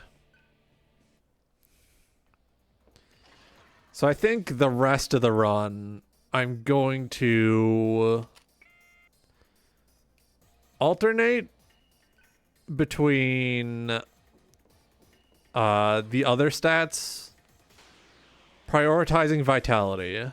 So I think the rest of the run, I'm going to alternate between the other stats, prioritizing vitality.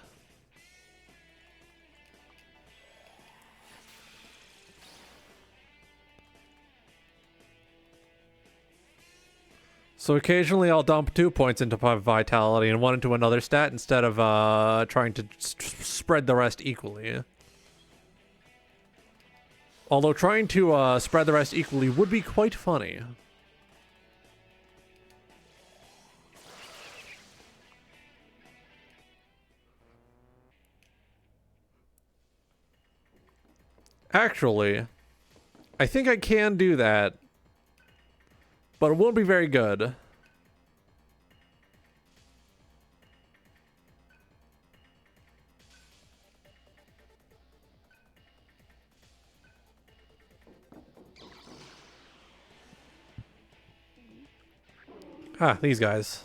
So occasionally I'll dump 2 points into vitality and 1 into another stat instead of trying to spread the rest equally. Although trying to spread the rest equally would be quite funny. Actually, I think I can do that. But it won't be very good. Ah, these guys.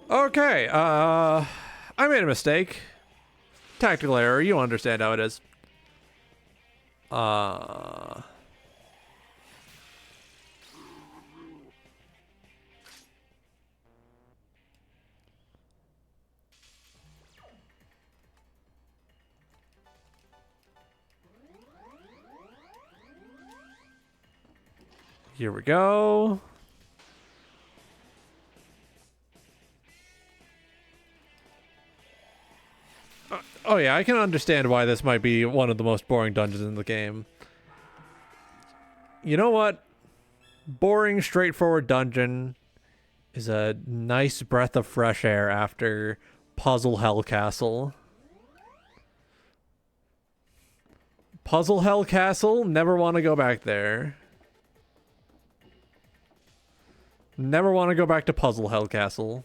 Okay, I made a mistake. Tactical error, you understand how it is. Here we go. Oh yeah, I can understand why this might be one of the most boring dungeons in the game. You know what? Boring, straightforward dungeon is a nice breath of fresh air after Puzzle Hell Castle. Puzzle Hell Castle, never want to go back there. Never want to go back to Puzzle Hell Castle.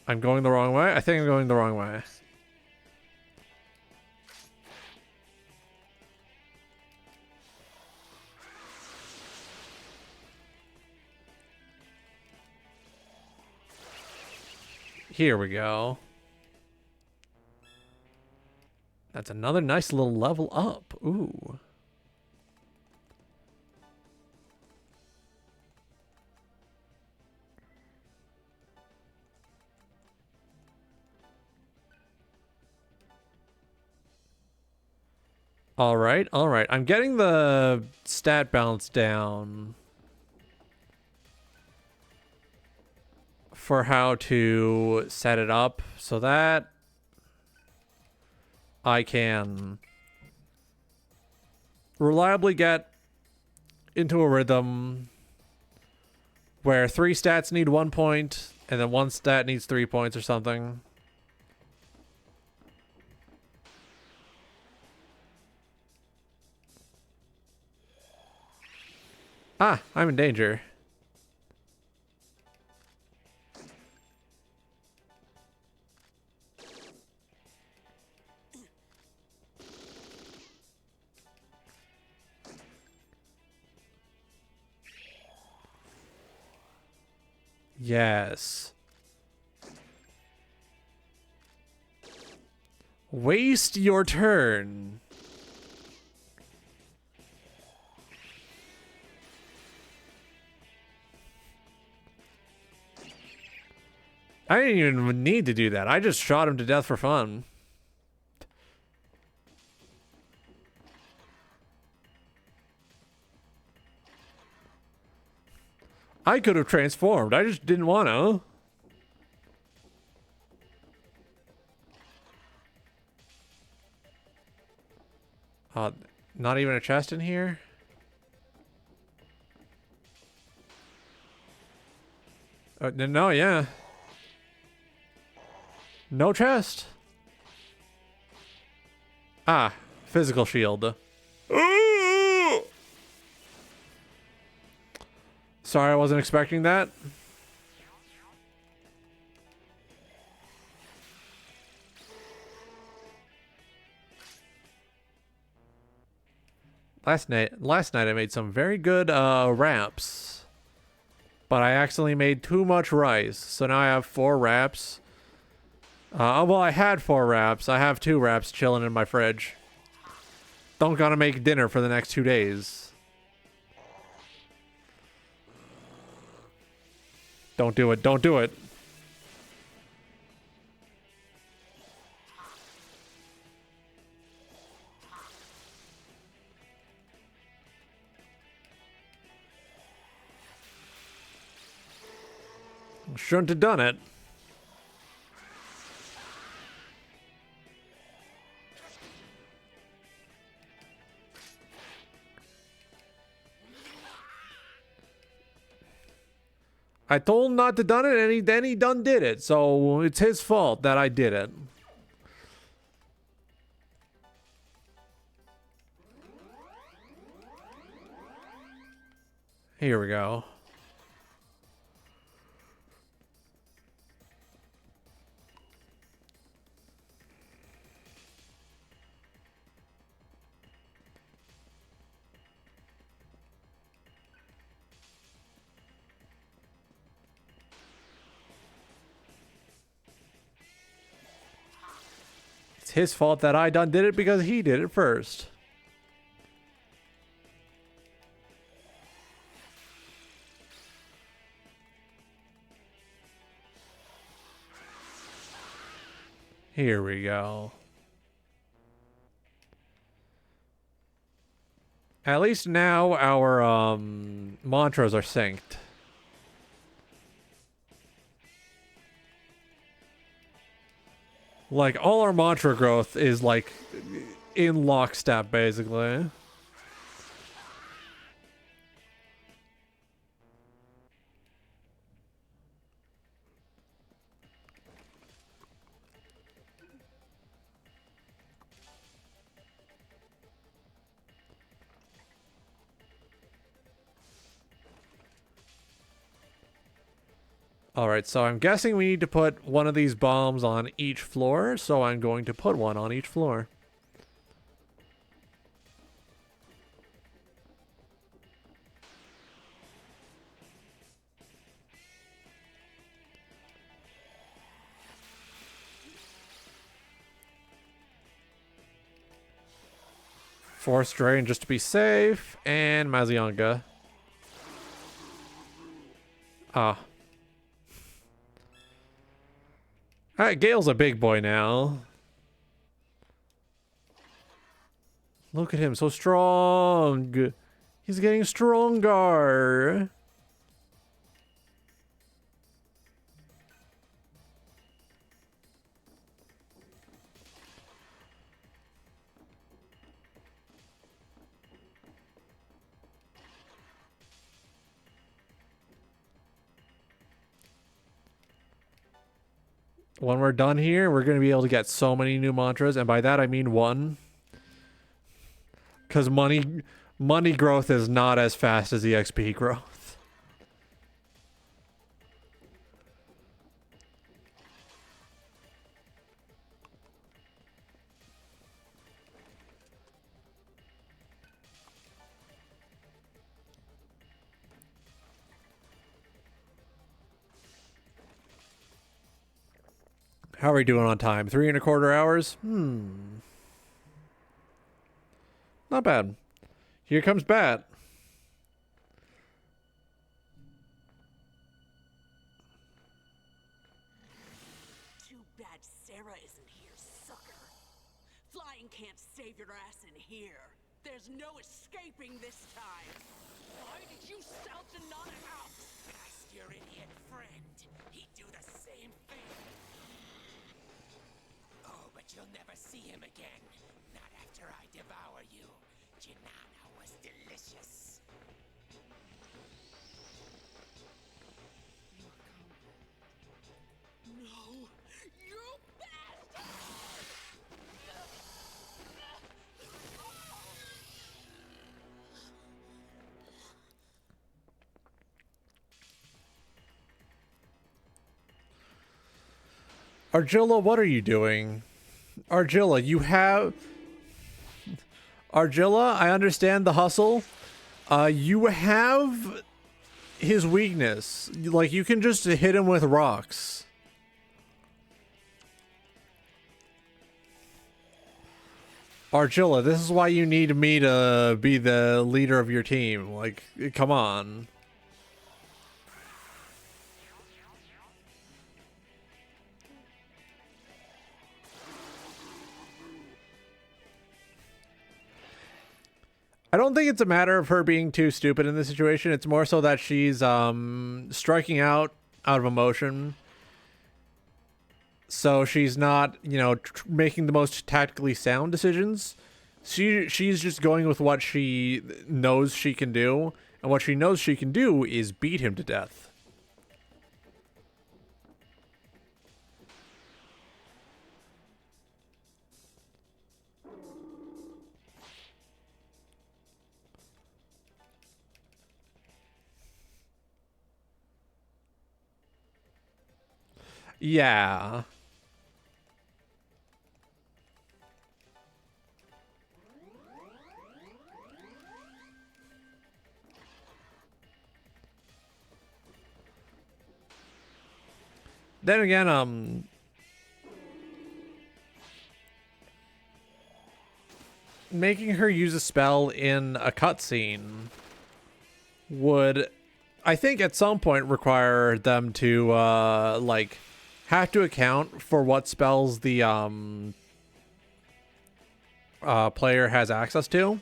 I'm going the wrong way? I think I'm going the wrong way. Here we go. That's another nice little level up. Ooh. All right, all right. I'm getting the stat balance down for how to set it up so that I can reliably get into a rhythm where 3 stats need 1 point and then 1 stat needs 3 points or something. Ah, I'm in danger. Yes. Waste your turn. I didn't even need to do that. I just shot him to death for fun. I could have transformed. I just didn't want to. Not even a chest in here? No, yeah. No chest. Ah, physical shield. Sorry, I wasn't expecting that. Last night I made some very good wraps. But I accidentally made too much rice. So now I have 4 wraps. Well, I had 4 wraps. I have 2 wraps chilling in my fridge. Don't gotta make dinner for the next 2 days. Don't do it. Don't do it. Shouldn't have done it. I told him not to done it, and then he done did it. So it's his fault that I did it. Here we go. It's his fault that I done did it because he did it first. Here we go. At least now our mantras are synced. Like, all our mantra growth is, like, in lockstep, basically. Alright, so I'm guessing we need to put one of these bombs on each floor, so I'm going to put one on each floor. Force Drain just to be safe, and Mazionga. Ah. Alright, Gale's a big boy now. Look at him, so strong. He's getting stronger. When we're done here, we're going to be able to get so many new mantras, and by that I mean one. Because money growth is not as fast as the XP growth. How are we doing on time? 3¼ hours? Not bad. Here comes Bat. Too bad Sarah isn't here, sucker. Flying can't save your ass in here. There's no escaping this time. Why did you sell to not out? Ask your idiot friend. He'd do the same thing. Oh, but you'll never see him again. Not after I devour you. Janana was delicious. No, you bastard! Argilla, what are you doing? Argilla, you have... Argilla, I understand the hustle. You have his weakness. Like, you can just hit him with rocks. Argilla, this is why you need me to be the leader of your team. Like, come on. I don't think it's a matter of her being too stupid in this situation. It's more so that she's striking out of emotion. So she's not, you know, making the most tactically sound decisions. She's just going with what she knows she can do. And what she knows she can do is beat him to death. Yeah. Then again, making her use a spell in a cutscene would, I think, at some point require them to, like, have to account for what spells the player has access to.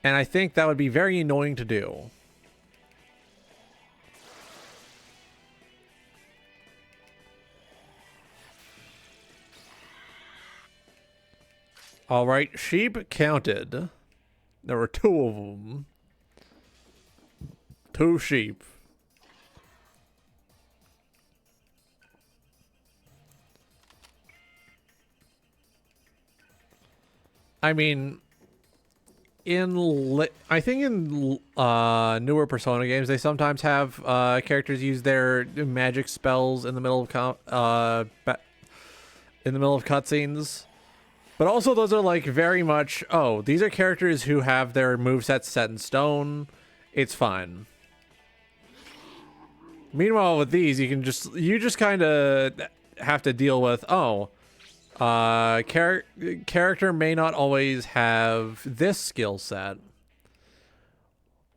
And I think that would be very annoying to do. All right, sheep counted. There were 2 of them. 2 sheep. I mean, I think in newer Persona games, they sometimes have characters use their magic spells in the middle of cutscenes. But also, those are like very much, oh, these are characters who have their movesets set in stone. It's fine. Meanwhile, with these, you just kind of have to deal with, oh, character may not always have this skill set,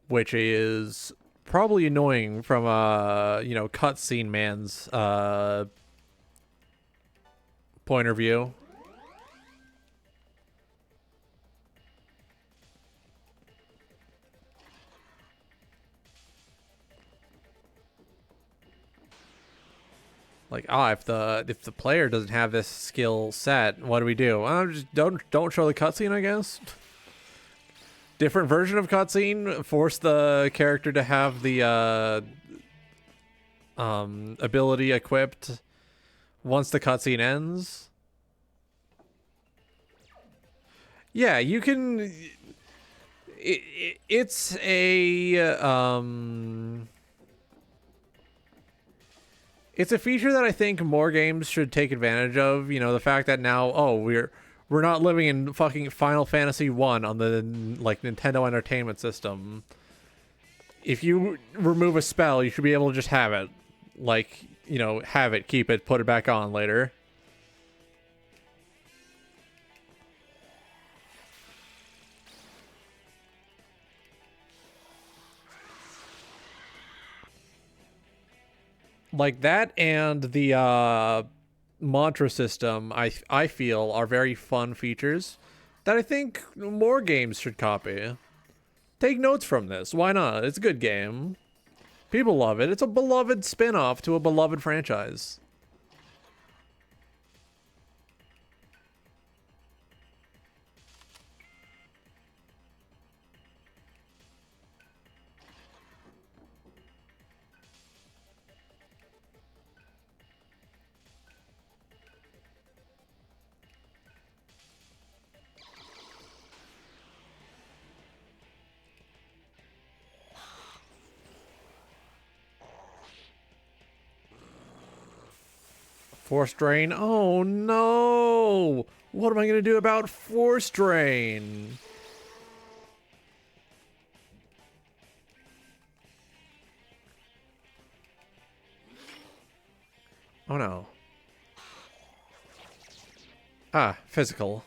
which is probably annoying from a, you know, cutscene man's point of view. Like, if the player doesn't have this skill set, what do we do? Just don't show the cutscene, I guess. Different version of cutscene. Force the character to have the ability equipped once the cutscene ends. Yeah, you can. It's a It's a feature that I think more games should take advantage of. You know, the fact that now, oh, we're not living in fucking Final Fantasy 1 on the like Nintendo Entertainment System. If you remove a spell, you should be able to just have it. Like, you know, have it, keep it, put it back on later. Like that, and the mantra system, I feel, are very fun features that I think more games should copy. Take notes from this. Why not? It's a good game. People love it. It's a beloved spin-off to a beloved franchise. Force drain. Oh no! What am I gonna do about force drain? Oh no. Ah, physical.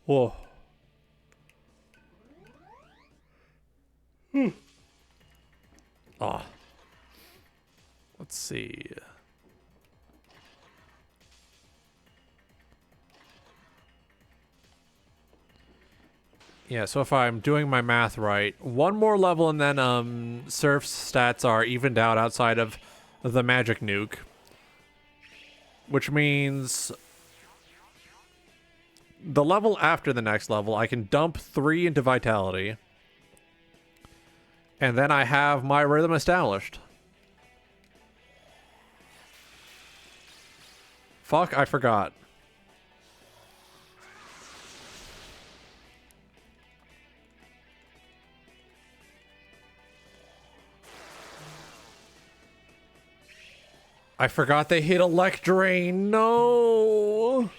Whoa. Ah. Let's see. Yeah, so if I'm doing my math right, one more level and then Surf's stats are evened out outside of the magic nuke. Which means the level after the next level, I can dump 3 into Vitality. And then I have my rhythm established. Fuck, I forgot. I forgot they hit Electrain. No.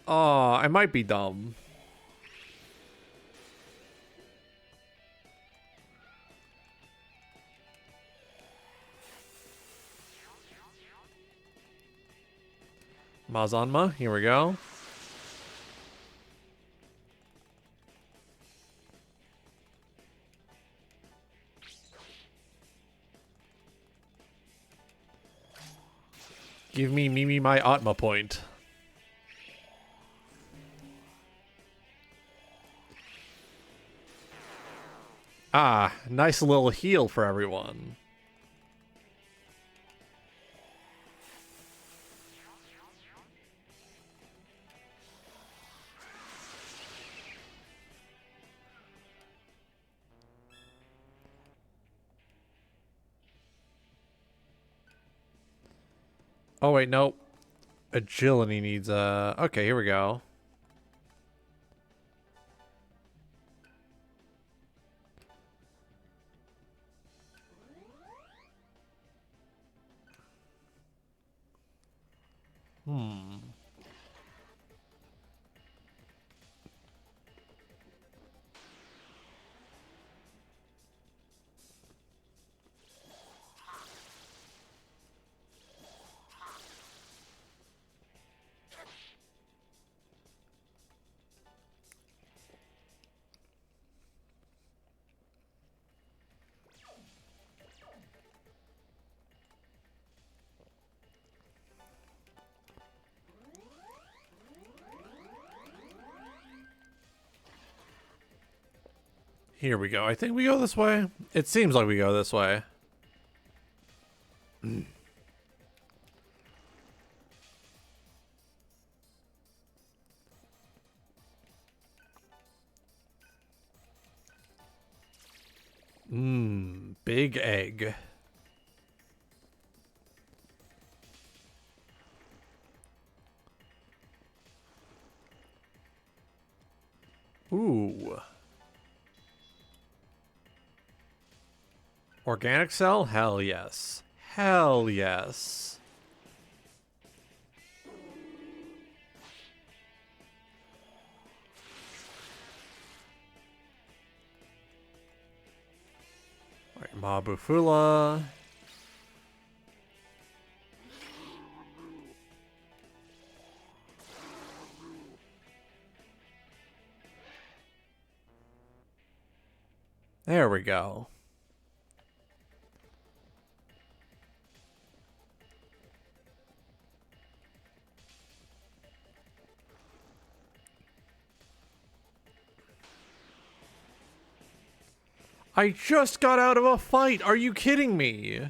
Oh, I might be dumb. Mazanma, here we go. Give me Mimi my Atma point. Ah, nice little heal for everyone. Oh wait, nope. Agility needs okay, here we go. Here we go. I think we go this way. It seems like we go this way. Big egg. Ooh. Organic cell? Hell yes. Hell yes. Alright, Mabufula. There we go. I just got out of a fight. Are you kidding me?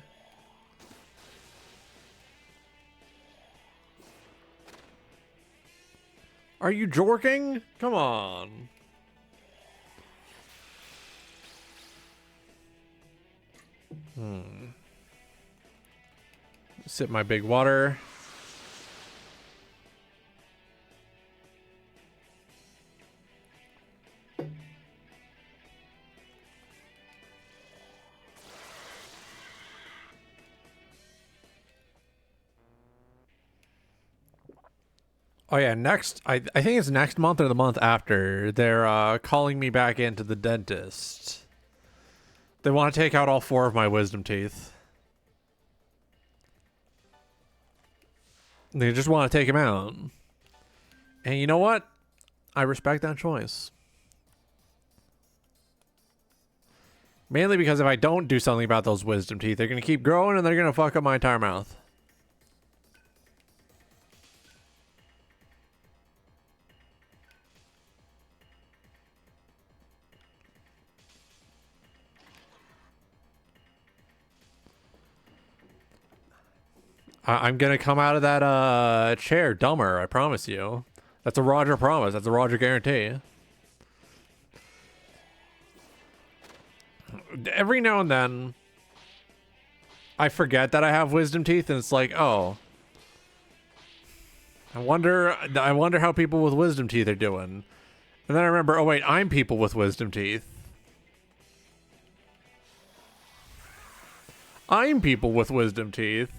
Are you jorking? Come on. Sip my big water. Oh yeah, next, I think it's next month or the month after, they're calling me back into the dentist. They want to take out all 4 of my wisdom teeth. They just want to take them out. And you know what? I respect that choice. Mainly because if I don't do something about those wisdom teeth, they're going to keep growing and they're going to fuck up my entire mouth. I'm gonna come out of that chair dumber, I promise you. That's a Roger promise. That's a Roger guarantee. Every now and then, I forget that I have wisdom teeth, and it's like, oh, I wonder how people with wisdom teeth are doing. And then I remember, oh wait, I'm people with wisdom teeth. I'm people with wisdom teeth.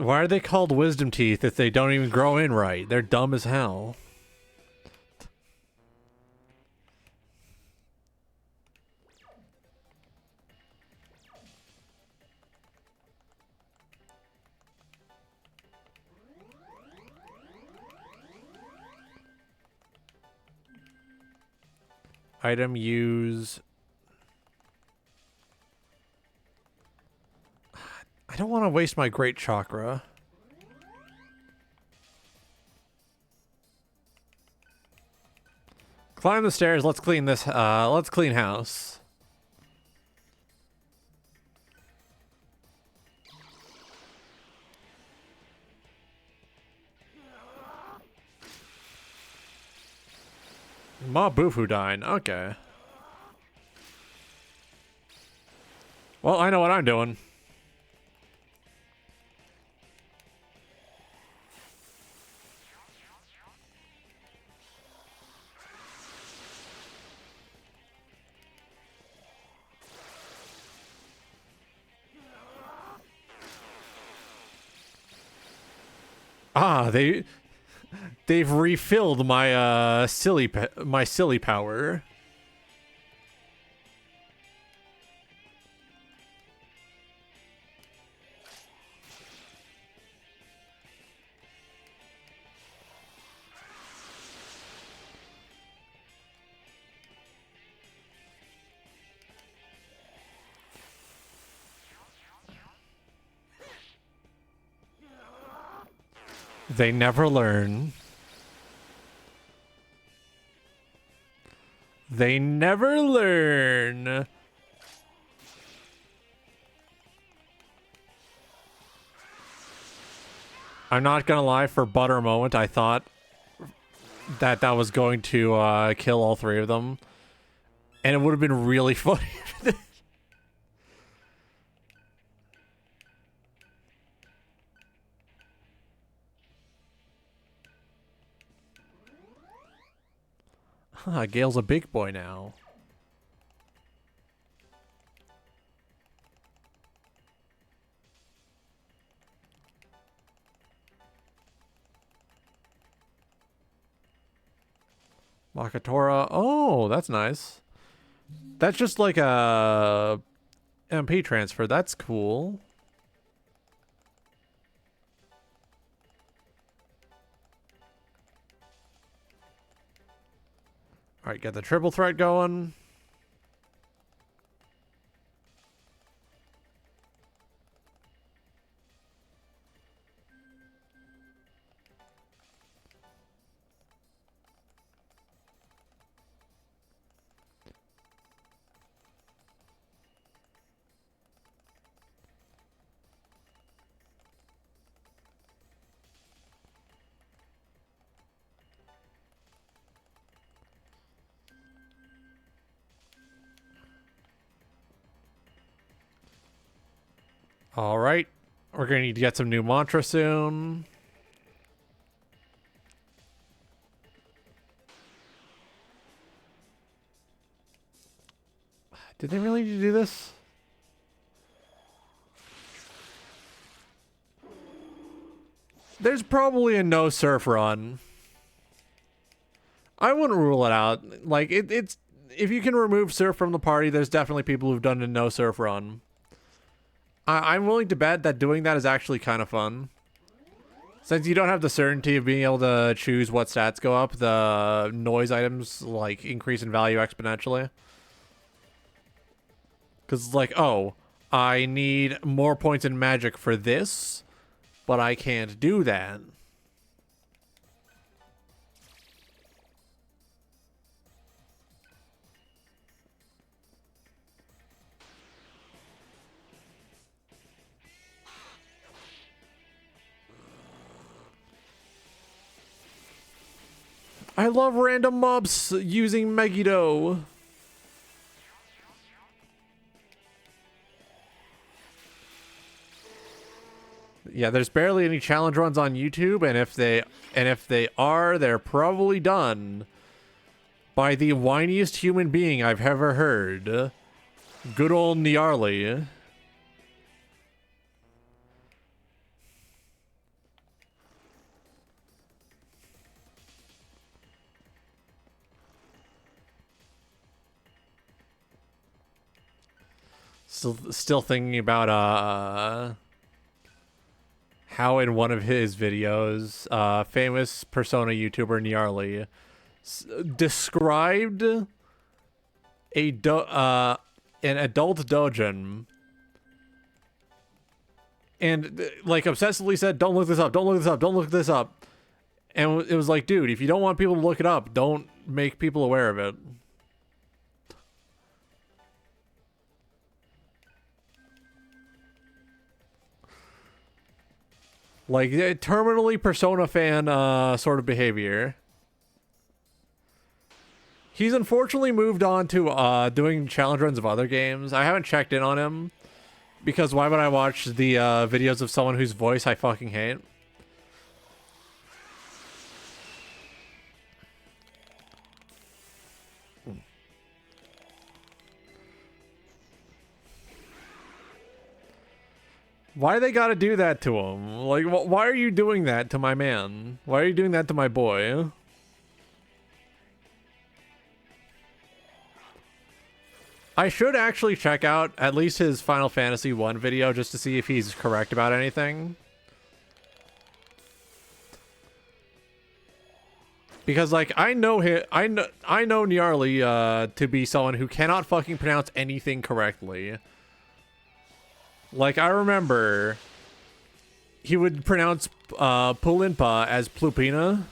Why are they called wisdom teeth if they don't even grow in right? They're dumb as hell. Item use. I don't want to waste my great chakra. Climb the stairs. Let's clean this. Let's clean house. Ma Bufudyne. Okay. Well, I know what I'm doing. Ah, they've refilled my silly power. They never learn. They never learn. I'm not gonna lie, for butter moment, I thought that was going to kill all three of them. And it would have been really funny. Huh, Gale's a big boy now. Makatora. Oh, that's nice. That's just like a MP transfer. That's cool. Alright, get the triple threat going. Alright. We're gonna need to get some new mantra soon. Did they really need to do this? There's probably a no surf run. I wouldn't rule it out. Like, it's... If you can remove surf from the party, there's definitely people who've done a no surf run. I'm willing to bet that doing that is actually kind of fun. Since you don't have the certainty of being able to choose what stats go up, the noise items, like, increase in value exponentially. Because it's like, oh, I need more points in magic for this, but I can't do that. I love random mobs using Megiddo. Yeah, there's barely any challenge runs on YouTube, and if they are, they're probably done by the whiniest human being I've ever heard. Good old Niarly. still thinking about how in one of his videos, famous Persona YouTuber Gnarly described an adult dojin and like obsessively said, "Don't look this up. Don't look this up. Don't look this up." And it was like, dude, if you don't want people to look it up, don't make people aware of it. Like, terminally Persona fan sort of behavior. He's unfortunately moved on to doing challenge runs of other games. I haven't checked in on him, because why would I watch the videos of someone whose voice I fucking hate? Why they gotta do that to him? Like, why are you doing that to my man? Why are you doing that to my boy? I should actually check out at least his Final Fantasy 1 video just to see if he's correct about anything. Because, like, I know him, I know Gnarly to be someone who cannot fucking pronounce anything correctly. Like, I remember he would pronounce Pulimpa as Plupina.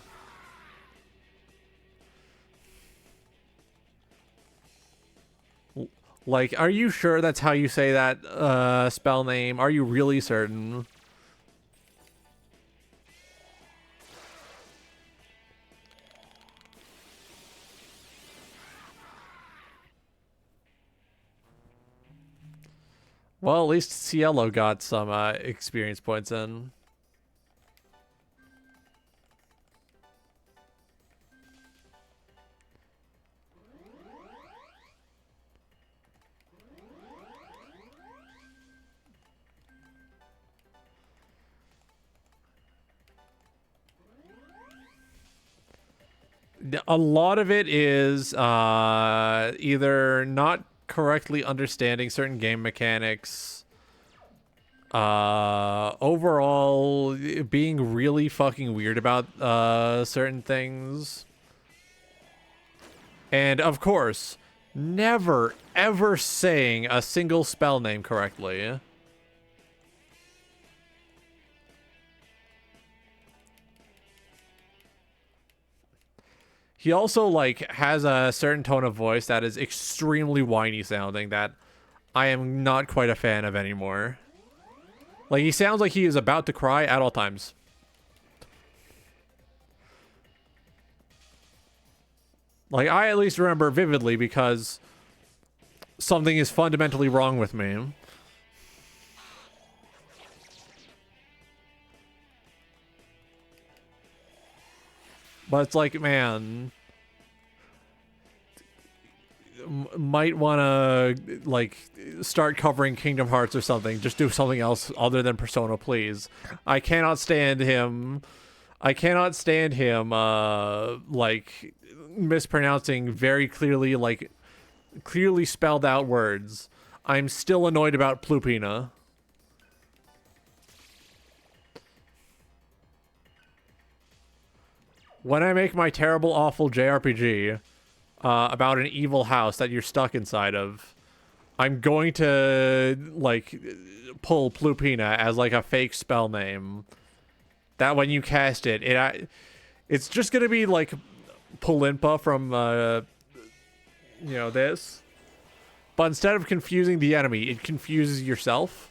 Like, are you sure that's how you say that spell name? Are you really certain? Well, at least Cielo got some experience points in. A lot of it is either not correctly understanding certain game mechanics, overall being really fucking weird about certain things, and of course never ever saying a single spell name correctly. He also, like, has a certain tone of voice that is extremely whiny sounding that I am not quite a fan of anymore. Like, he sounds like he is about to cry at all times. Like, I at least remember vividly because something is fundamentally wrong with me. But it's like, man, might want to, like, start covering Kingdom Hearts or something. Just do something else other than Persona, please. I cannot stand him. Like, mispronouncing very clearly, like, clearly spelled out words. I'm still annoyed about Plupina. When I make my terrible, awful JRPG about an evil house that you're stuck inside of, I'm going to, like, pull Plupina as, like, a fake spell name. That when you cast it, it's just going to be, like, Pulimpa from, you know, this. But instead of confusing the enemy, it confuses yourself.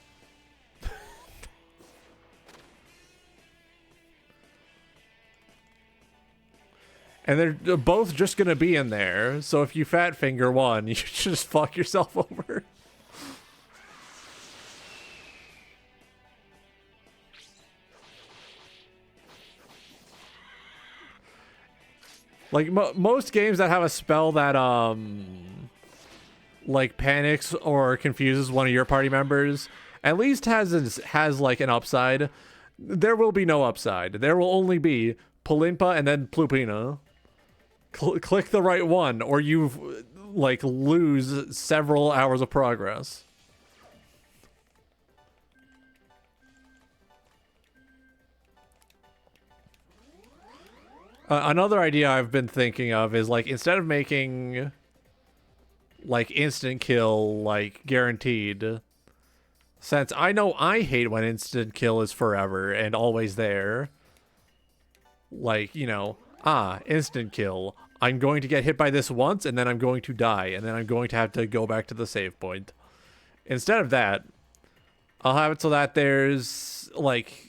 And they're both just gonna be in there, so if you fat finger one, you should just fuck yourself over. Like, most games that have a spell that, like, panics or confuses one of your party members, at least has like, an upside. There will be no upside. There will only be Pulimpa and then Plupina. Click the right one, or you, like, lose several hours of progress. Another idea I've been thinking of is like instead of making like instant kill like guaranteed, since I know I hate when instant kill is forever and always there. Like, you know, instant kill. I'm going to get hit by this once and then I'm going to die and then I'm going to have to go back to the save point. Instead of that, I'll have it so that there's like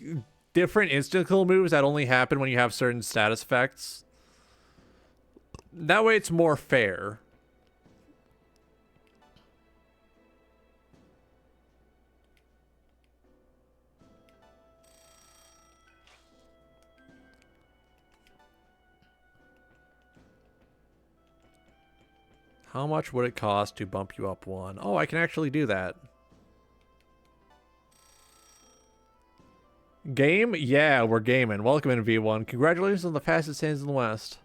different instant kill moves that only happen when you have certain status effects. That way it's more fair. How much would it cost to bump you up one? Oh, I can actually do that. Game? Yeah, we're gaming. Welcome in V1. Congratulations on the fastest hands in the West.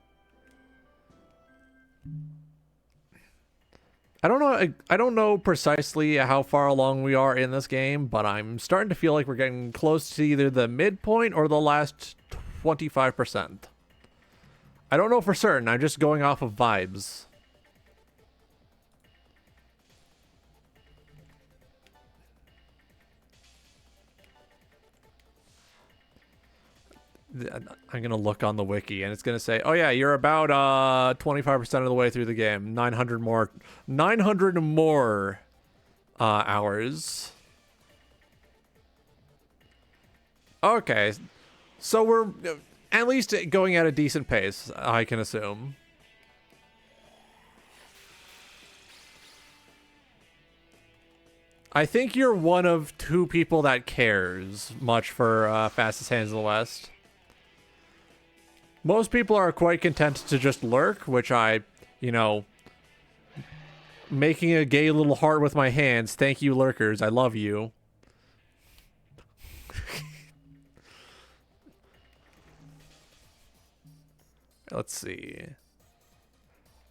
I don't know precisely how far along we are in this game, but I'm starting to feel like we're getting close to either the midpoint or the last 25%. I don't know for certain. I'm just going off of vibes. I'm gonna look on the wiki and it's gonna say, oh yeah, you're about 25% of the way through the game. 900 more hours. Okay, so we're at least going at a decent pace, I can assume. I think you're one of two people that cares much for Fastest Hands in the West. Most people are quite content to just lurk, which I, you know, making a gay little heart with my hands. Thank you, lurkers. I love you. Let's see.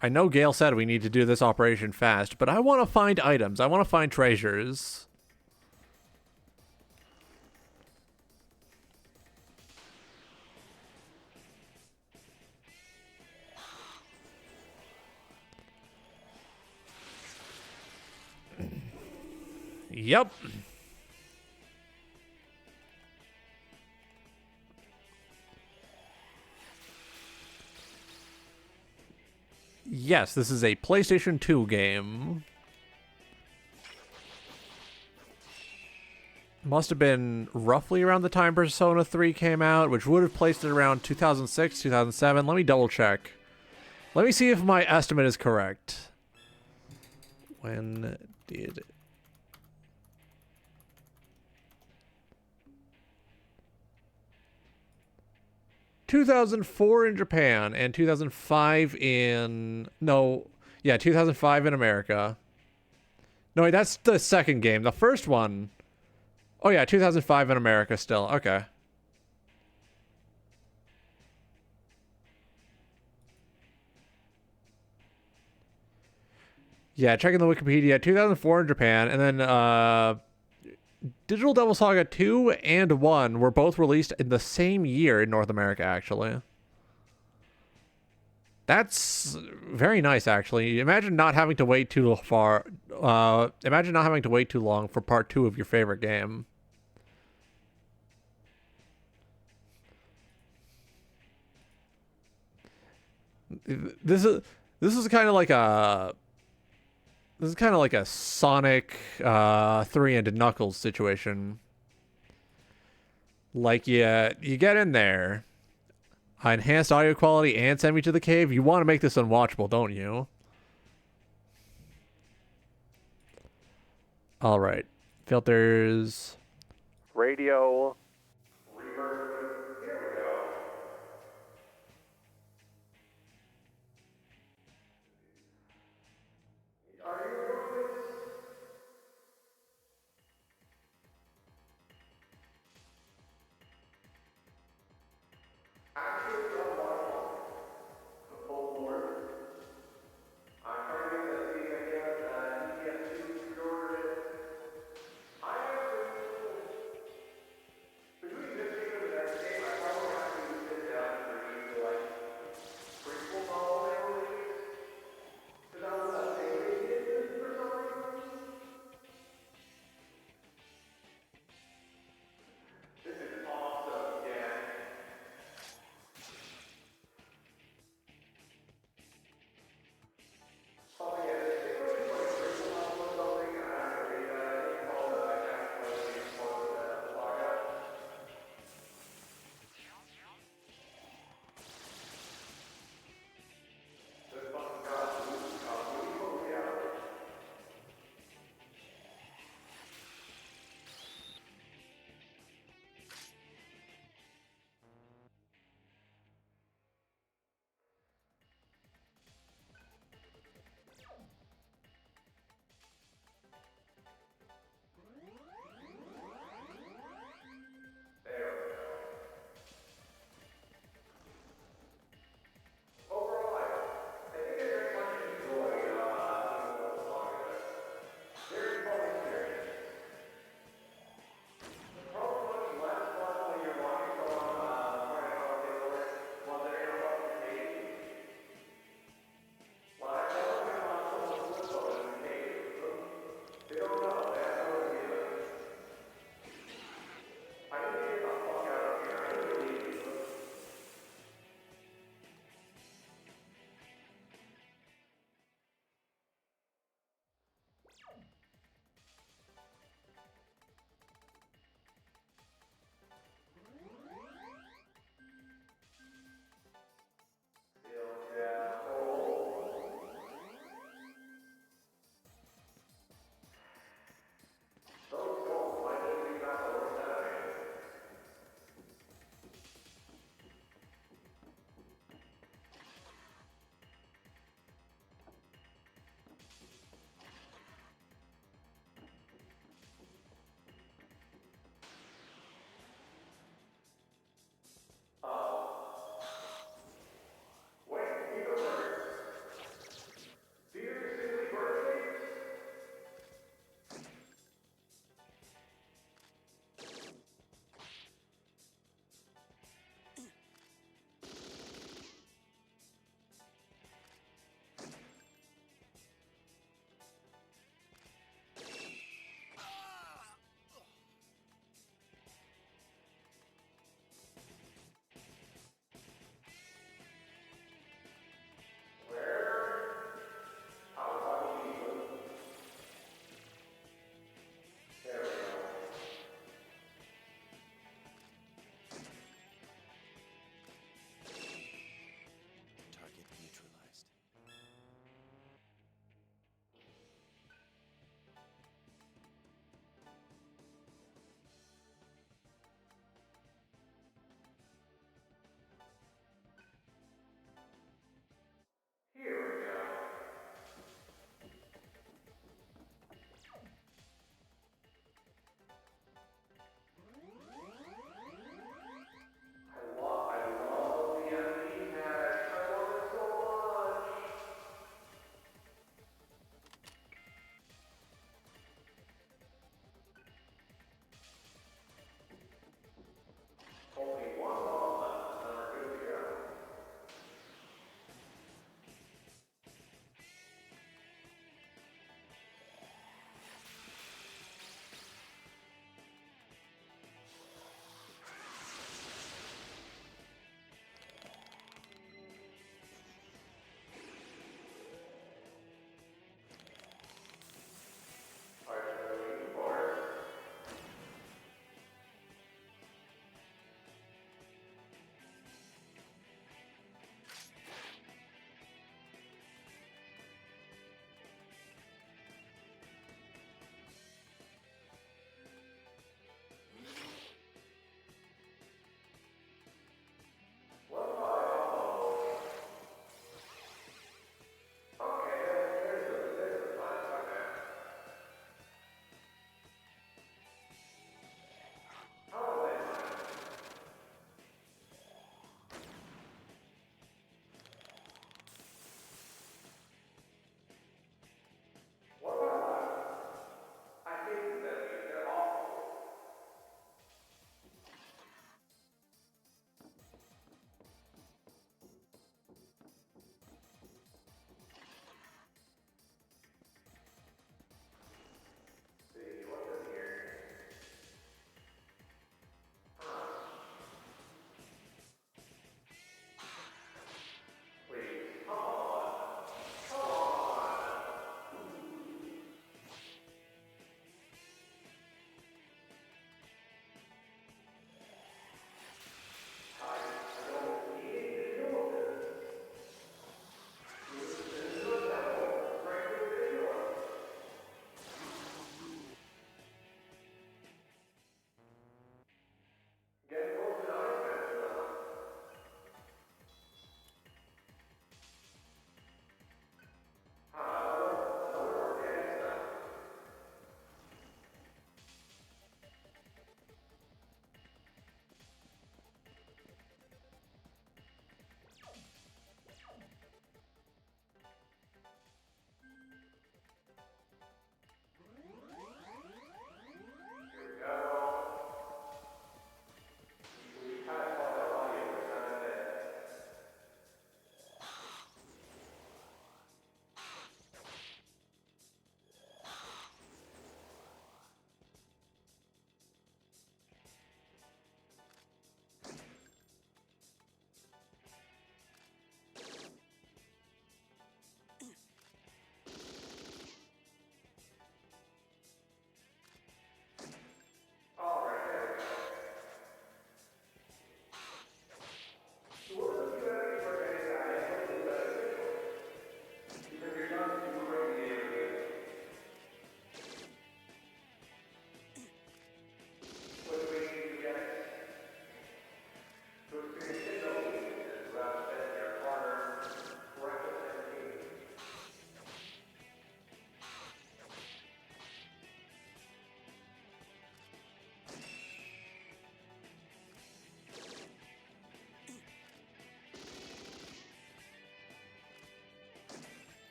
I know Gale said we need to do this operation fast, but I want to find items. I want to find treasures. Yep. Yes, this is a PlayStation 2 game. Must have been roughly around the time Persona 3 came out, which would have placed it around 2006, 2007. Let me double check. Let me see if my estimate is correct. When did... 2004 in Japan and 2005 in... No, yeah, 2005 in America. No, wait, that's the second game. The first one... Oh yeah, 2005 in America still. Okay. Yeah, checking the Wikipedia. 2004 in Japan, and then Digital Devil Saga 2 and 1 were both released in the same year in North America, actually. That's very nice, actually. Imagine not having to wait too far. Imagine not having to wait too long for part 2 of your favorite game. This is kind of like a... This is kind of like a Sonic 3 and Knuckles situation. Like, you get in there, enhanced audio quality, and send me to the cave. You want to make this unwatchable, don't you? All right. Filters. Radio.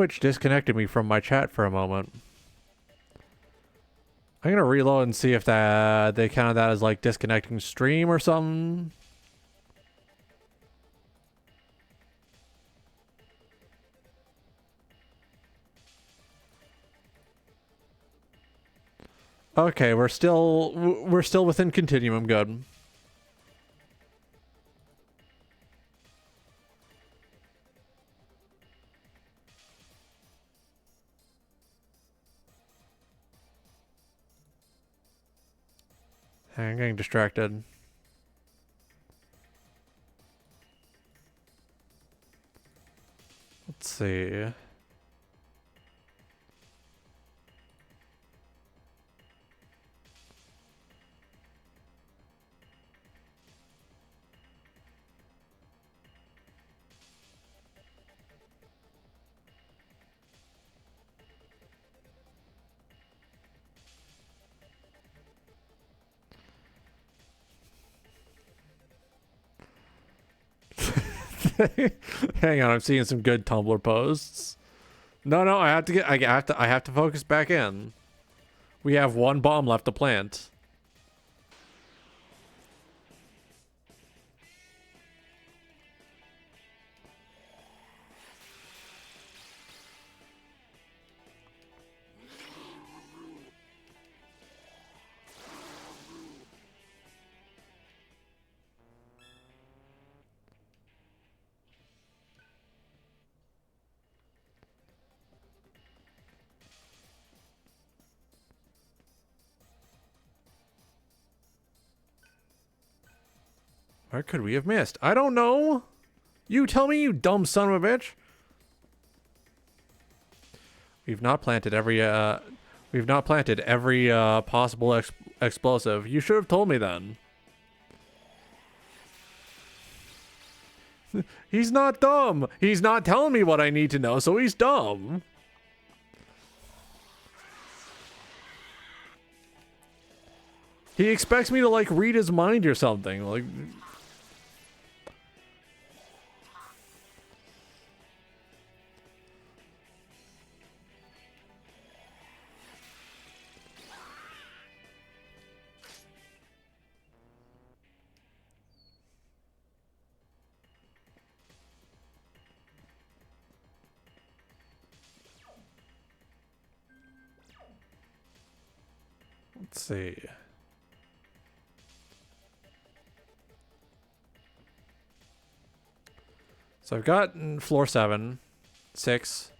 Twitch disconnected me from my chat for a moment. I'm gonna reload and see if that they count that as like disconnecting stream or something. Okay, we're still within continuum. Good. I'm getting distracted. Let's see. Hang on, I'm seeing some good Tumblr posts. No, I have to focus back in. We have one bomb left to plant. Where could we have missed? I don't know. You tell me, you dumb son of a bitch. We've not planted every possible explosive. You should have told me then. He's not dumb. He's not telling me what I need to know, so he's dumb. He expects me to like read his mind or something. Like let's see. So I've got floor 7, 6,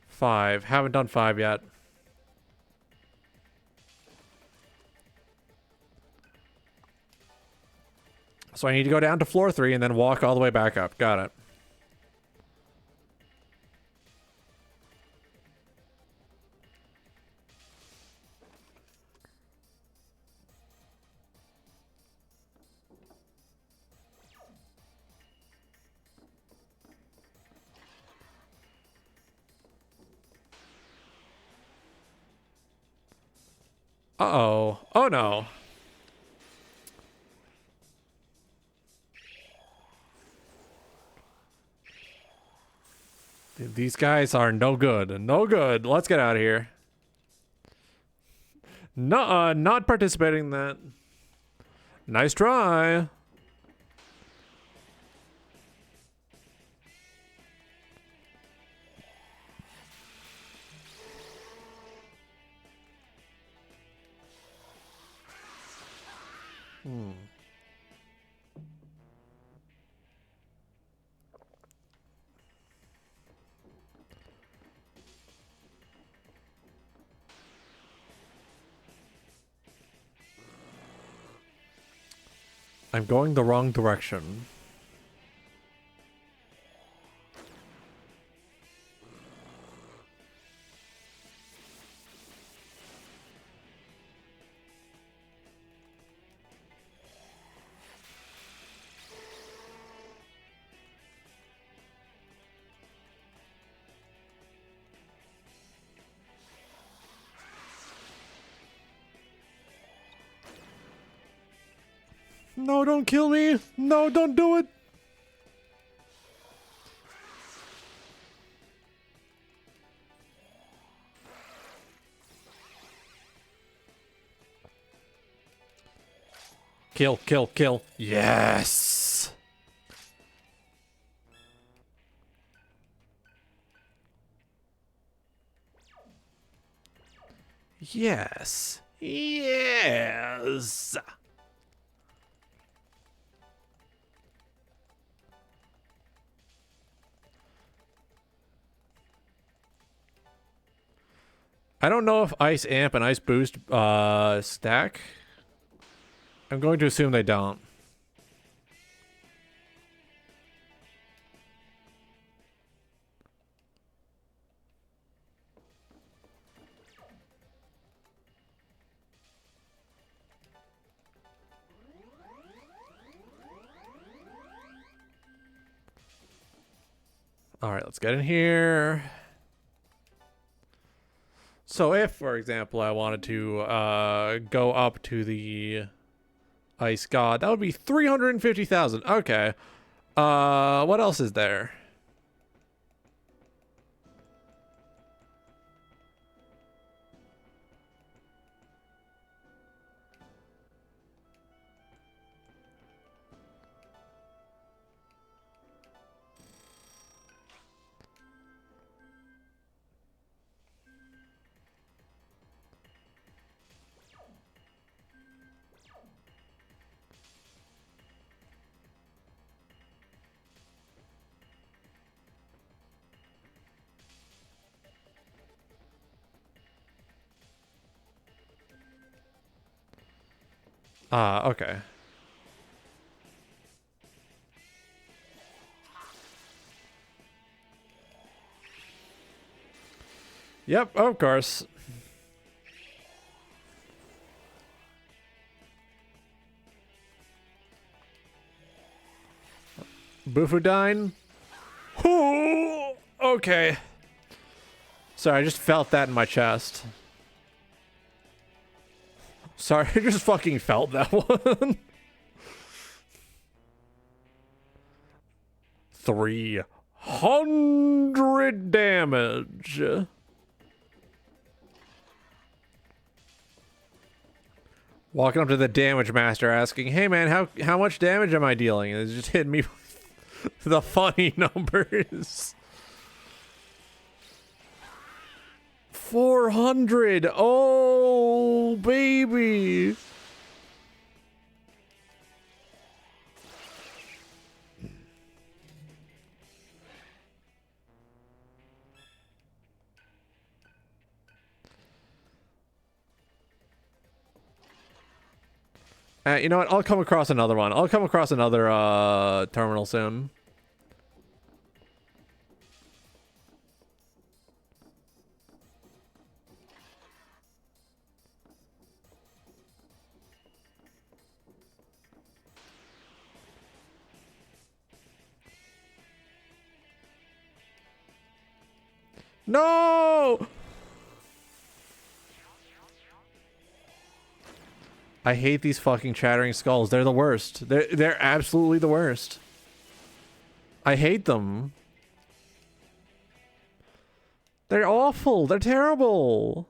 5. Haven't done 5 yet. So I need to go down to floor 3 and then walk all the way back up. Got it. Uh-oh. Oh no. Dude, these guys are no good. No good. Let's get out of here. No, not participating in that. Nice try. I'm going the wrong direction. No, don't kill me. No, don't do it. Kill, kill, kill. Yes! Yes. Yes! I don't know if Ice Amp and Ice Boost stack. I'm going to assume they don't. All right, let's get in here. So if, for example, I wanted to go up to the Ice God, that would be 350,000. Okay. What else is there? Okay. Yep, of course. Bufudine? Ooh, okay. Sorry, I just felt that in my chest. Sorry, I just fucking felt that one. 300 damage. Walking up to the damage master asking, hey man, how much damage am I dealing? And it's just hitting me with the funny numbers. 400. Oh, baby. You know what? I'll come across another one. I'll come across another terminal soon. No! I hate these fucking chattering skulls. They're the worst. They're absolutely the worst. I hate them. They're awful. They're terrible.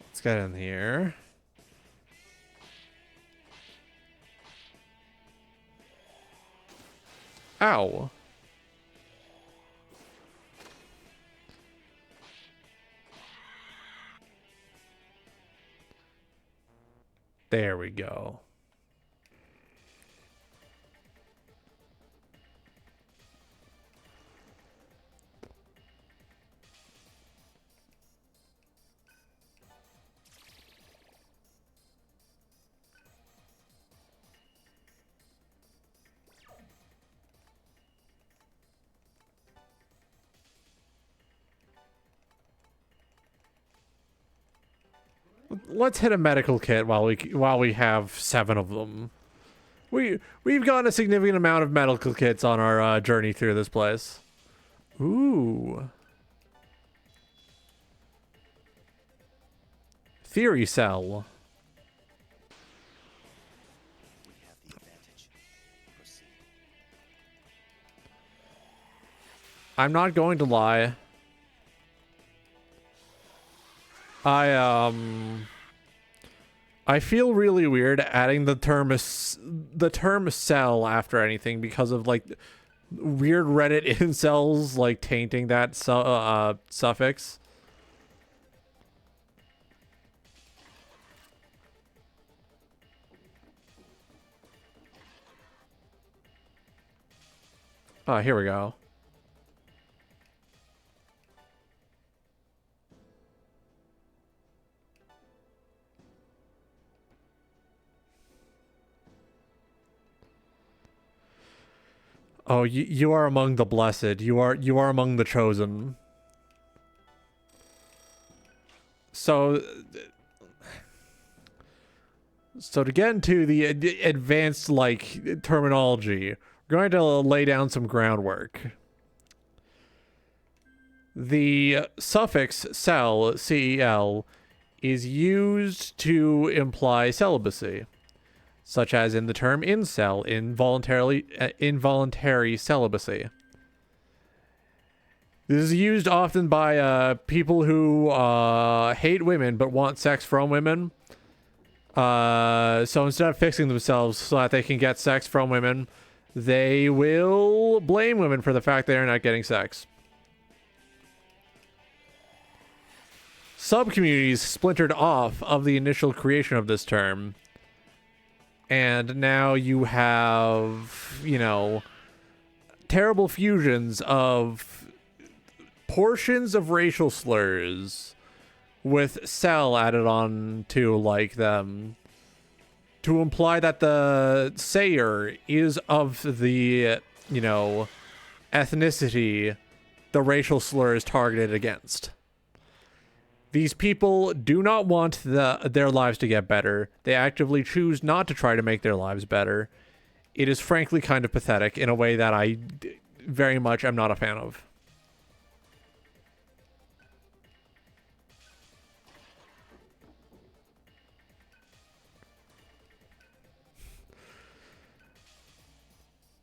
Let's get in here. Ow. There we go. let's hit a medical kit while we have 7 of them. We've gotten a significant amount of medical kits on our journey through this place. Ooh. Theory cell. We have the advantage. Proceed. I'm not going to lie. I feel really weird adding the term cell after anything because of like weird Reddit incels like tainting that suffix. Oh, here we go. Oh, you are among the blessed. You are among the chosen. So to get into the advanced like terminology, we're going to lay down some groundwork. The suffix cell, C-E-L, is used to imply celibacy, such as in the term incel, involuntary celibacy. This is used often by people who hate women but want sex from women. So instead of fixing themselves so that they can get sex from women, they will blame women for the fact they are not getting sex. Subcommunities splintered off of the initial creation of this term. And now you have, you know, terrible fusions of portions of racial slurs with cell added on to like them to imply that the sayer is of the, you know, ethnicity the racial slur is targeted against. These people do not want their lives to get better. They actively choose not to try to make their lives better. It is frankly kind of pathetic in a way that I very much am not a fan of.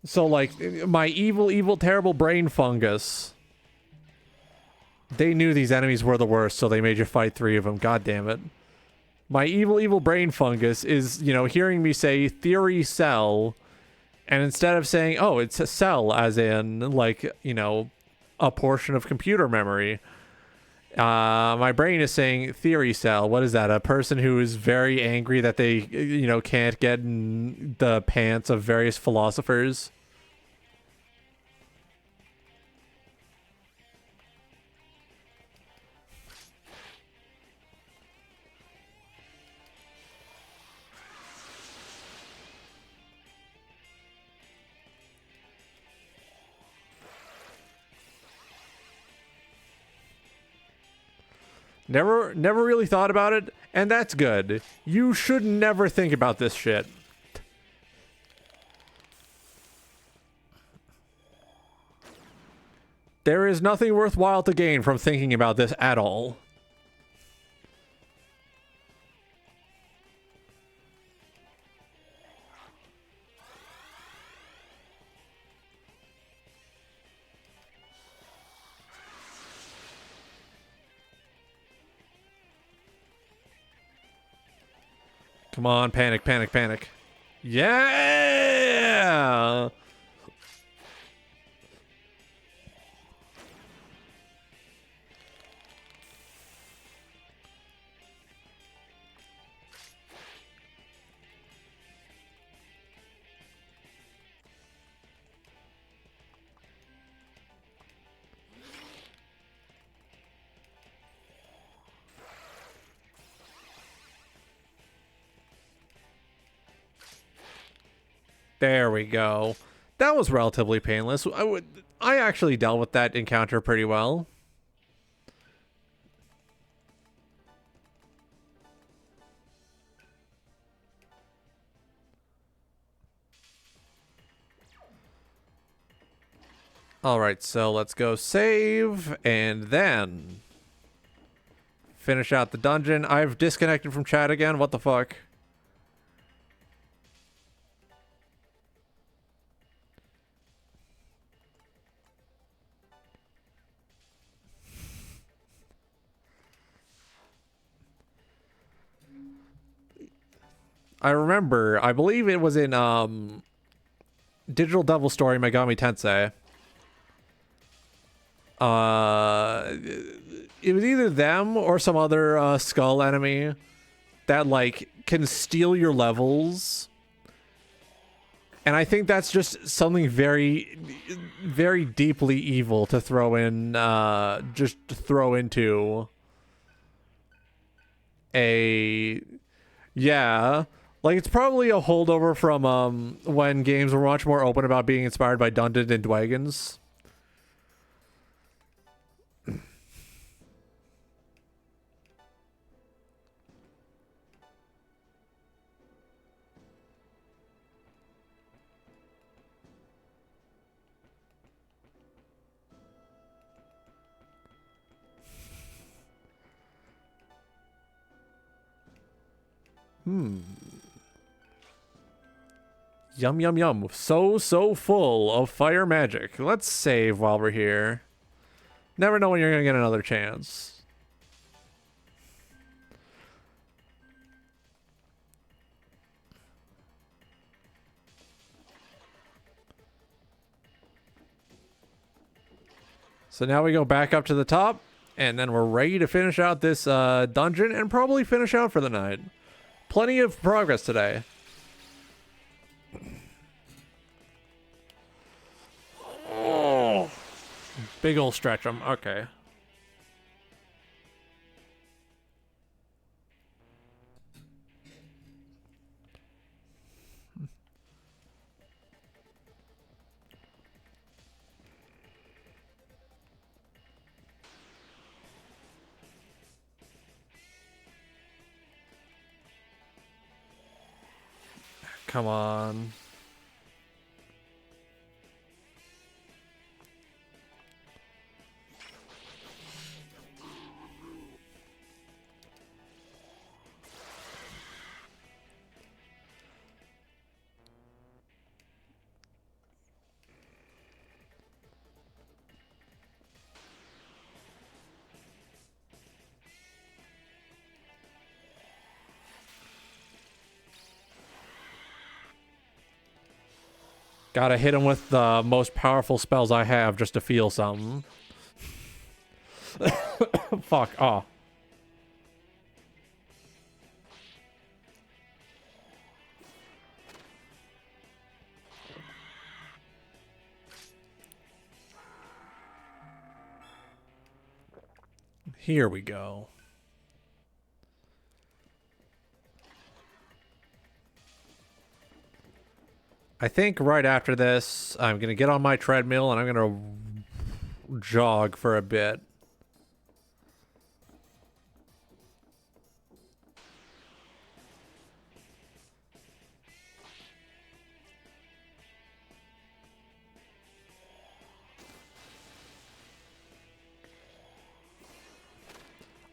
So, like, my evil, terrible brain fungus. They knew these enemies were the worst, so they made you fight 3 of them. God damn it. My evil brain fungus is, you know, hearing me say theory cell, and instead of saying, oh, it's a cell, as in, like, you know, a portion of computer memory, my brain is saying theory cell. What is that? A person who is very angry that they, you know, can't get in the pants of various philosophers. Never really thought about it, and that's good. You should never think about this shit. There is nothing worthwhile to gain from thinking about this at all. Come on, panic. Yeah! There we go. That was relatively painless. I actually dealt with that encounter pretty well. Alright, so let's go save, and then finish out the dungeon. I've disconnected from chat again. What the fuck? I remember, I believe it was in Digital Devil Story Megami Tensei. It was either them or some other skull enemy that like can steal your levels. And I think that's just something very, very deeply evil to throw in, just to throw into a, yeah. Like, it's probably a holdover from when games were much more open about being inspired by Dungeons and Dragons. Yum, yum, yum. So full of fire magic. Let's save while we're here. Never know when you're gonna get another chance. So now we go back up to the top, and then we're ready to finish out this dungeon and probably finish out for the night. Plenty of progress today. Oh, big ol' stretch 'em. Okay. Come on. Gotta hit him with the most powerful spells I have just to feel something. Fuck. Oh. Here we go. I think right after this, I'm going to get on my treadmill and I'm going to jog for a bit.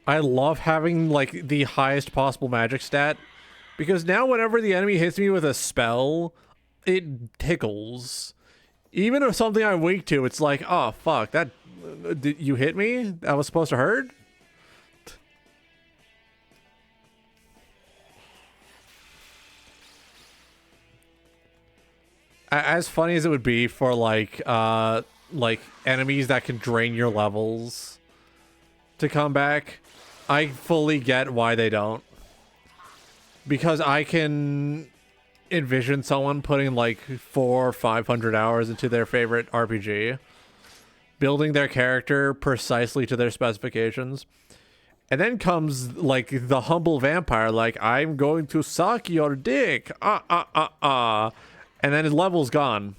I love having like the highest possible magic stat because now whenever the enemy hits me with a spell, it tickles. Even if something I'm weak to, it's like, oh fuck, that you hit me? That was supposed to hurt? As funny as it would be for like enemies that can drain your levels to come back, I fully get why they don't. Because I can envision someone putting like 400 or 500 hours into their favorite RPG, building their character precisely to their specifications, and then comes like the humble vampire, like, I'm going to suck your dick, and then his level's gone.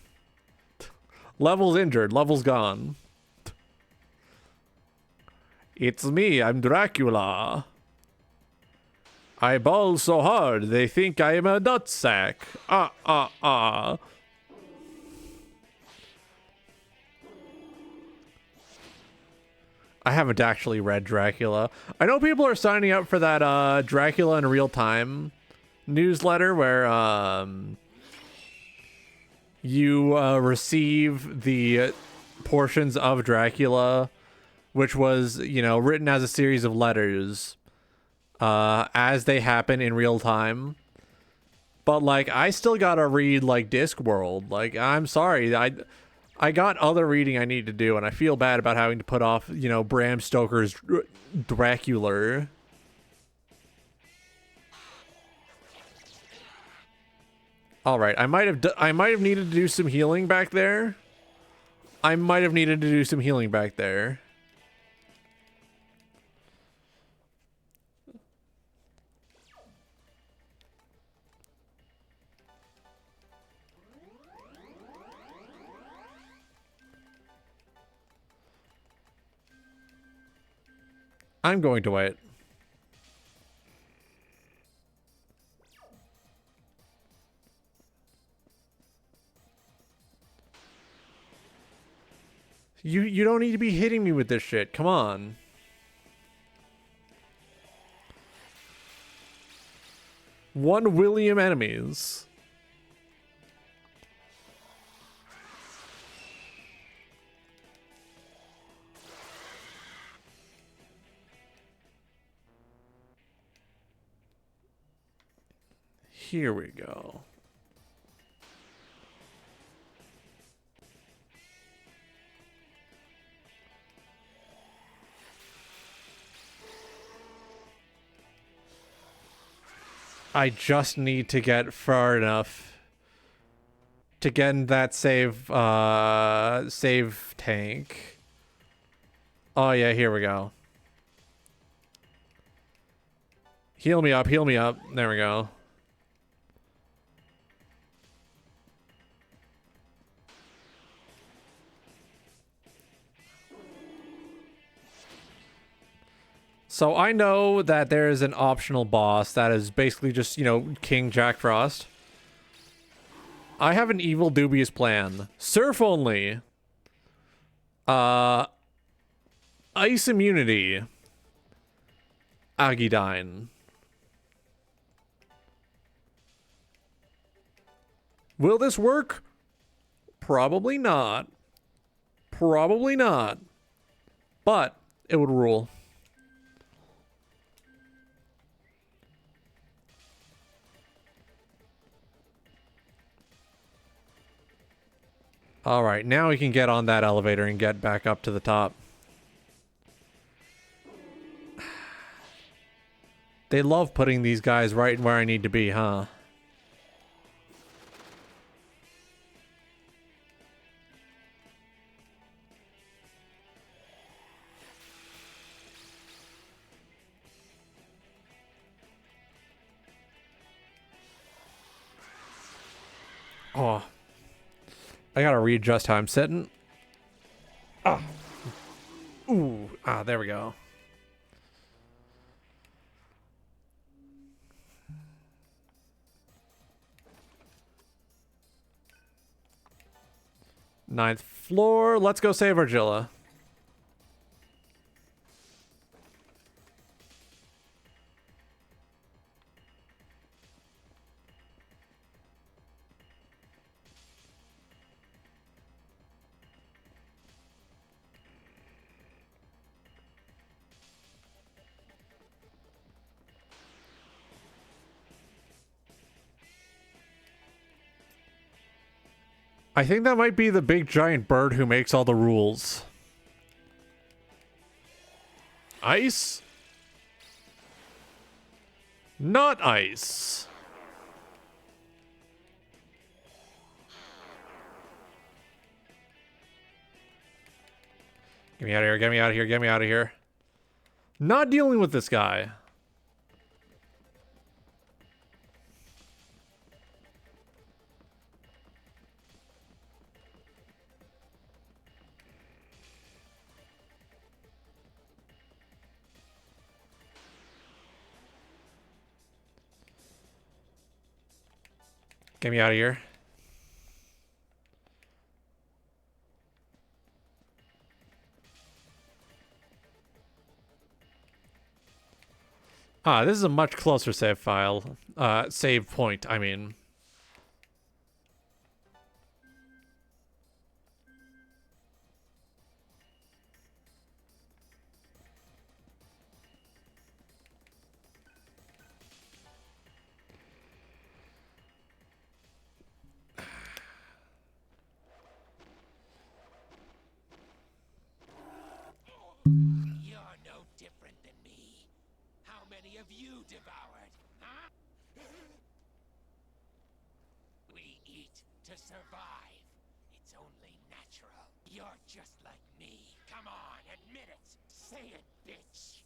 Level's injured, level's gone. It's me, I'm Dracula. I ball so hard, they think I am a nutsack. I haven't actually read Dracula. I know people are signing up for that Dracula in real time newsletter where you receive the portions of Dracula, which was, you know, written as a series of letters as they happen in real time. But like, I still gotta read like Discworld. Like, I'm sorry, I got other reading I need to do, and I feel bad about having to put off, you know, Bram Stoker's Dracula. All right, I might have needed to do some healing back there. I'm going to wait. You don't need to be hitting me with this shit. Come on. One William enemies. Here we go. I just need to get far enough to get in that save tank. Oh yeah, here we go. Heal me up, heal me up. There we go. So I know that there is an optional boss that is basically just, you know, King Jack Frost. I have an evil, dubious plan. Surf only. Ice immunity. Agidine. Will this work? Probably not. Probably not. But it would rule. All right, now we can get on that elevator and get back up to the top. They love putting these guys right where I need to be, huh? Oh. I gotta readjust how I'm sitting. Ah. Ooh. Ah, there we go. Ninth floor. Let's go save Argilla. I think that might be the big giant bird who makes all the rules. Ice? Not ice. Get me out of here, get me out of here, get me out of here. Not dealing with this guy. Get me out of here. Ah, this is a much closer save file. Save point, I mean. You're no different than me. How many of you devoured, huh? We eat to survive. It's only natural. You're just like me. Come on, admit it. Say it, bitch.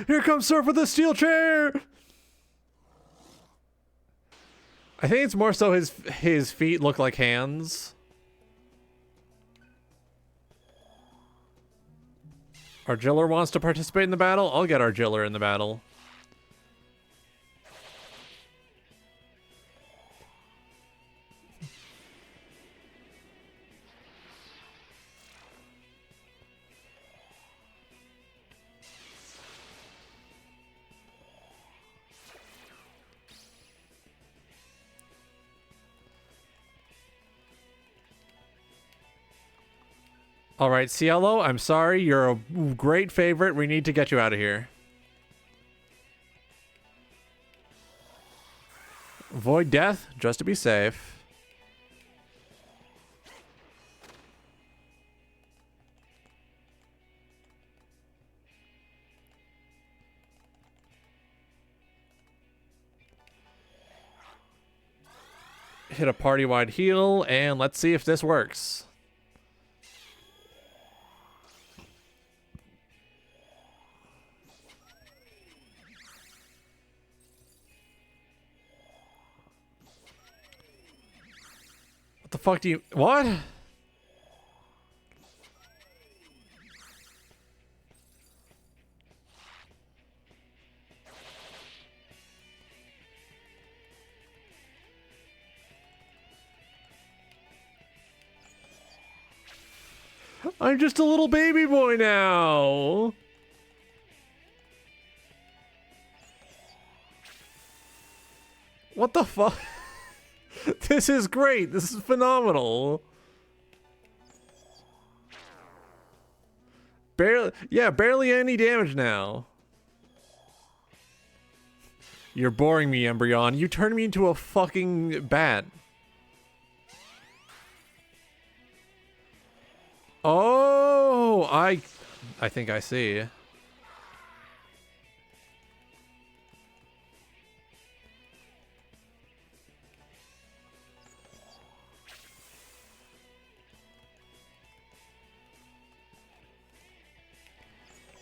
Here comes Surf with a steel chair! I think it's more so his feet look like hands. Argiller wants to participate in the battle? I'll get Argiller in the battle. All right, Cielo, I'm sorry. You're a great favorite. We need to get you out of here. Avoid death, just to be safe. Hit a party-wide heal, and let's see if this works. What the fuck do you... What? I'm just a little baby boy now. What the fuck? This is great. This is phenomenal. Barely any damage now. You're boring me, Embryon. You turned me into a fucking bat. Oh, I think I see.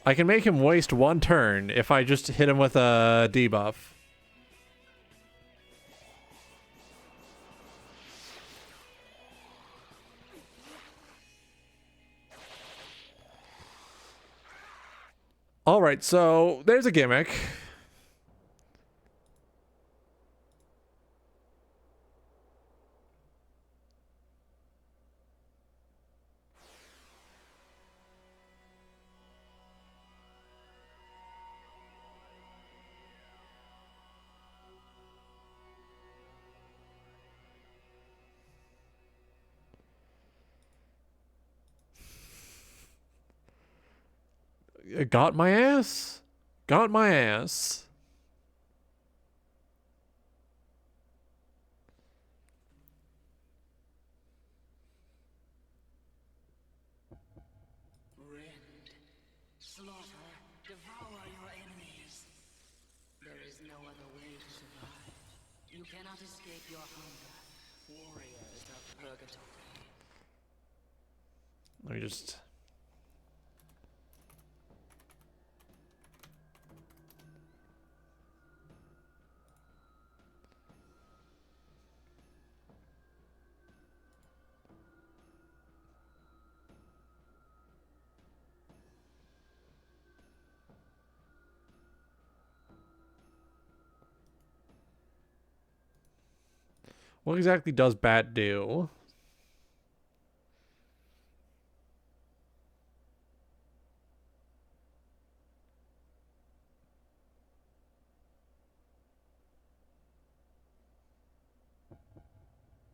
I can make him waste one turn if I just hit him with a debuff. All right, so there's a gimmick. Got my ass. Got my ass. Rend, slaughter, devour your enemies. There is no other way to survive. You cannot escape your hunger. Warriors of purgatory. Let me just... What exactly does bat do?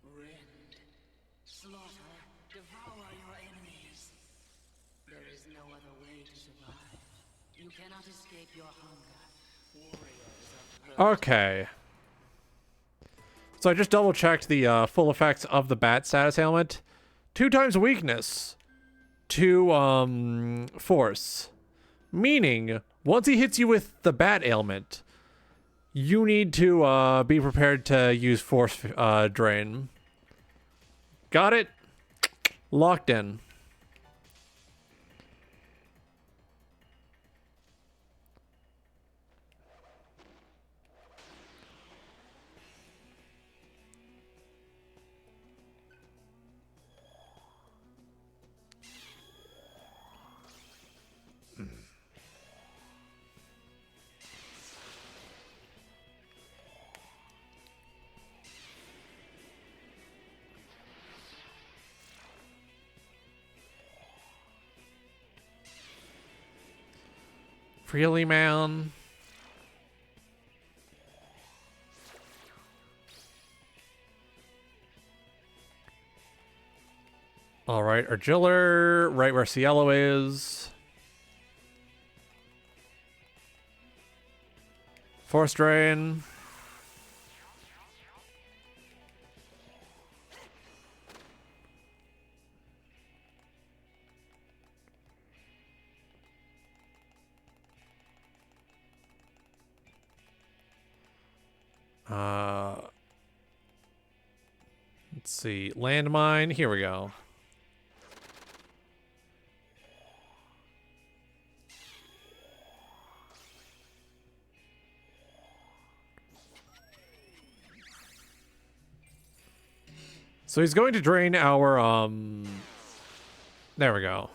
Rend, slaughter, devour your enemies. There is no other way to survive. You cannot escape your hunger. Warriors of Okay. So I just double checked the full effects of the bat status ailment. 2 times weakness. 2 force. Meaning, once he hits you with the bat ailment, you need to be prepared to use force drain. Got it? Locked in. Really, man? Alright, Argiller, right where Cielo is. Force Drain. Let's see. Landmine. Here we go. So he's going to drain our, there we go.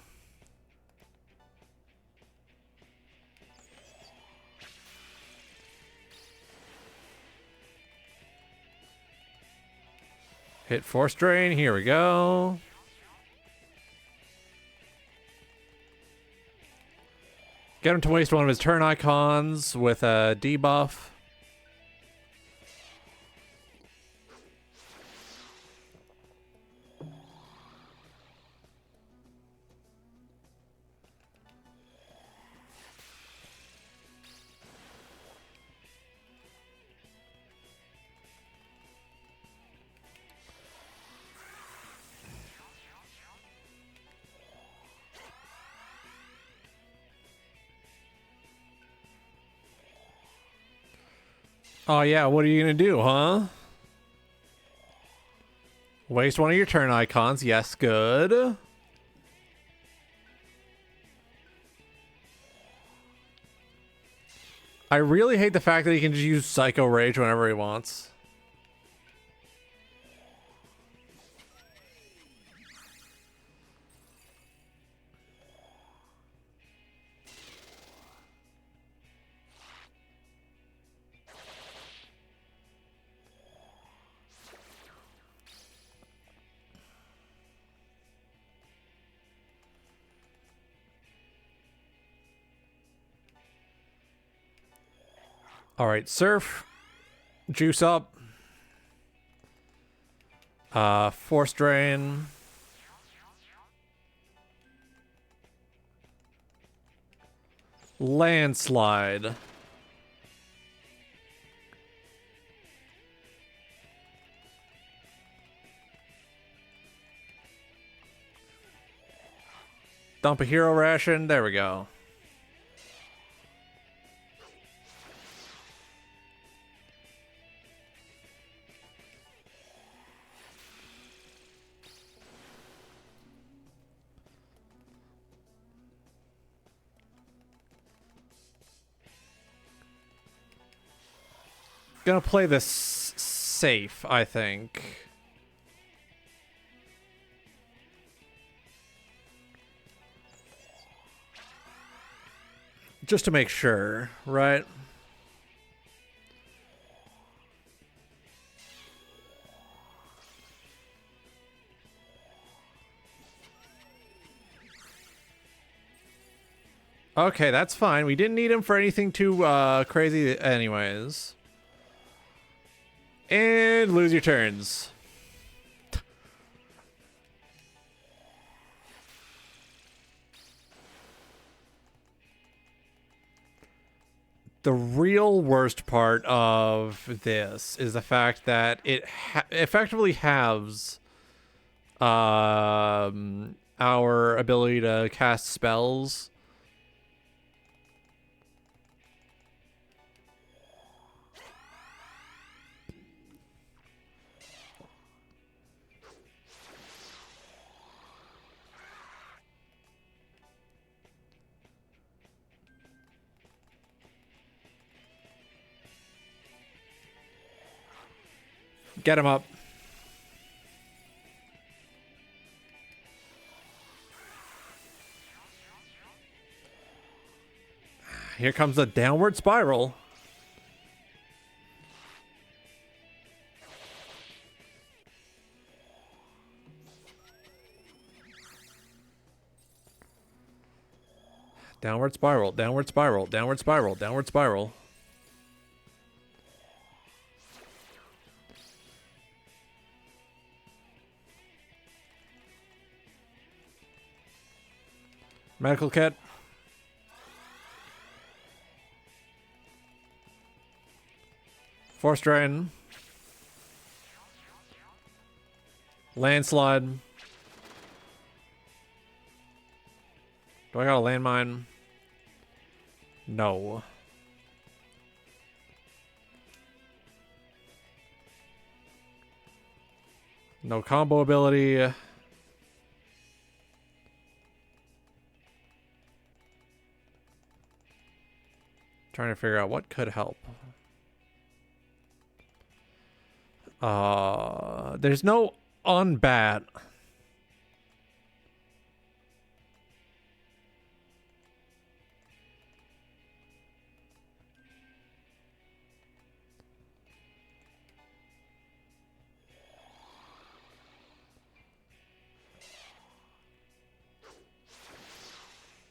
Hit force drain. Here we go. Get him to waste one of his turn icons with a debuff. Oh yeah, what are you gonna do, huh? Waste one of your turn icons. Yes, good. I really hate the fact that he can just use Psycho Rage whenever he wants. All right, Surf, juice up, Force Drain, Landslide, dump a hero ration. There we go. Gonna play this safe, I think. Just to make sure, right? Okay, that's fine. We didn't need him for anything too crazy anyways. And lose your turns. The real worst part of this is the fact that it effectively halves our ability to cast spells. Get him up. Here comes the downward spiral. Downward spiral, downward spiral, downward spiral, downward spiral. Medical kit. Force drain. Landslide. Do I got a landmine? No. No combo ability. Trying to figure out what could help. There's no unbat.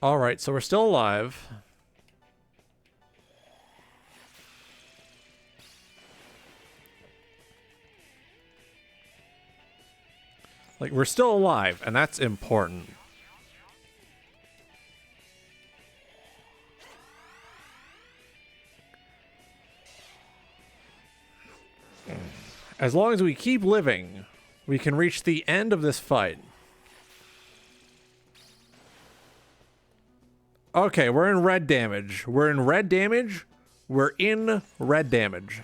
All right, so we're still alive. Like, we're still alive, and that's important. As long as we keep living, we can reach the end of this fight. Okay, we're in red damage. We're in red damage. We're in red damage.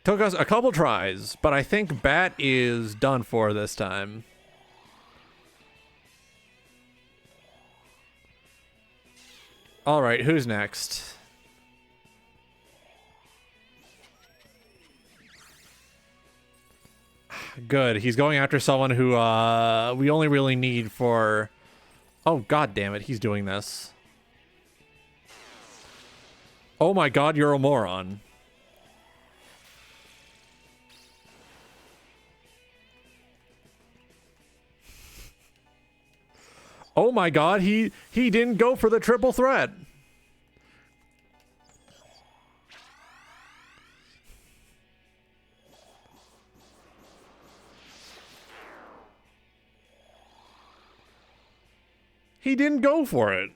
Took us a couple tries, but I think Bat is done for this time. All right, who's next? Good. He's going after someone who we only really need for... Oh, god damn it. He's doing this. Oh my god, you're a moron. Oh my god, he didn't go for the triple threat. He didn't go for it.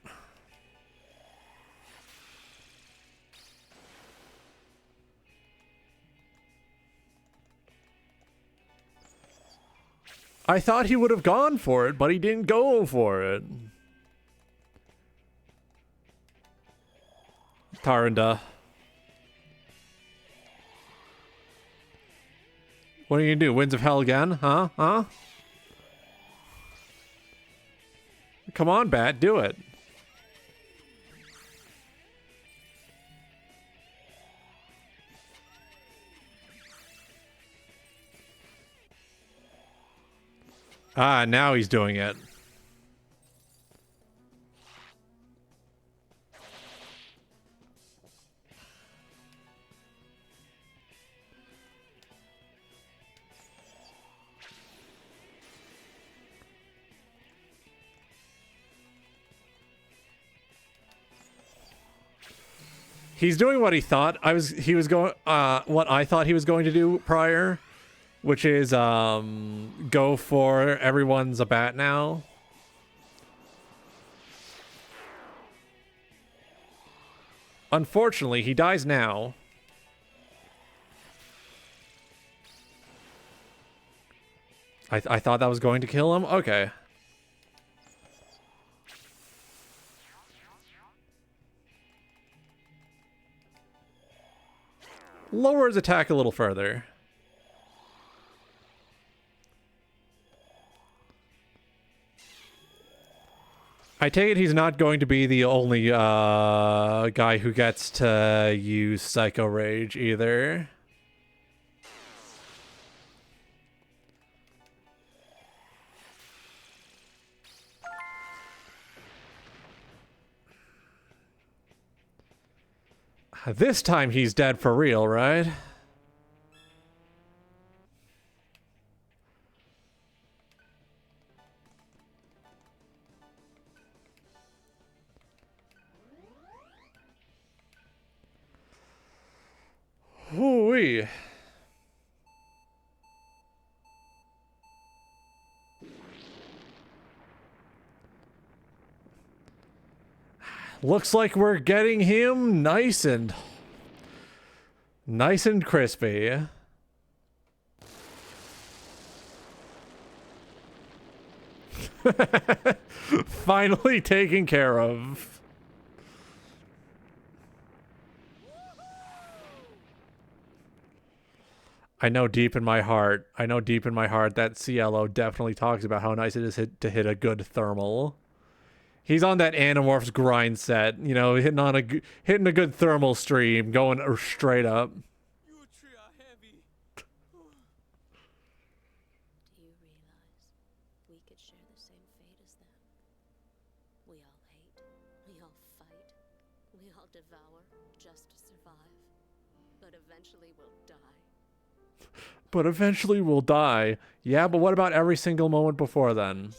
I thought he would have gone for it, but he didn't go for it. Tarinda. What are you gonna do? Winds of Hell again? Huh? Huh? Come on, Bat, do it. Ah, now he's doing it. He's doing what he thought he was going what I thought he was going to do prior, which is go for everyone's a bat now. Unfortunately, he dies now. I thought that was going to kill him. Okay. Lower his attack a little further. I take it he's not going to be the only guy who gets to use Psycho Rage either. This time he's dead for real, right? Hoo-wee. Looks like we're getting him nice and crispy. Finally taken care of. I know deep in my heart that Cielo definitely talks about how nice it is to hit a good thermal. He's on that Animorphs grind set, you know, hitting a good thermal stream, going straight up. You three are heavy. Do you realize we could share the same fate as them? We all hate, we all fight, we all devour just to survive. But eventually we'll die. Yeah, but what about every single moment before then?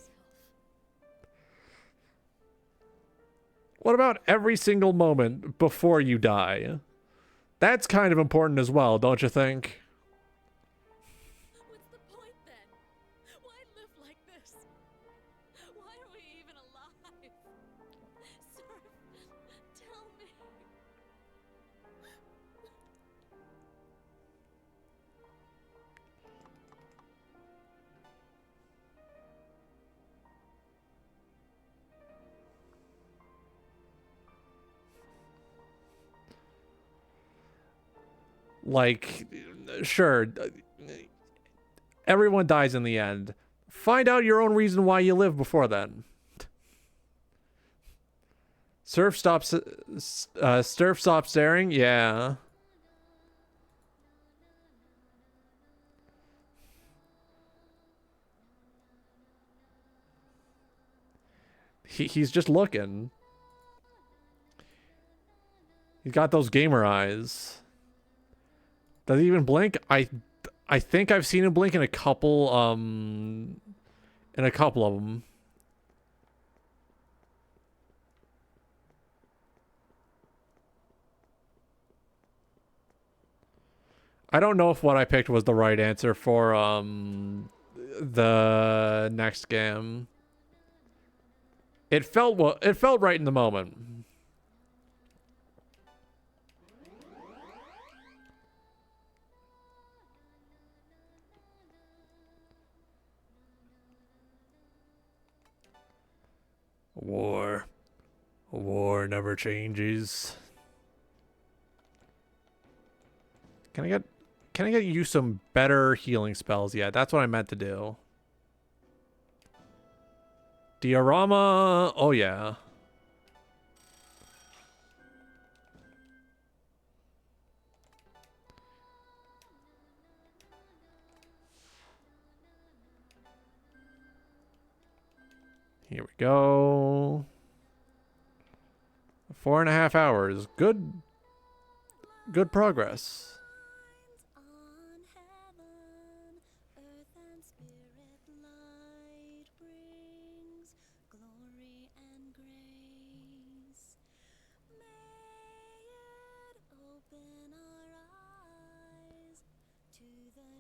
What about every single moment before you die? That's kind of important as well, don't you think? What's the point then? Why live like this? Why are we even alive? Sir, tell me. Like, sure, everyone dies in the end. Find out your own reason why you live before then. Surf stops staring? Yeah. He's just looking. He's got those gamer eyes. Does he even blink? I think I've seen him blink in a couple of them. I don't know if what I picked was the right answer for the next game. It felt right in the moment. War never changes. Can I get you some better healing spells? Yeah, that's what I meant to do. Diorama, oh yeah. Here we go. 4.5 hours. Good progress. On heaven, earth and spirit light brings glory and grace. May it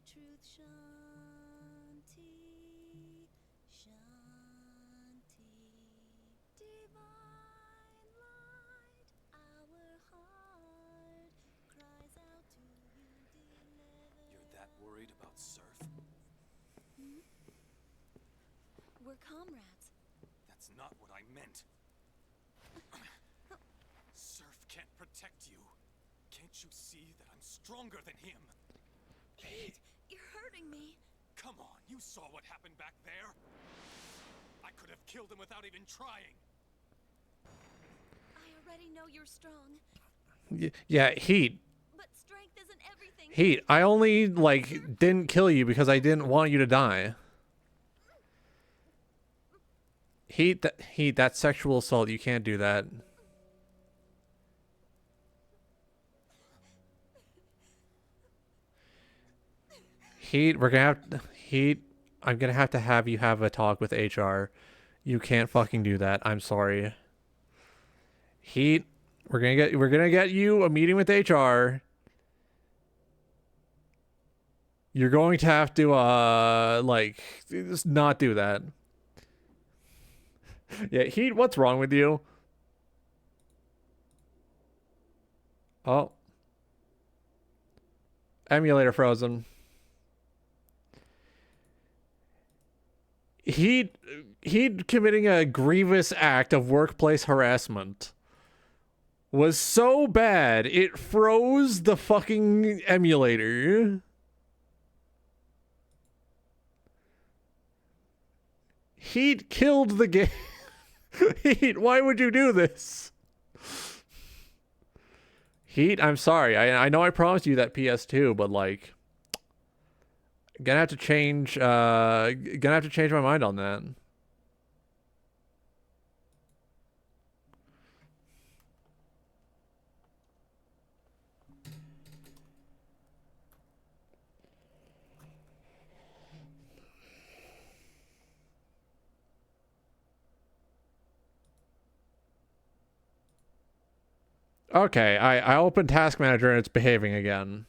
truth, Shanti, Shanti. Divine light, our heart cries out to you, deliver. You're that worried about Surf? We're comrades. That's not what I meant. Surf can't protect you. Can't you see that I'm stronger than him? Pete, you're hurting me. Come on, you saw what happened back there. I could have killed him without even trying. I already know you're strong, Yeah, Heat. but strength isn't everything. Heat, I only, like, didn't kill you because I didn't want you to die. Heat, that's sexual assault. You can't do that. Heat, Heat, I'm gonna have you have a talk with HR. You can't fucking do that. I'm sorry. Heat, we're gonna get you a meeting with HR. You're going to have to like just not do that. Yeah, Heat, what's wrong with you? Oh. Emulator frozen. Heat committing a grievous act of workplace harassment was so bad it froze the fucking emulator. Heat killed the game. Heat, why would you do this? Heat, I'm sorry. I know I promised you that PS2, but like, gonna have to change my mind on that. Okay, I opened Task Manager and it's behaving again.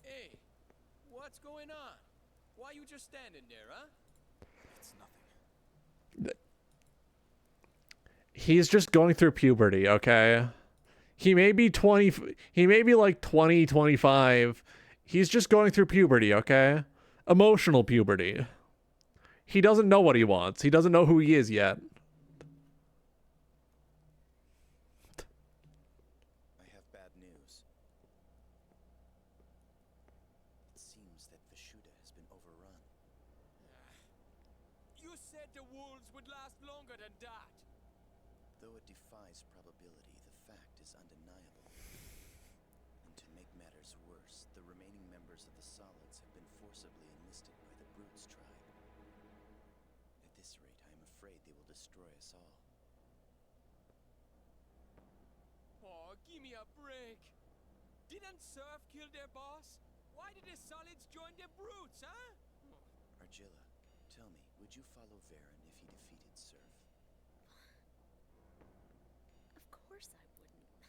Hey, what's going on? Why you just standing there, huh? It's nothing. He's just going through puberty, okay? He may be like 20, 25. He's just going through puberty, okay? Emotional puberty. He doesn't know what he wants. He doesn't know who he is yet. I have bad news. It seems that Vishuda has been overrun. You said the wolves would last longer than that. Though it defies probability, the fact is undeniable. And to make matters worse, the remaining members of the Solids have been forcibly enlisted by the Brutes tribe. At this rate, I am afraid they will destroy us all. Oh, give me a break. Didn't Surf kill their boss? Why did the Solids join the Brutes, huh? Argilla, tell me, would you follow Varen if he defeated Surf? Of course I wouldn't.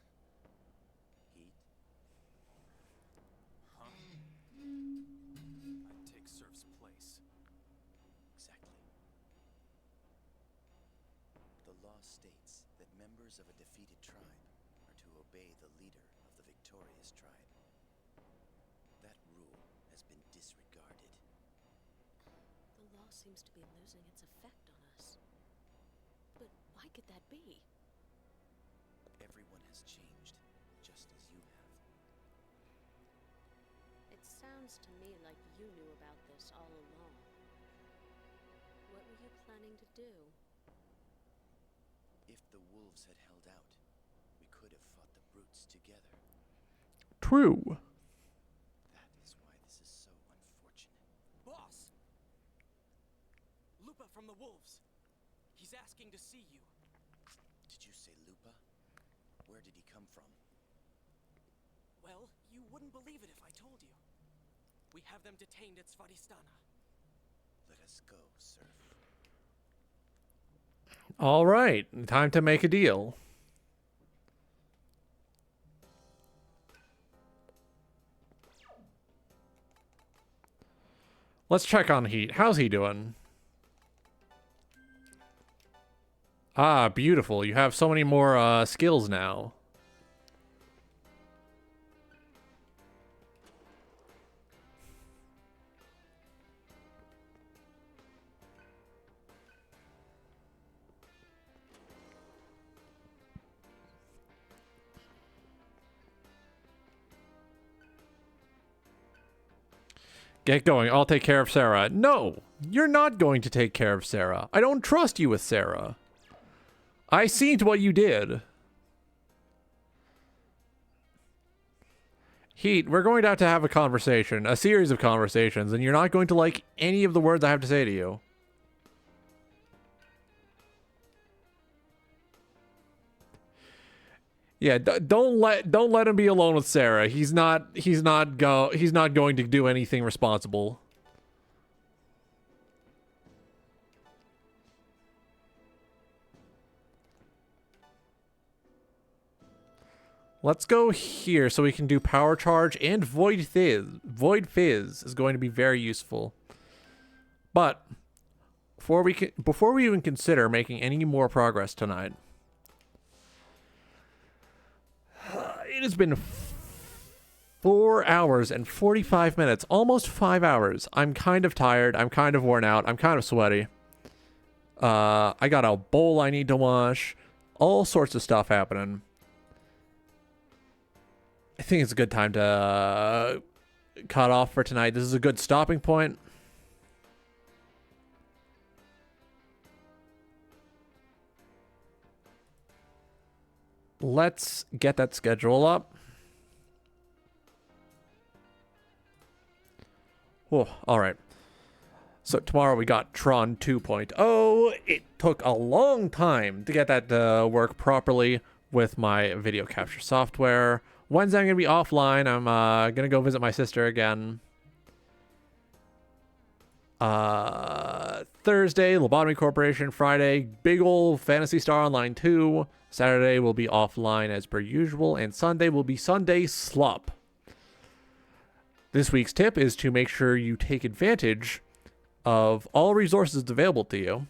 Heat? Huh? I'd take Surf's place. Exactly. The law states that members of a defeated tribe are to obey the leader of the victorious tribe. That rule has been disregarded. The law seems to be losing its effect on us. But why could that be? Everyone has changed, just as you have. It sounds to me like you knew about this all along. What were you planning to do? If the wolves had held out, we could have fought the Brutes together. True. That is why this is so unfortunate. Boss! Lupa from the wolves. He's asking to see you. Did you say Lupa? Where did he come from? Well, you wouldn't believe it if I told you. We have them detained at Svadhisthana. Let us go, Surf. All right, time to make a deal. Let's check on Heat. How's he doing? Ah, beautiful. You have so many more skills now. Get going. I'll take care of Sarah. No, you're not going to take care of Sarah. I don't trust you with Sarah. I seen what you did. Heat, we're going to have a conversation, a series of conversations, and you're not going to like any of the words I have to say to you. Yeah, don't let him be alone with Sarah. He's not going to do anything responsible. Let's go here so we can do power charge and void fizz. Void fizz is going to be very useful. But before we even consider making any more progress tonight, it has been 4 hours and 45 minutes, almost 5 hours. I'm kind of tired. I'm kind of worn out. I'm kind of sweaty. I got a bowl I need to wash. All sorts of stuff happening. I think it's a good time to cut off for tonight. This is a good stopping point. Let's get that schedule up. Oh, all right. So tomorrow we got Tron 2.0. It took a long time to get that to work properly with my video capture software. Wednesday I'm going to be offline. I'm going to go visit my sister again. Thursday, Lobotomy Corporation. Friday, big ol' Phantasy Star Online 2. Saturday will be offline as per usual. And Sunday will be Sunday Slop. This week's tip is to make sure you take advantage of all resources available to you.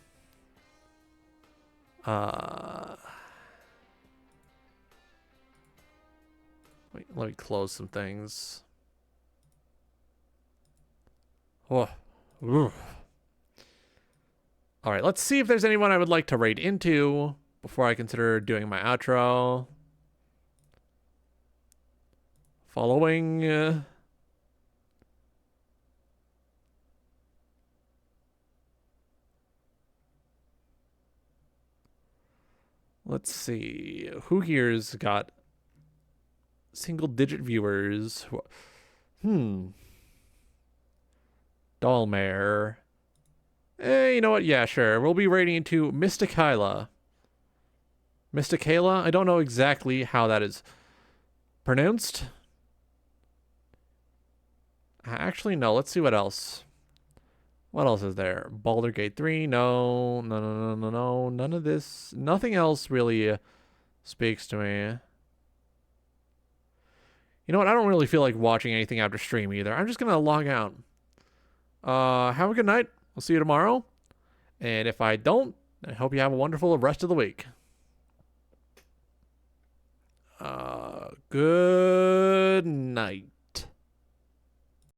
Wait, let me close some things. Oh. Ooh. All right, let's see if there's anyone I would like to raid into before I consider doing my outro. Following. Let's see. Who here's got single-digit viewers? Dollmare. You know what? Yeah, sure. We'll be raiding into Mysticala. Mysticala? I don't know exactly how that is pronounced. Actually, no. Let's see what else. What else is there? Baldur's Gate 3? No. No. None of this. Nothing else really speaks to me. You know what? I don't really feel like watching anything after stream either. I'm just going to log out. Have a good night. We'll see you tomorrow. And if I don't, I hope you have a wonderful rest of the week. Good night.